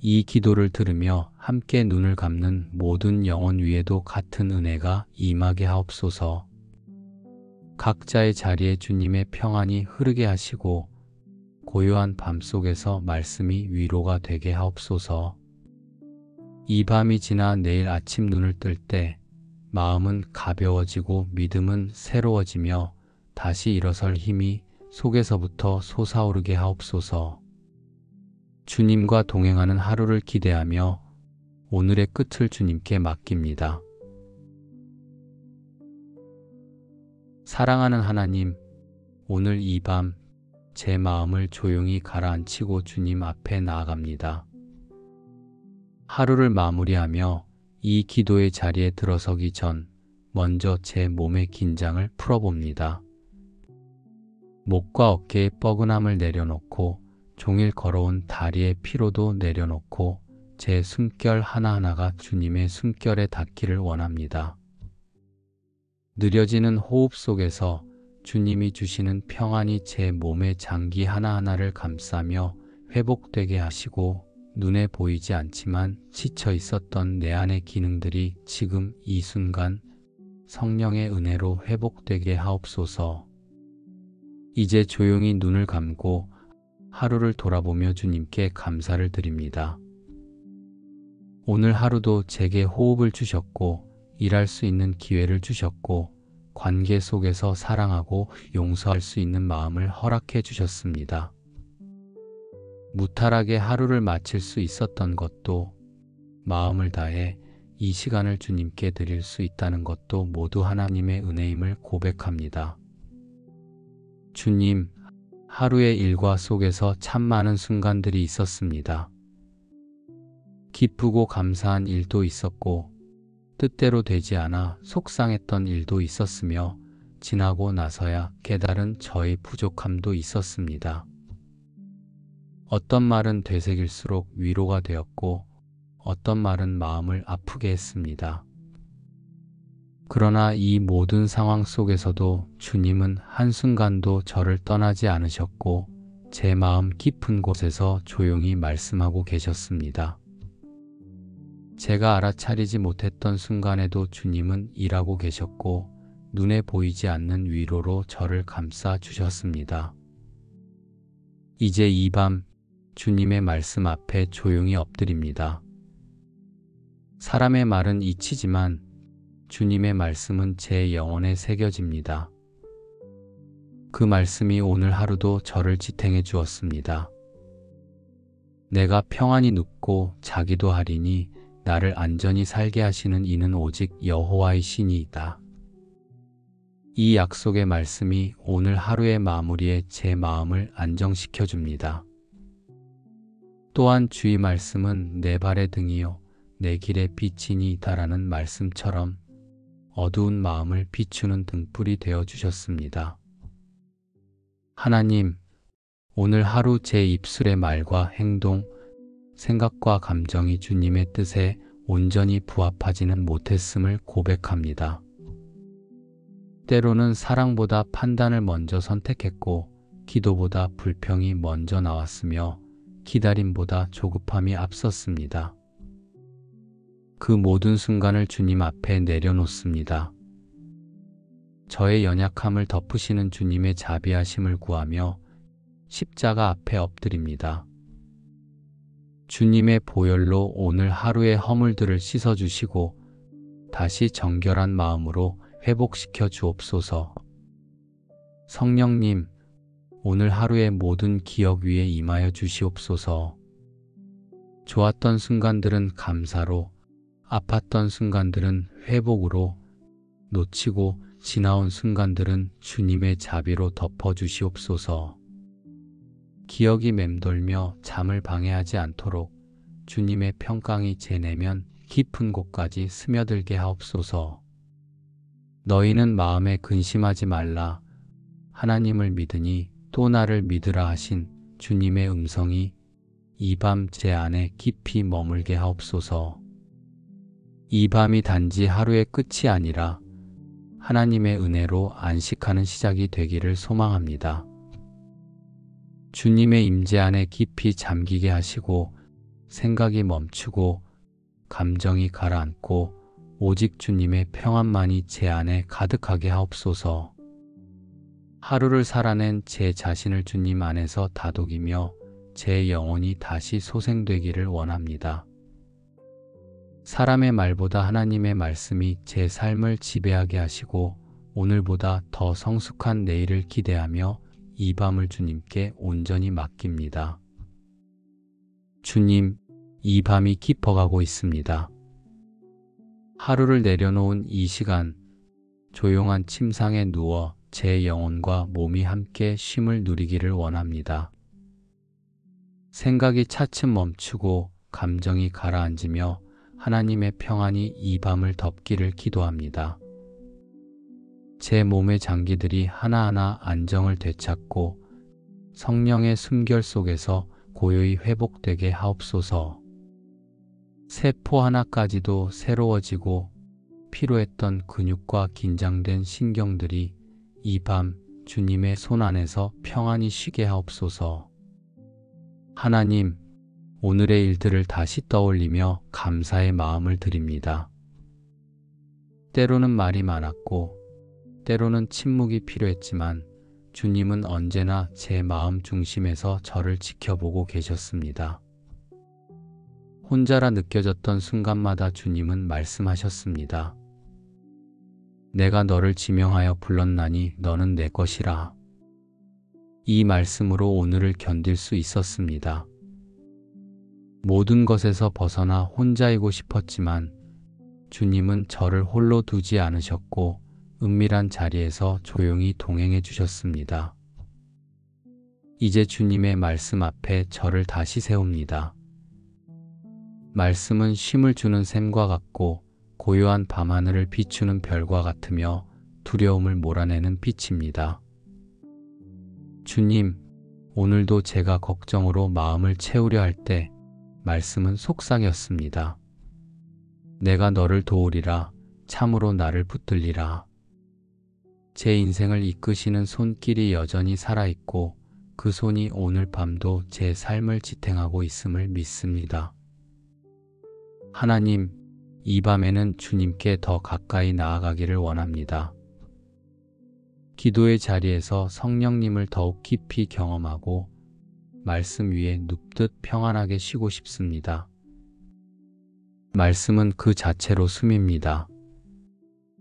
이 기도를 들으며 함께 눈을 감는 모든 영혼 위에도 같은 은혜가 임하게 하옵소서. 각자의 자리에 주님의 평안이 흐르게 하시고 고요한 밤 속에서 말씀이 위로가 되게 하옵소서. 이 밤이 지나 내일 아침 눈을 뜰 때 마음은 가벼워지고 믿음은 새로워지며 다시 일어설 힘이 속에서부터 솟아오르게 하옵소서. 주님과 동행하는 하루를 기대하며 오늘의 끝을 주님께 맡깁니다. 사랑하는 하나님, 오늘 이 밤 제 마음을 조용히 가라앉히고 주님 앞에 나아갑니다. 하루를 마무리하며 이 기도의 자리에 들어서기 전 먼저 제 몸의 긴장을 풀어봅니다. 목과 어깨의 뻐근함을 내려놓고 종일 걸어온 다리의 피로도 내려놓고 제 숨결 하나하나가 주님의 숨결에 닿기를 원합니다. 느려지는 호흡 속에서 주님이 주시는 평안이 제 몸의 장기 하나하나를 감싸며 회복되게 하시고 눈에 보이지 않지만 지쳐 있었던 내 안의 기능들이 지금 이 순간 성령의 은혜로 회복되게 하옵소서. 이제 조용히 눈을 감고 하루를 돌아보며 주님께 감사를 드립니다. 오늘 하루도 제게 호흡을 주셨고 일할 수 있는 기회를 주셨고 관계 속에서 사랑하고 용서할 수 있는 마음을 허락해 주셨습니다. 무탈하게 하루를 마칠 수 있었던 것도 마음을 다해 이 시간을 주님께 드릴 수 있다는 것도 모두 하나님의 은혜임을 고백합니다. 주님, 하루의 일과 속에서 참 많은 순간들이 있었습니다. 기쁘고 감사한 일도 있었고 뜻대로 되지 않아 속상했던 일도 있었으며 지나고 나서야 깨달은 저의 부족함도 있었습니다. 어떤 말은 되새길수록 위로가 되었고 어떤 말은 마음을 아프게 했습니다. 그러나 이 모든 상황 속에서도 주님은 한순간도 저를 떠나지 않으셨고 제 마음 깊은 곳에서 조용히 말씀하고 계셨습니다. 제가 알아차리지 못했던 순간에도 주님은 일하고 계셨고 눈에 보이지 않는 위로로 저를 감싸 주셨습니다. 이제 이 밤 주님의 말씀 앞에 조용히 엎드립니다. 사람의 말은 잊히지만 주님의 말씀은 제 영혼에 새겨집니다. 그 말씀이 오늘 하루도 저를 지탱해 주었습니다. 내가 평안히 눕고 자기도 하리니 나를 안전히 살게 하시는 이는 오직 여호와의 신이이다. 이 약속의 말씀이 오늘 하루의 마무리에 제 마음을 안정시켜 줍니다. 또한 주의 말씀은 내 발의 등이요 내 길의 빛이니이다라는 말씀처럼 어두운 마음을 비추는 등불이 되어 주셨습니다. 하나님, 오늘 하루 제 입술의 말과 행동, 생각과 감정이 주님의 뜻에 온전히 부합하지는 못했음을 고백합니다. 때로는 사랑보다 판단을 먼저 선택했고 기도보다 불평이 먼저 나왔으며 기다림보다 조급함이 앞섰습니다. 그 모든 순간을 주님 앞에 내려놓습니다. 저의 연약함을 덮으시는 주님의 자비하심을 구하며 십자가 앞에 엎드립니다. 주님의 보혈로 오늘 하루의 허물들을 씻어주시고 다시 정결한 마음으로 회복시켜 주옵소서. 성령님, 오늘 하루의 모든 기억 위에 임하여 주시옵소서. 좋았던 순간들은 감사로, 아팠던 순간들은 회복으로, 놓치고 지나온 순간들은 주님의 자비로 덮어주시옵소서. 기억이 맴돌며 잠을 방해하지 않도록 주님의 평강이 제 내면 깊은 곳까지 스며들게 하옵소서. 너희는 마음에 근심하지 말라. 하나님을 믿으니 또 나를 믿으라 하신 주님의 음성이 이 밤 제 안에 깊이 머물게 하옵소서. 이 밤이 단지 하루의 끝이 아니라 하나님의 은혜로 안식하는 시작이 되기를 소망합니다. 주님의 임재 안에 깊이 잠기게 하시고 생각이 멈추고 감정이 가라앉고 오직 주님의 평안만이 제 안에 가득하게 하옵소서. 하루를 살아낸 제 자신을 주님 안에서 다독이며 제 영혼이 다시 소생되기를 원합니다. 사람의 말보다 하나님의 말씀이 제 삶을 지배하게 하시고 오늘보다 더 성숙한 내일을 기대하며 이 밤을 주님께 온전히 맡깁니다. 주님, 이 밤이 깊어가고 있습니다. 하루를 내려놓은 이 시간, 조용한 침상에 누워 제 영혼과 몸이 함께 쉼을 누리기를 원합니다. 생각이 차츰 멈추고 감정이 가라앉으며 하나님의 평안이 이 밤을 덮기를 기도합니다. 제 몸의 장기들이 하나하나 안정을 되찾고 성령의 숨결 속에서 고요히 회복되게 하옵소서. 세포 하나까지도 새로워지고 피로했던 근육과 긴장된 신경들이 이 밤 주님의 손 안에서 평안히 쉬게 하옵소서. 하나님, 오늘의 일들을 다시 떠올리며 감사의 마음을 드립니다. 때로는 말이 많았고 때로는 침묵이 필요했지만 주님은 언제나 제 마음 중심에서 저를 지켜보고 계셨습니다. 혼자라 느껴졌던 순간마다 주님은 말씀하셨습니다. 내가 너를 지명하여 불렀나니 너는 내 것이라. 이 말씀으로 오늘을 견딜 수 있었습니다. 모든 것에서 벗어나 혼자이고 싶었지만 주님은 저를 홀로 두지 않으셨고 은밀한 자리에서 조용히 동행해 주셨습니다. 이제 주님의 말씀 앞에 저를 다시 세웁니다. 말씀은 쉼을 주는 샘과 같고 고요한 밤하늘을 비추는 별과 같으며 두려움을 몰아내는 빛입니다. 주님, 오늘도 제가 걱정으로 마음을 채우려 할 때 말씀은 속삭였습니다. 내가 너를 도우리라, 참으로 나를 붙들리라. 제 인생을 이끄시는 손길이 여전히 살아있고 그 손이 오늘 밤도 제 삶을 지탱하고 있음을 믿습니다. 하나님, 이 밤에는 주님께 더 가까이 나아가기를 원합니다. 기도의 자리에서 성령님을 더욱 깊이 경험하고 말씀 위에 눕듯 평안하게 쉬고 싶습니다. 말씀은 그 자체로 숨입니다.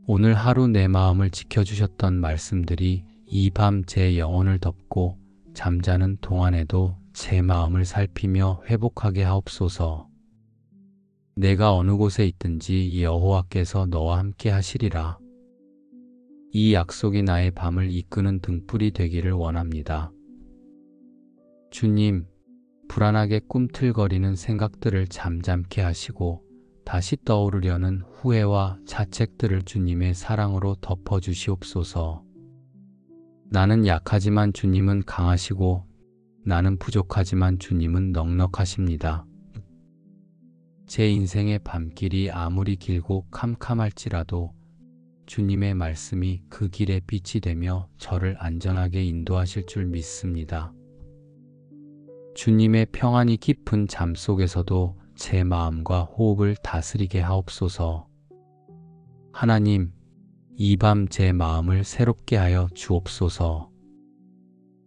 오늘 하루 내 마음을 지켜주셨던 말씀들이 이 밤 제 영혼을 덮고 잠자는 동안에도 제 마음을 살피며 회복하게 하옵소서. 내가 어느 곳에 있든지 여호와께서 너와 함께 하시리라. 이 약속이 나의 밤을 이끄는 등불이 되기를 원합니다. 주님, 불안하게 꿈틀거리는 생각들을 잠잠케 하시고 다시 떠오르려는 후회와 자책들을 주님의 사랑으로 덮어주시옵소서. 나는 약하지만 주님은 강하시고 나는 부족하지만 주님은 넉넉하십니다. 제 인생의 밤길이 아무리 길고 캄캄할지라도 주님의 말씀이 그 길의 빛이 되며 저를 안전하게 인도하실 줄 믿습니다. 주님의 평안이 깊은 잠 속에서도 제 마음과 호흡을 다스리게 하옵소서. 하나님, 이 밤 제 마음을 새롭게 하여 주옵소서.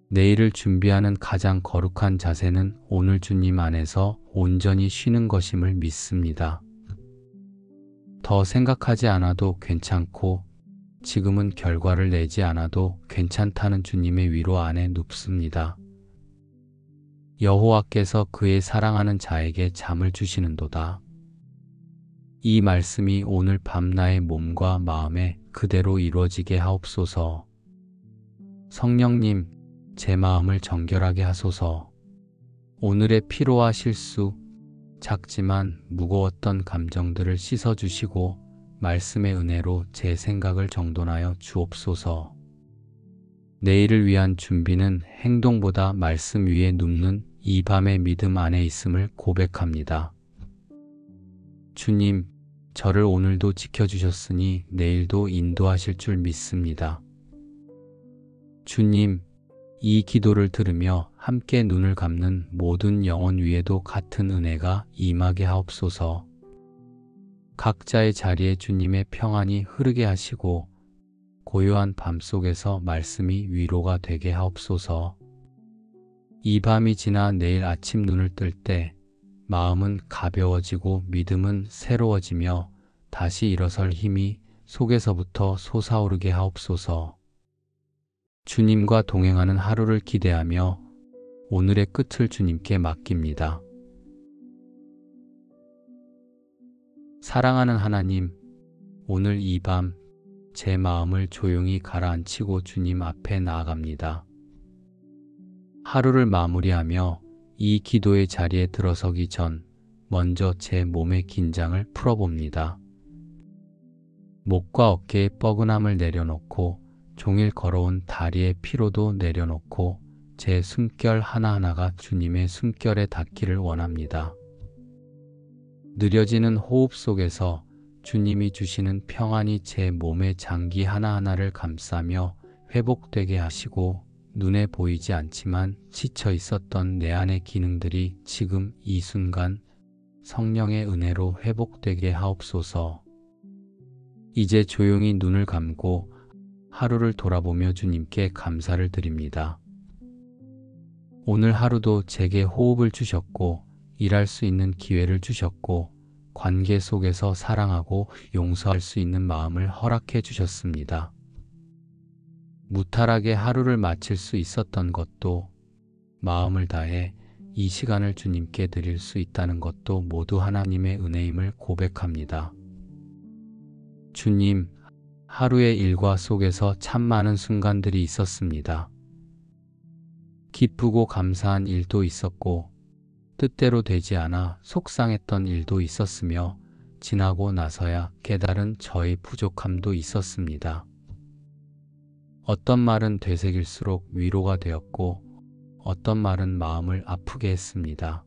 내일을 준비하는 가장 거룩한 자세는 오늘 주님 안에서 온전히 쉬는 것임을 믿습니다. 더 생각하지 않아도 괜찮고 지금은 결과를 내지 않아도 괜찮다는 주님의 위로 안에 눕습니다. 여호와께서 그의 사랑하는 자에게 잠을 주시는도다. 이 말씀이 오늘 밤 나의 몸과 마음에 그대로 이루어지게 하옵소서. 성령님, 제 마음을 정결하게 하소서. 오늘의 피로와 실수, 작지만 무거웠던 감정들을 씻어주시고 말씀의 은혜로 제 생각을 정돈하여 주옵소서. 내일을 위한 준비는 행동보다 말씀 위에 눕는 이 밤의 믿음 안에 있음을 고백합니다. 주님, 저를 오늘도 지켜주셨으니 내일도 인도하실 줄 믿습니다. 주님, 이 기도를 들으며 함께 눈을 감는 모든 영혼 위에도 같은 은혜가 임하게 하옵소서. 각자의 자리에 주님의 평안이 흐르게 하시고 고요한 밤 속에서 말씀이 위로가 되게 하옵소서. 이 밤이 지나 내일 아침 눈을 뜰 때 마음은 가벼워지고 믿음은 새로워지며 다시 일어설 힘이 속에서부터 솟아오르게 하옵소서. 주님과 동행하는 하루를 기대하며 오늘의 끝을 주님께 맡깁니다. 사랑하는 하나님, 오늘 이 밤 제 마음을 조용히 가라앉히고 주님 앞에 나아갑니다. 하루를 마무리하며 이 기도의 자리에 들어서기 전 먼저 제 몸의 긴장을 풀어봅니다. 목과 어깨의 뻐근함을 내려놓고 종일 걸어온 다리의 피로도 내려놓고 제 숨결 하나하나가 주님의 숨결에 닿기를 원합니다. 느려지는 호흡 속에서 주님이 주시는 평안이 제 몸의 장기 하나하나를 감싸며 회복되게 하시고 눈에 보이지 않지만 지쳐 있었던 내 안의 기능들이 지금 이 순간 성령의 은혜로 회복되게 하옵소서. 이제 조용히 눈을 감고 하루를 돌아보며 주님께 감사를 드립니다. 오늘 하루도 제게 호흡을 주셨고 일할 수 있는 기회를 주셨고 관계 속에서 사랑하고 용서할 수 있는 마음을 허락해 주셨습니다. 무탈하게 하루를 마칠 수 있었던 것도 마음을 다해 이 시간을 주님께 드릴 수 있다는 것도 모두 하나님의 은혜임을 고백합니다. 주님, 하루의 일과 속에서 참 많은 순간들이 있었습니다. 기쁘고 감사한 일도 있었고 뜻대로 되지 않아 속상했던 일도 있었으며 지나고 나서야 깨달은 저의 부족함도 있었습니다. 어떤 말은 되새길수록 위로가 되었고 어떤 말은 마음을 아프게 했습니다.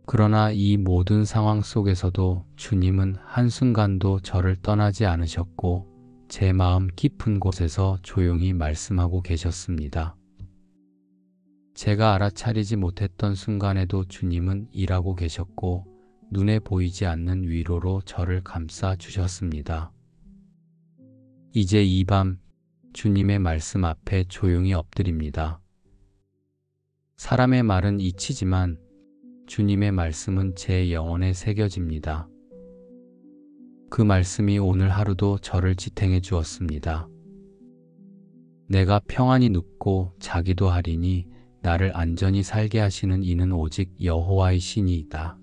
그러나 이 모든 상황 속에서도 주님은 한순간도 저를 떠나지 않으셨고 제 마음 깊은 곳에서 조용히 말씀하고 계셨습니다. 제가 알아차리지 못했던 순간에도 주님은 일하고 계셨고 눈에 보이지 않는 위로로 저를 감싸 주셨습니다. 이제 이 밤 주님의 말씀 앞에 조용히 엎드립니다. 사람의 말은 잊히지만 주님의 말씀은 제 영혼에 새겨집니다. 그 말씀이 오늘 하루도 저를 지탱해 주었습니다. 내가 평안히 눕고 자기도 하리니 나를 안전히 살게 하시는 이는 오직 여호와의 신이이다.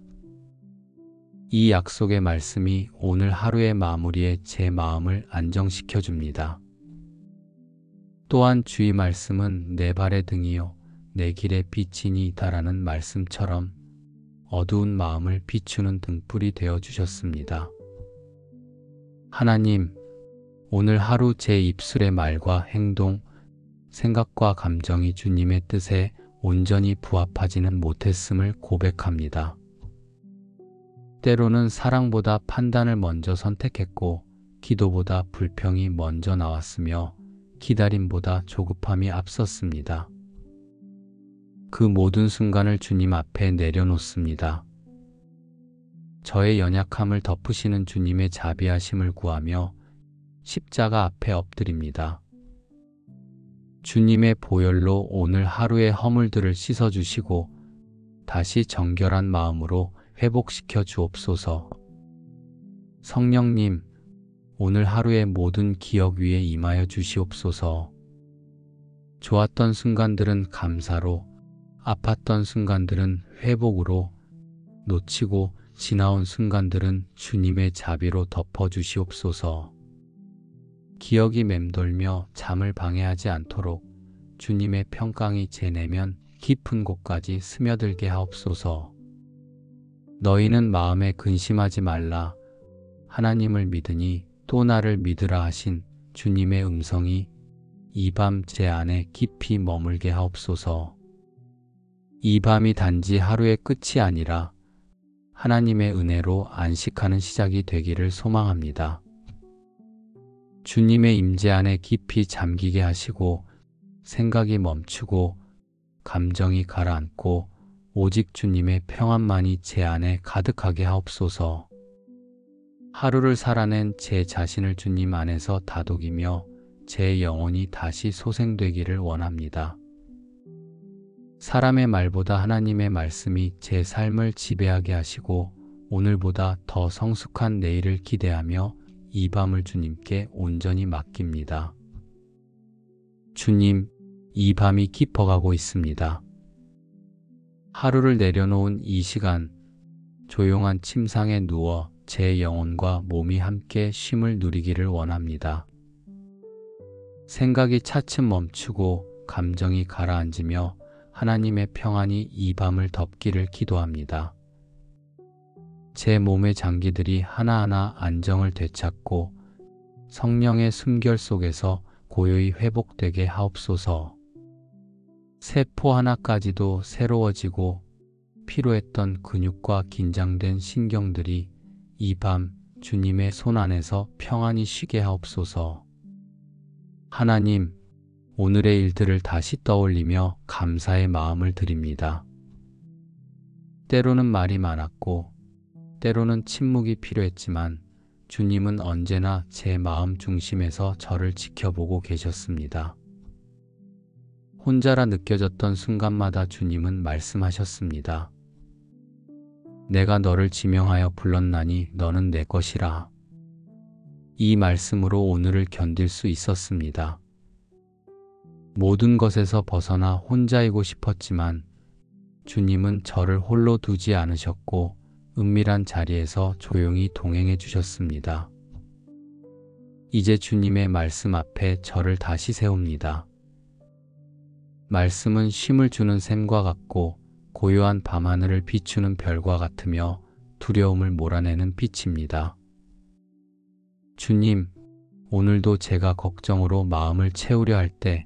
이 약속의 말씀이 오늘 하루의 마무리에 제 마음을 안정시켜 줍니다. 또한 주의 말씀은 내 발의 등이요 내 길의 빛이니이다라는 말씀처럼 어두운 마음을 비추는 등불이 되어 주셨습니다. 하나님, 오늘 하루 제 입술의 말과 행동, 생각과 감정이 주님의 뜻에 온전히 부합하지는 못했음을 고백합니다. 때로는 사랑보다 판단을 먼저 선택했고 기도보다 불평이 먼저 나왔으며 기다림보다 조급함이 앞섰습니다. 그 모든 순간을 주님 앞에 내려놓습니다. 저의 연약함을 덮으시는 주님의 자비하심을 구하며 십자가 앞에 엎드립니다. 주님의 보혈로 오늘 하루의 허물들을 씻어주시고 다시 정결한 마음으로 회복시켜 주옵소서. 성령님, 오늘 하루의 모든 기억 위에 임하여 주시옵소서. 좋았던 순간들은 감사로, 아팠던 순간들은 회복으로, 놓치고 지나온 순간들은 주님의 자비로 덮어주시옵소서. 기억이 맴돌며 잠을 방해하지 않도록 주님의 평강이 제 내면 깊은 곳까지 스며들게 하옵소서. 너희는 마음에 근심하지 말라. 하나님을 믿으니 또 나를 믿으라 하신 주님의 음성이 이 밤 제 안에 깊이 머물게 하옵소서. 이 밤이 단지 하루의 끝이 아니라 하나님의 은혜로 안식하는 시작이 되기를 소망합니다. 주님의 임재 안에 깊이 잠기게 하시고 생각이 멈추고 감정이 가라앉고 오직 주님의 평안만이 제 안에 가득하게 하옵소서. 하루를 살아낸 제 자신을 주님 안에서 다독이며 제 영혼이 다시 소생되기를 원합니다. 사람의 말보다 하나님의 말씀이 제 삶을 지배하게 하시고 오늘보다 더 성숙한 내일을 기대하며 이 밤을 주님께 온전히 맡깁니다. 주님, 이 밤이 깊어가고 있습니다. 하루를 내려놓은 이 시간, 조용한 침상에 누워 제 영혼과 몸이 함께 쉼을 누리기를 원합니다. 생각이 차츰 멈추고 감정이 가라앉으며 하나님의 평안이 이 밤을 덮기를 기도합니다. 제 몸의 장기들이 하나하나 안정을 되찾고 성령의 숨결 속에서 고요히 회복되게 하옵소서. 세포 하나까지도 새로워지고 피로했던 근육과 긴장된 신경들이 이 밤 주님의 손 안에서 평안히 쉬게 하옵소서. 하나님, 오늘의 일들을 다시 떠올리며 감사의 마음을 드립니다. 때로는 말이 많았고 때로는 침묵이 필요했지만 주님은 언제나 제 마음 중심에서 저를 지켜보고 계셨습니다. 혼자라 느껴졌던 순간마다 주님은 말씀하셨습니다. 내가 너를 지명하여 불렀나니 너는 내 것이라. 이 말씀으로 오늘을 견딜 수 있었습니다. 모든 것에서 벗어나 혼자이고 싶었지만 주님은 저를 홀로 두지 않으셨고 은밀한 자리에서 조용히 동행해 주셨습니다. 이제 주님의 말씀 앞에 저를 다시 세웁니다. 말씀은 쉼을 주는 샘과 같고 고요한 밤하늘을 비추는 별과 같으며 두려움을 몰아내는 빛입니다. 주님, 오늘도 제가 걱정으로 마음을 채우려 할 때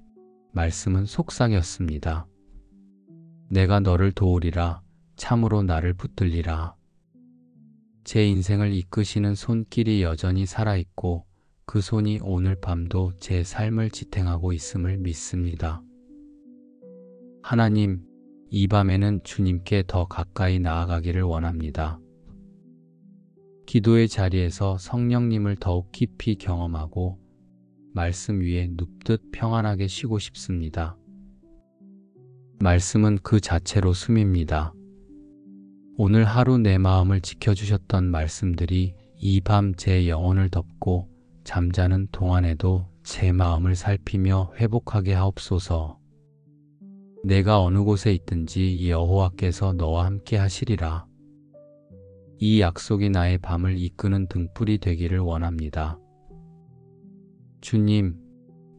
말씀은 속삭였습니다. 내가 너를 도우리라, 참으로 나를 붙들리라. 제 인생을 이끄시는 손길이 여전히 살아있고 그 손이 오늘 밤도 제 삶을 지탱하고 있음을 믿습니다. 하나님, 이 밤에는 주님께 더 가까이 나아가기를 원합니다. 기도의 자리에서 성령님을 더욱 깊이 경험하고 말씀 위에 눕듯 평안하게 쉬고 싶습니다. 말씀은 그 자체로 숨입니다. 오늘 하루 내 마음을 지켜주셨던 말씀들이 이 밤 제 영혼을 덮고 잠자는 동안에도 제 마음을 살피며 회복하게 하옵소서. 내가 어느 곳에 있든지 여호와께서 너와 함께 하시리라. 이 약속이 나의 밤을 이끄는 등불이 되기를 원합니다. 주님,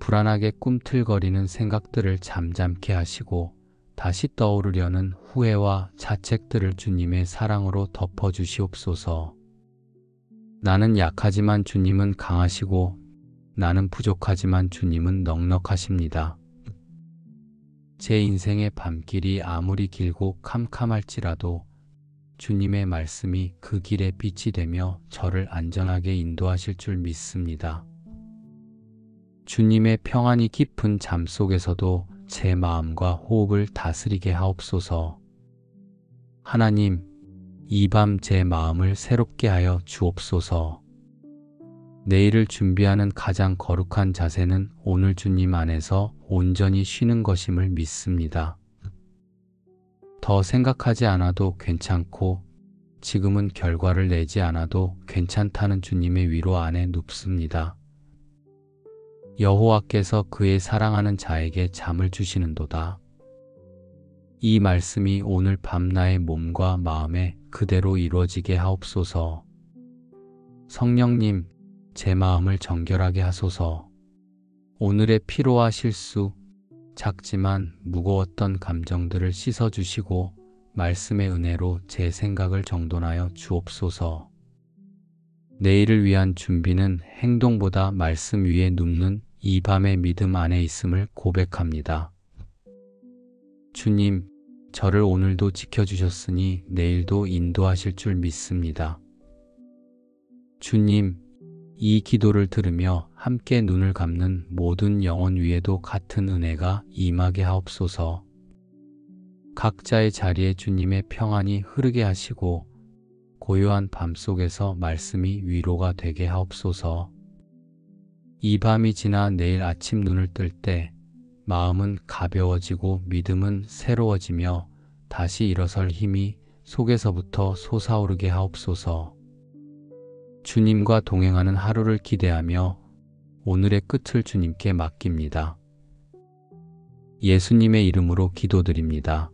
불안하게 꿈틀거리는 생각들을 잠잠케 하시고 다시 떠오르려는 후회와 자책들을 주님의 사랑으로 덮어주시옵소서. 나는 약하지만 주님은 강하시고 나는 부족하지만 주님은 넉넉하십니다. 제 인생의 밤길이 아무리 길고 캄캄할지라도 주님의 말씀이 그 길의 빛이 되며 저를 안전하게 인도하실 줄 믿습니다. 주님의 평안이 깊은 잠 속에서도 제 마음과 호흡을 다스리게 하옵소서. 하나님, 이 밤 제 마음을 새롭게 하여 주옵소서. 내일을 준비하는 가장 거룩한 자세는 오늘 주님 안에서 온전히 쉬는 것임을 믿습니다. 더 생각하지 않아도 괜찮고 지금은 결과를 내지 않아도 괜찮다는 주님의 위로 안에 눕습니다. 여호와께서 그의 사랑하는 자에게 잠을 주시는도다. 이 말씀이 오늘 밤 나의 몸과 마음에 그대로 이루어지게 하옵소서. 성령님, 제 마음을 정결하게 하소서. 오늘의 피로와 실수, 작지만 무거웠던 감정들을 씻어주시고 말씀의 은혜로 제 생각을 정돈하여 주옵소서. 내일을 위한 준비는 행동보다 말씀 위에 눕는 이 밤의 믿음 안에 있음을 고백합니다. 주님, 저를 오늘도 지켜주셨으니 내일도 인도하실 줄 믿습니다. 주님, 이 기도를 들으며 함께 눈을 감는 모든 영혼 위에도 같은 은혜가 임하게 하옵소서. 각자의 자리에 주님의 평안이 흐르게 하시고 고요한 밤 속에서 말씀이 위로가 되게 하옵소서. 이 밤이 지나 내일 아침 눈을 뜰 때 마음은 가벼워지고 믿음은 새로워지며 다시 일어설 힘이 속에서부터 솟아오르게 하옵소서. 주님과 동행하는 하루를 기대하며 오늘의 끝을 주님께 맡깁니다. 예수님의 이름으로 기도드립니다.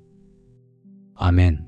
아멘.